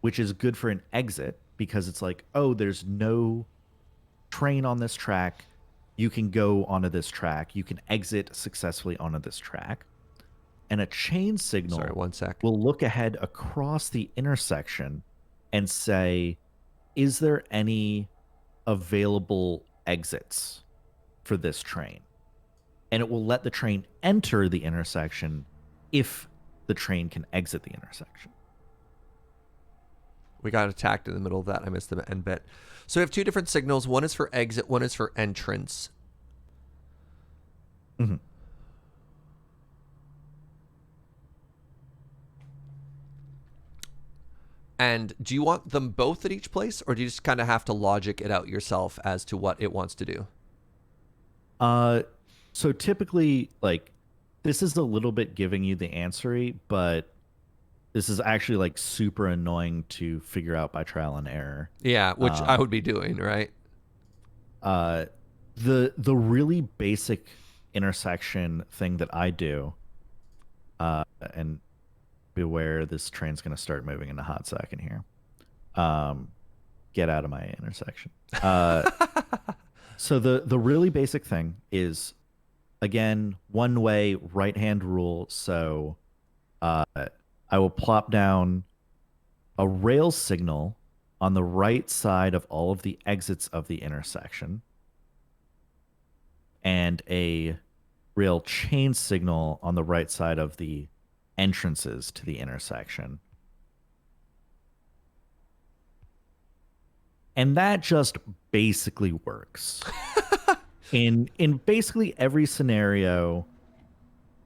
which is good for an exit because it's like, oh, there's no train on this track. You can go onto this track. You can exit successfully onto this track. And a chain signal Sorry, 1 sec. will look ahead across the intersection and say, is there any available exits for this train? And it will let the train enter the intersection if the train can exit the intersection. We got attacked in the middle of that. I missed the end bit. So we have two different signals. One is for exit. One is for entrance. Mm-hmm. And do you want them both at each place, or do you just kind of have to logic it out yourself as to what it wants to do? So typically, like, this is a little bit giving you the answery, but this is actually like super annoying to figure out by trial and error. Yeah, which I would be doing, right? The really basic intersection thing that I do, and beware, this train's gonna start moving in a hot second here. Get out of my intersection. So the really basic thing is, again, one way right hand rule. So I will plop down a rail signal on the right side of all of the exits of the intersection and a rail chain signal on the right side of the entrances to the intersection. And that just basically works. In basically every scenario,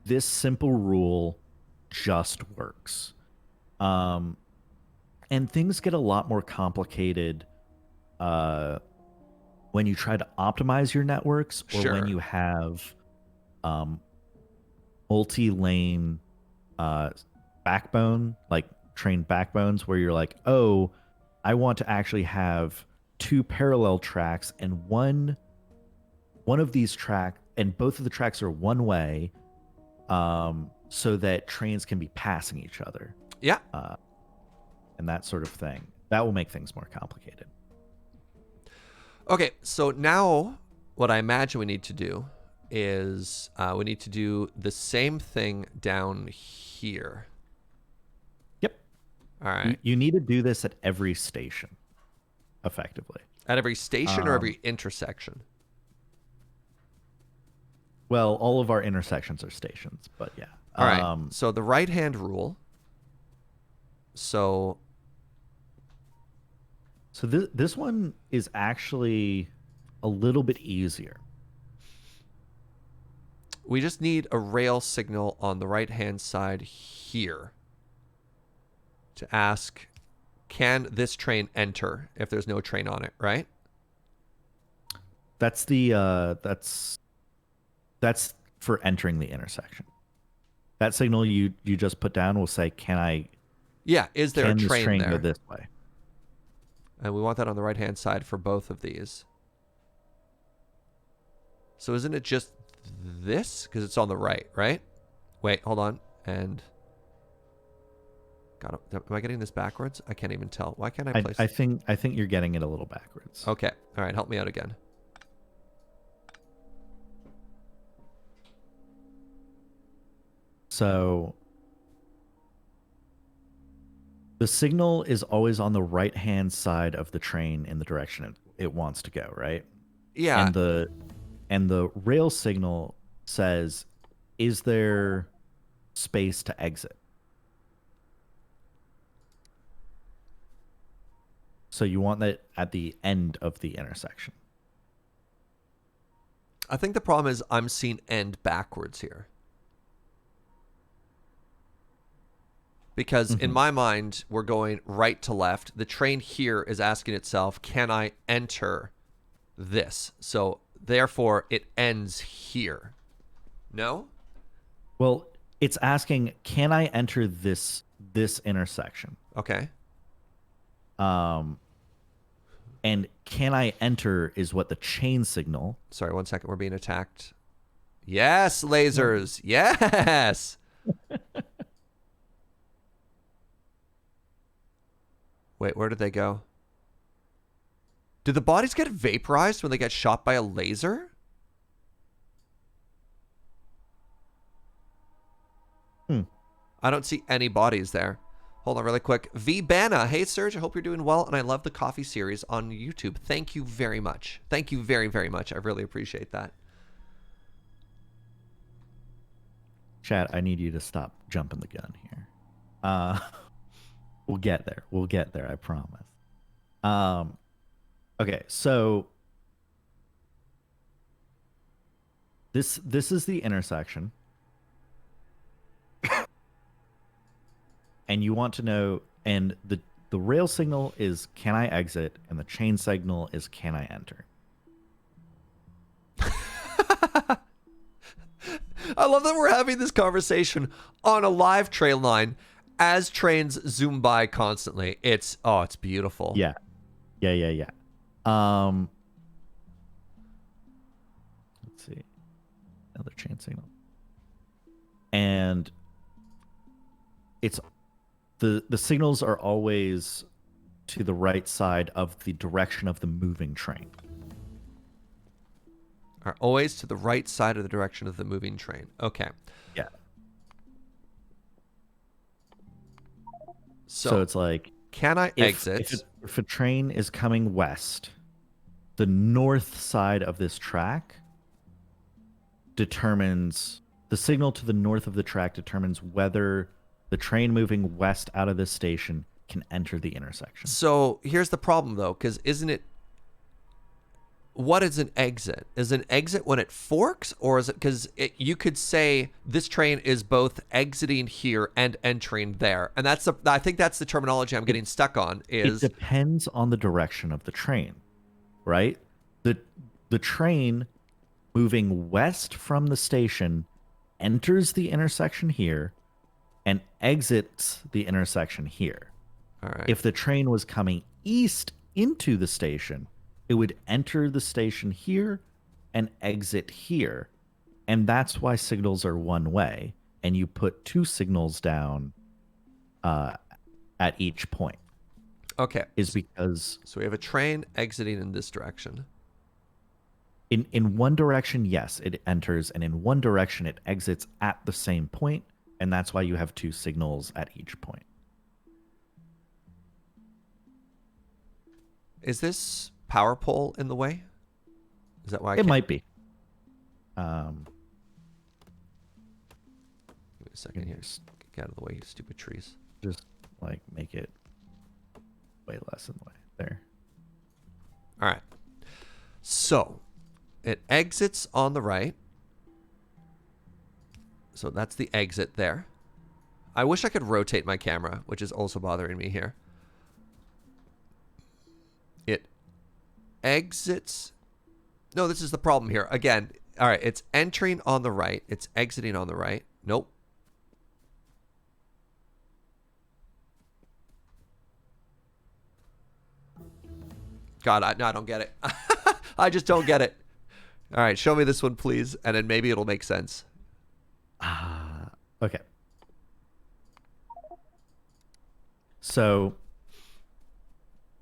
this simple rule just works. And things get a lot more complicated when you try to optimize your networks, or Sure. when you have multi-lane backbone, like train backbones, where you're like, oh, I want to actually have two parallel tracks, and one of these tracks, and both of the tracks are one way, so that trains can be passing each other. Yeah. And that sort of thing. That will make things more complicated. Okay, so now what I imagine we need to do is we need to do the same thing down here. Yep. All right. You need to do this at every station, effectively. At every station or every intersection? Well, all of our intersections are stations, but yeah. All right. So the right-hand rule. So this one is actually a little bit easier. we just need a rail signal on the right-hand side here to ask, can this train enter if there's no train on it, right? That's the that's for entering the intersection. That signal you just put down will say, can I? Yeah, is there a Can this train train there? go this way? And we want that on the right-hand side for both of these. So isn't it just this? Because it's on the right, right? Wait, hold on. And God, am I getting this backwards? I can't even tell. Why can't I place? I think you're getting it a little backwards. Okay. All right. Help me out again. So the signal is always on the right-hand side of the train in the direction it wants to go, right? Yeah. And the rail signal says, is there space to exit? So you want that at the end of the intersection. I think the problem is I'm seeing end backwards here. Because in my mind, we're going right to left. The train here is asking itself, can I enter this? So therefore, it ends here. No? Well, it's asking, can I enter this intersection? Okay. And can I enter is what the chain signal. Sorry, 1 second. We're being attacked. Yes, lasers. Yes. Wait, where did they go? Did the bodies get vaporized when they get shot by a laser? I don't see any bodies there. Hold on really quick. V Bana. Hey, Serge. I hope you're doing well, and I love the coffee series on YouTube. Thank you very much. Thank you very, very much. I really appreciate that. Chad, I need you to stop jumping the gun here. We'll get there. We'll get there, I promise. Okay, so this is the intersection. And you want to know, and the rail signal is can I exit, and the chain signal is can I enter. I love that we're having this conversation on a live train line as trains zoom by constantly. It's beautiful. Yeah. Let's see. Another chain signal. And it's the signals are always to the right side of the direction of the moving train. Are always to the right side of the direction of the moving train. Okay. Yeah. So it's like, can I exit? If a train is coming west, the north side of this track determines the signal to the north of the track determines whether the train moving west out of this station can enter the intersection. So here's the problem, though, because isn't it? What is an exit? Is an exit when it forks, or is it because you could say this train is both exiting here and entering there, and I think that's the terminology I'm getting stuck on. Is it depends on the direction of the train, right? The train moving west from the station enters the intersection here and exits the intersection here. All right. If the train was coming east into the station, it would enter the station here and exit here. And that's why signals are one way. And you put two signals down at each point. Okay. Is because... So we have a train exiting in this direction. In one direction, yes, it enters. And in one direction, it exits at the same point. And that's why you have two signals at each point. Is this power pole in the way? Is that why it might be? Give me a second here. Get out of the way, you stupid trees. Just like make it way less in the way. There. All right. So it exits on the right. So that's the exit there. I wish I could rotate my camera, which is also bothering me here. It exits. No, this is the problem here. Again, all right, it's entering on the right. It's exiting on the right. Nope. God, I don't get it. I just don't get it. All right, show me this one, please, and then maybe it'll make sense. Okay. So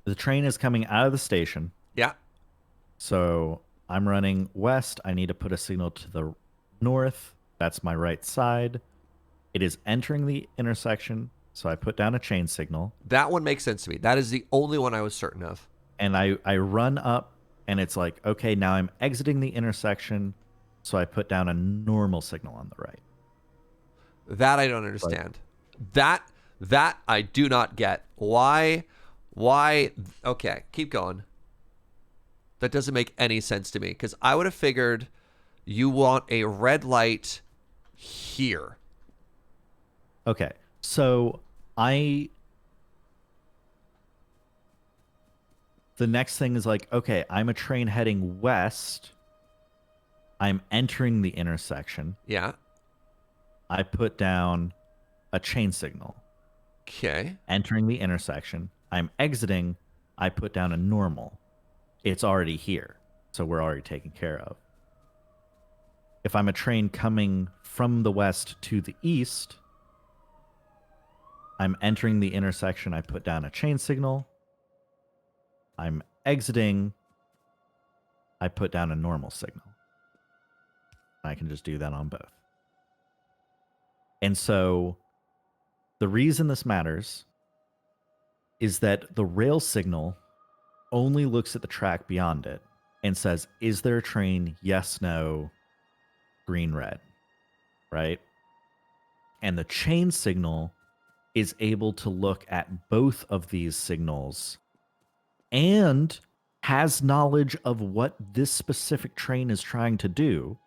the train is coming out of the station. Yeah. So I'm running west. I need to put a signal to the north. That's my right side. It is entering the intersection, so I put down a chain signal, That one makes sense to me. That is the only one I was certain of. and I run up, and it's like, okay, now I'm exiting the intersection, so I put down a normal signal on the right. That I don't understand. That I do not get. Why? Okay, keep going. That doesn't make any sense to me, because I would have figured you want a red light here. Okay, so the next thing is like, okay, I'm a train heading west. I'm entering the intersection. Yeah. I put down a chain signal. Okay. Entering the intersection. I'm exiting. I put down a normal. It's already here, so we're already taken care of. If I'm a train coming from the west to the east, I'm entering the intersection. I put down a chain signal. I'm exiting. I put down a normal signal. I can just do that on both. And so the reason this matters is that the rail signal only looks at the track beyond it and says, is there a train? Yes, no, green, red, right? And the chain signal is able to look at both of these signals and has knowledge of what this specific train is trying to do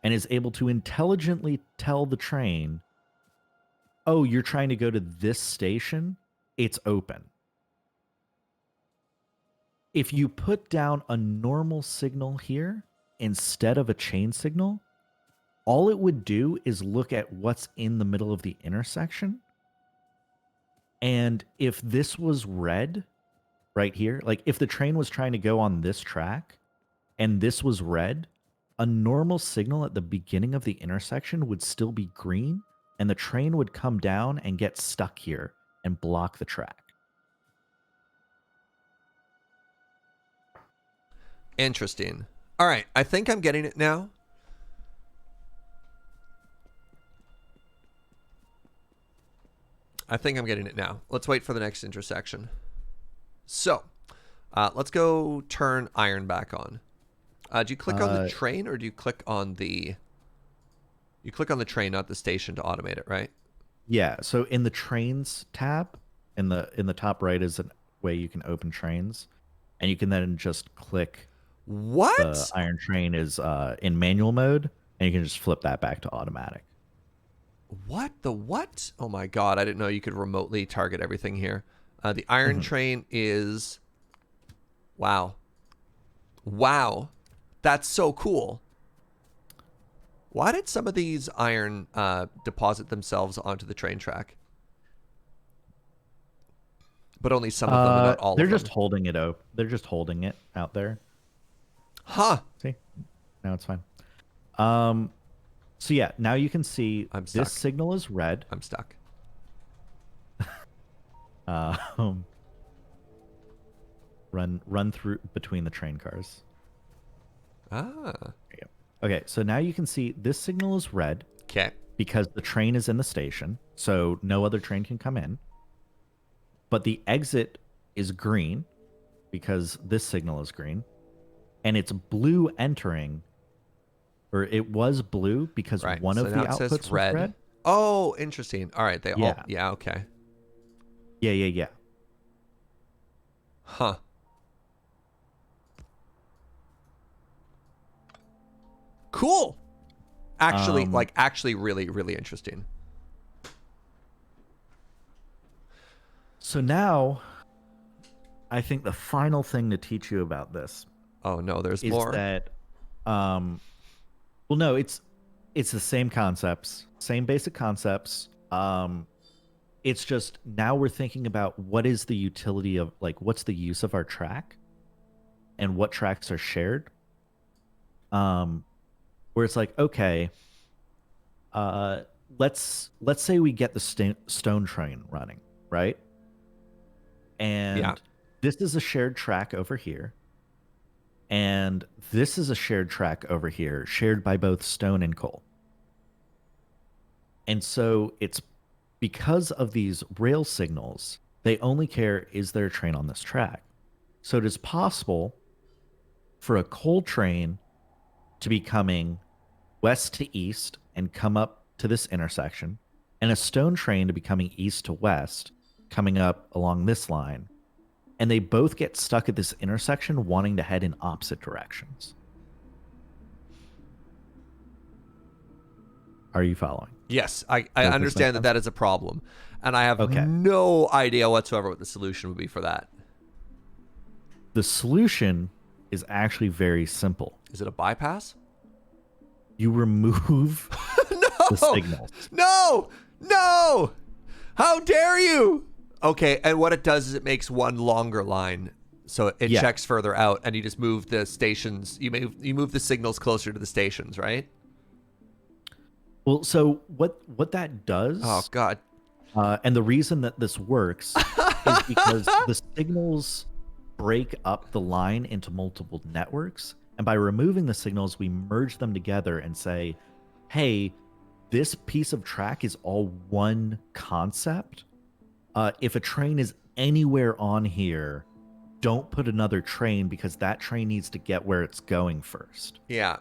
and is able to intelligently tell the train, oh, you're trying to go to this station? It's open. If you put down a normal signal here instead of a chain signal, all it would do is look at what's in the middle of the intersection. And if this was red right here, like if the train was trying to go on this track and this was red, a normal signal at the beginning of the intersection would still be green, and the train would come down and get stuck here and block the track. Interesting. All right, I think I'm getting it now. Let's wait for the next intersection. So, let's go turn iron back on. Do you click on the train, or do you click on the... You click on the train, not the station, to automate it, right? Yeah, so in the trains tab, in the top right is a way you can open trains, and you can then just click What? the iron train is in manual mode, and you can just flip that back to automatic. What? The what? Oh my god, I didn't know you could remotely target everything here. The iron train is... Wow. Wow. That's so cool. Why did some of these iron deposit themselves onto the train track? But only some of them, and not all of them. They're just holding it out. They're just holding it out there. Huh. See? Now it's fine. So yeah, now you can see I'm stuck. this signal is red. I'm stuck. Run through between the train cars. Ah. There you go. Okay, so now you can see this signal is red. Okay. Because the train is in the station, so no other train can come in. But the exit is green because this signal is green. And it's blue entering, or it was blue because one of the outputs was red. Oh, interesting. All right. They all... Yeah, okay. Yeah. Huh. Cool. Actually, actually really, really interesting. So now, I think the final thing to teach you about this... Oh, no, there's is more. That, well, no, it's the same concepts, same basic concepts. It's just now we're thinking about what is the utility of, like, what's the use of our track and what tracks are shared. Where it's like, okay, let's say we get the stone train running, right? And this is a shared track over here. And this is a shared track over here, shared by both stone and coal. And so it's because of these rail signals, they only care, is there a train on this track? So it is possible for a coal train to be coming west to east and come up to this intersection, and a stone train to be coming east to west, coming up along this line. And they both get stuck at this intersection wanting to head in opposite directions. Are you following? Yes, I Does this make understand that sense? that is a problem. And I have Okay. no idea whatsoever what the solution would be for that. The solution is actually very simple. Is it a bypass? You remove the No! signals. No! No! How dare you? Okay, and what it does is it makes one longer line. So it Yeah. checks further out, and you just move the stations. You move the signals closer to the stations, right? Well, so what that does, Oh God! and the reason that this works is because the signals break up the line into multiple networks, and by removing the signals, we merge them together and say, "Hey, this piece of track is all one concept. If a train is anywhere on here, don't put another train because that train needs to get where it's going first." Yeah.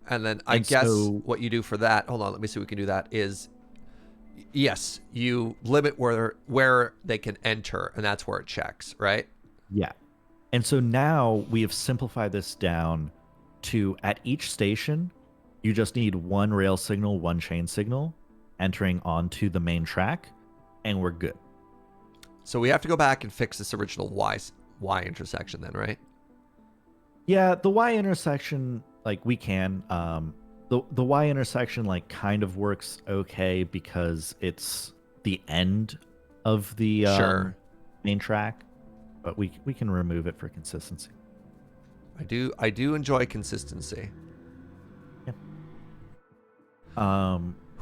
And then I And guess so what you do for that, hold on, let me see if we can do that, is yes, you limit where they can enter, and that's where it checks, right? yeah. And so now we have simplified this down to at each station, you just need one rail signal, one chain signal entering onto the main track, and we're good. So we have to go back and fix this original Y intersection then, right? Yeah, the Y intersection, like we can. The Y intersection like kind of works okay because it's the end of the Sure. main track, but we can remove it for consistency. I do enjoy consistency.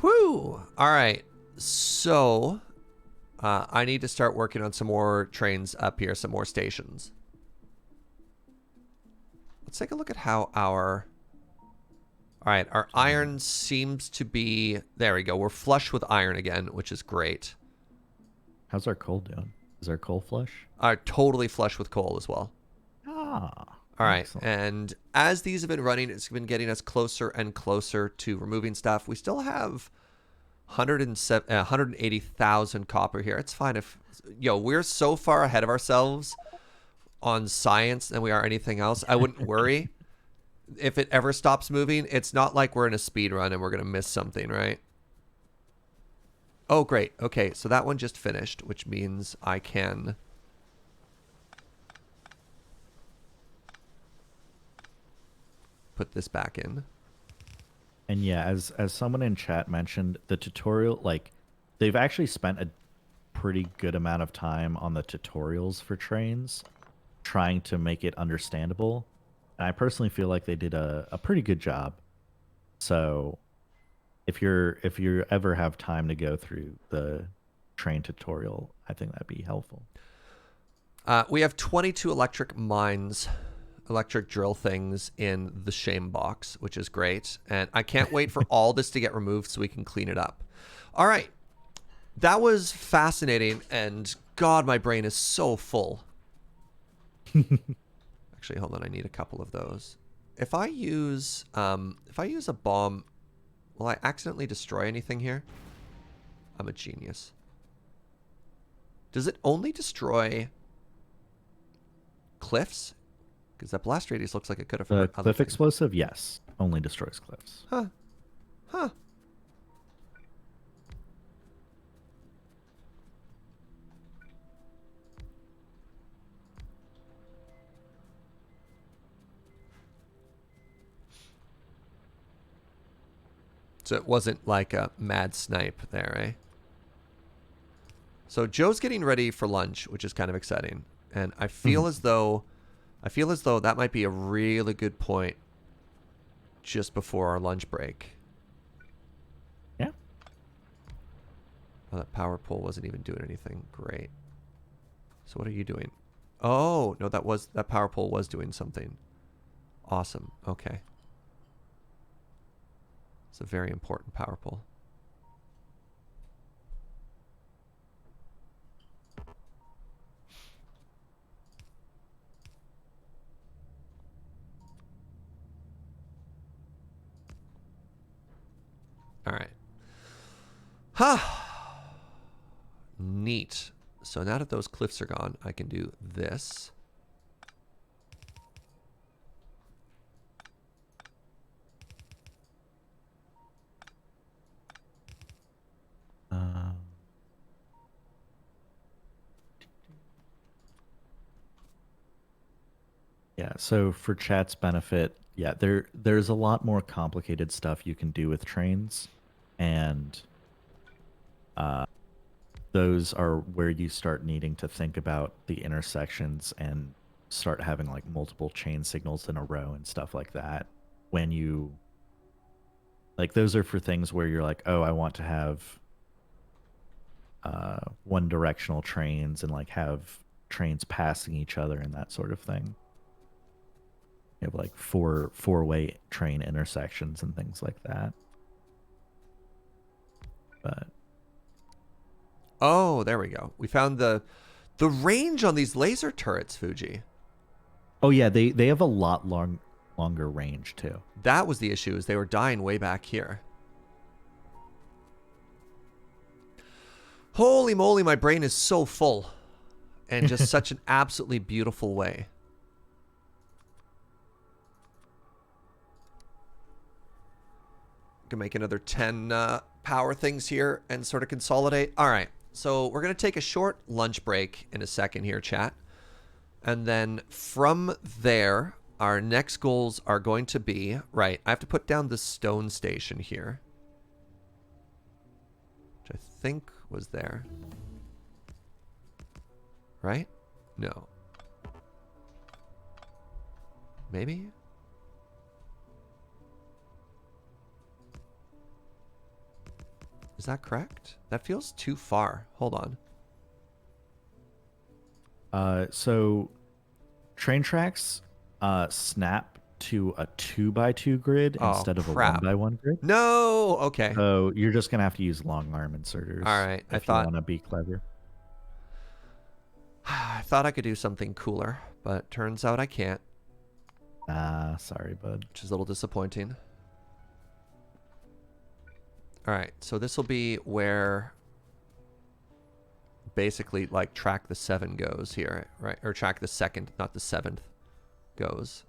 Whew. All right. So I need to start working on some more trains up here, some more stations. Let's take a look at how our... All right, our iron seems to be... There we go. We're flush with iron again, which is great. How's our coal doing? Is our coal flush? Totally flush with coal as well. Ah. All right, Excellent. and as these have been running, it's been getting us closer and closer to removing stuff. We still have 180,000 copper here. It's fine if... Yo, we're so far ahead of ourselves on science than we are anything else. I wouldn't worry. If it ever stops moving, it's not like we're in a speed run and we're going to miss something, right? Oh, great. Okay, so that one just finished, which means I can... put this back in. And yeah, as someone in chat mentioned, the tutorial, like, they've actually spent a pretty good amount of time on the tutorials for trains, trying to make it understandable. And I personally feel like they did a pretty good job. So if you ever have time to go through the train tutorial, I think that'd be helpful. We have 22 electric mines, electric drill things in the shame box, which is great. And I can't wait for all this to get removed so we can clean it up. All right. That was fascinating. And God, my brain is so full. Actually, hold on. I need a couple of those. If I use a bomb, will I accidentally destroy anything here? I'm a genius. Does it only destroy cliffs? Because that blast radius looks like it could have The hurt other cliff things. explosive, yes, only destroys cliffs. Huh. So it wasn't like a mad snipe there, eh? So Joe's getting ready for lunch, which is kind of exciting. And I feel as though that might be a really good point just before our lunch break. Yeah. Oh, that power pole wasn't even doing anything. Great. So what are you doing? Oh, no, that power pole was doing something. Awesome. Okay. It's a very important power pole. All right. Neat. So now that those cliffs are gone, I can do this. Yeah, so for chat's benefit, yeah, there's a lot more complicated stuff you can do with trains, and those are where you start needing to think about the intersections and start having like multiple chain signals in a row and stuff like that. When you like those are for things where you're like, oh, I want to have one directional trains and like have trains passing each other and that sort of thing. You have like four-way train intersections and things like that. But Oh, there we go. We found the range on these laser turrets, Fuji. oh yeah, they have a lot longer range too. That was the issue, is they were dying way back here. Holy moly, my brain is so full. And just such an absolutely beautiful way. Can make another 10 power things here and sort of consolidate. All right, so we're going to take a short lunch break in a second here, chat. And then from there, our next goals are going to be, right, I have to put down the stone station here, which I think was there. Right? No. Maybe? Is that correct? That feels too far. Hold on. So train tracks snap to a 2x2 grid instead of crap. a 1x1 grid. No! Okay. So you're just gonna have to use long arm inserters. All right. If you want to be clever. I thought I could do something cooler, but turns out I can't. Sorry, bud. Which is a little disappointing. All right, so this will be where basically like track the 7 goes here, right? Or track the 2nd, not the 7th goes.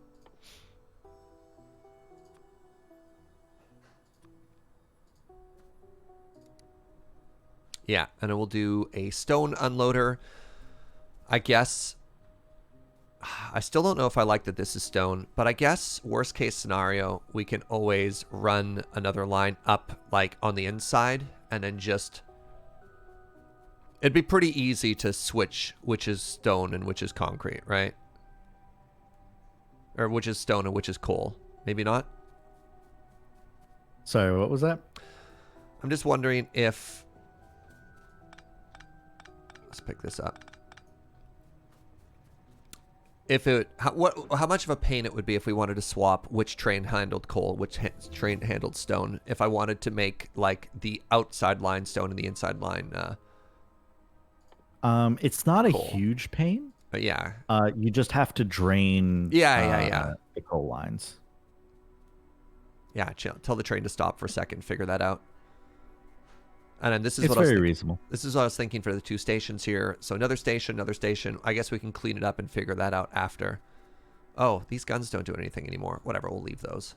Yeah, and it will do a stone unloader. I guess I still don't know if I like that this is stone, but I guess worst case scenario, we can always run another line up like on the inside and then just, it'd be pretty easy to switch which is stone and which is concrete, right? Or which is stone and which is coal. Maybe not? Sorry, what was that? I'm just wondering if, let's pick this up. If it, how much of a pain it would be if we wanted to swap which train handled coal, which train handled stone. If I wanted to make like the outside line stone and the inside line. It's not coal. A huge pain. But yeah. You just have to drain. Yeah. The coal lines. Yeah, chill. Tell the train to stop for a second. Figure that out. And then this is it's what very reasonable. This is what I was thinking for the 2 stations here. So another station. I guess we can clean it up and figure that out after. Oh, these guns don't do anything anymore. Whatever, we'll leave those.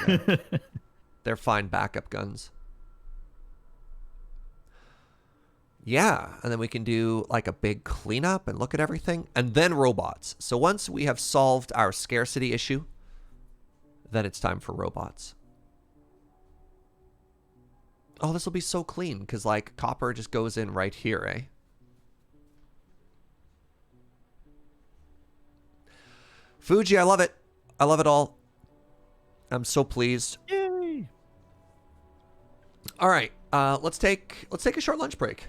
Yeah. They're fine backup guns. Yeah, and then we can do like a big cleanup and look at everything. And then robots. So once we have solved our scarcity issue, then it's time for robots. Oh, this will be so clean because like copper just goes in right here, eh? Fugi, I love it. I love it all. I'm so pleased. Yay! All right, let's take a short lunch break.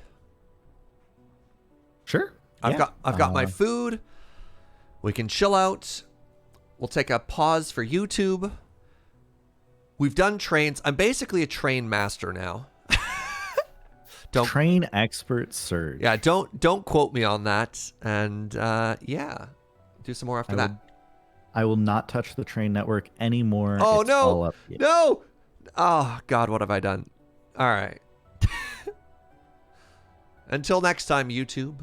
Sure. I've got my food. We can chill out. We'll take a pause for YouTube. We've done trains. I'm basically a train master now. Don't Train expert Surge. Yeah, don't quote me on that. And yeah, do some more after that. I will not touch the train network anymore. Oh It's all up. no! Oh God, what have I done? All right. Until next time, YouTube.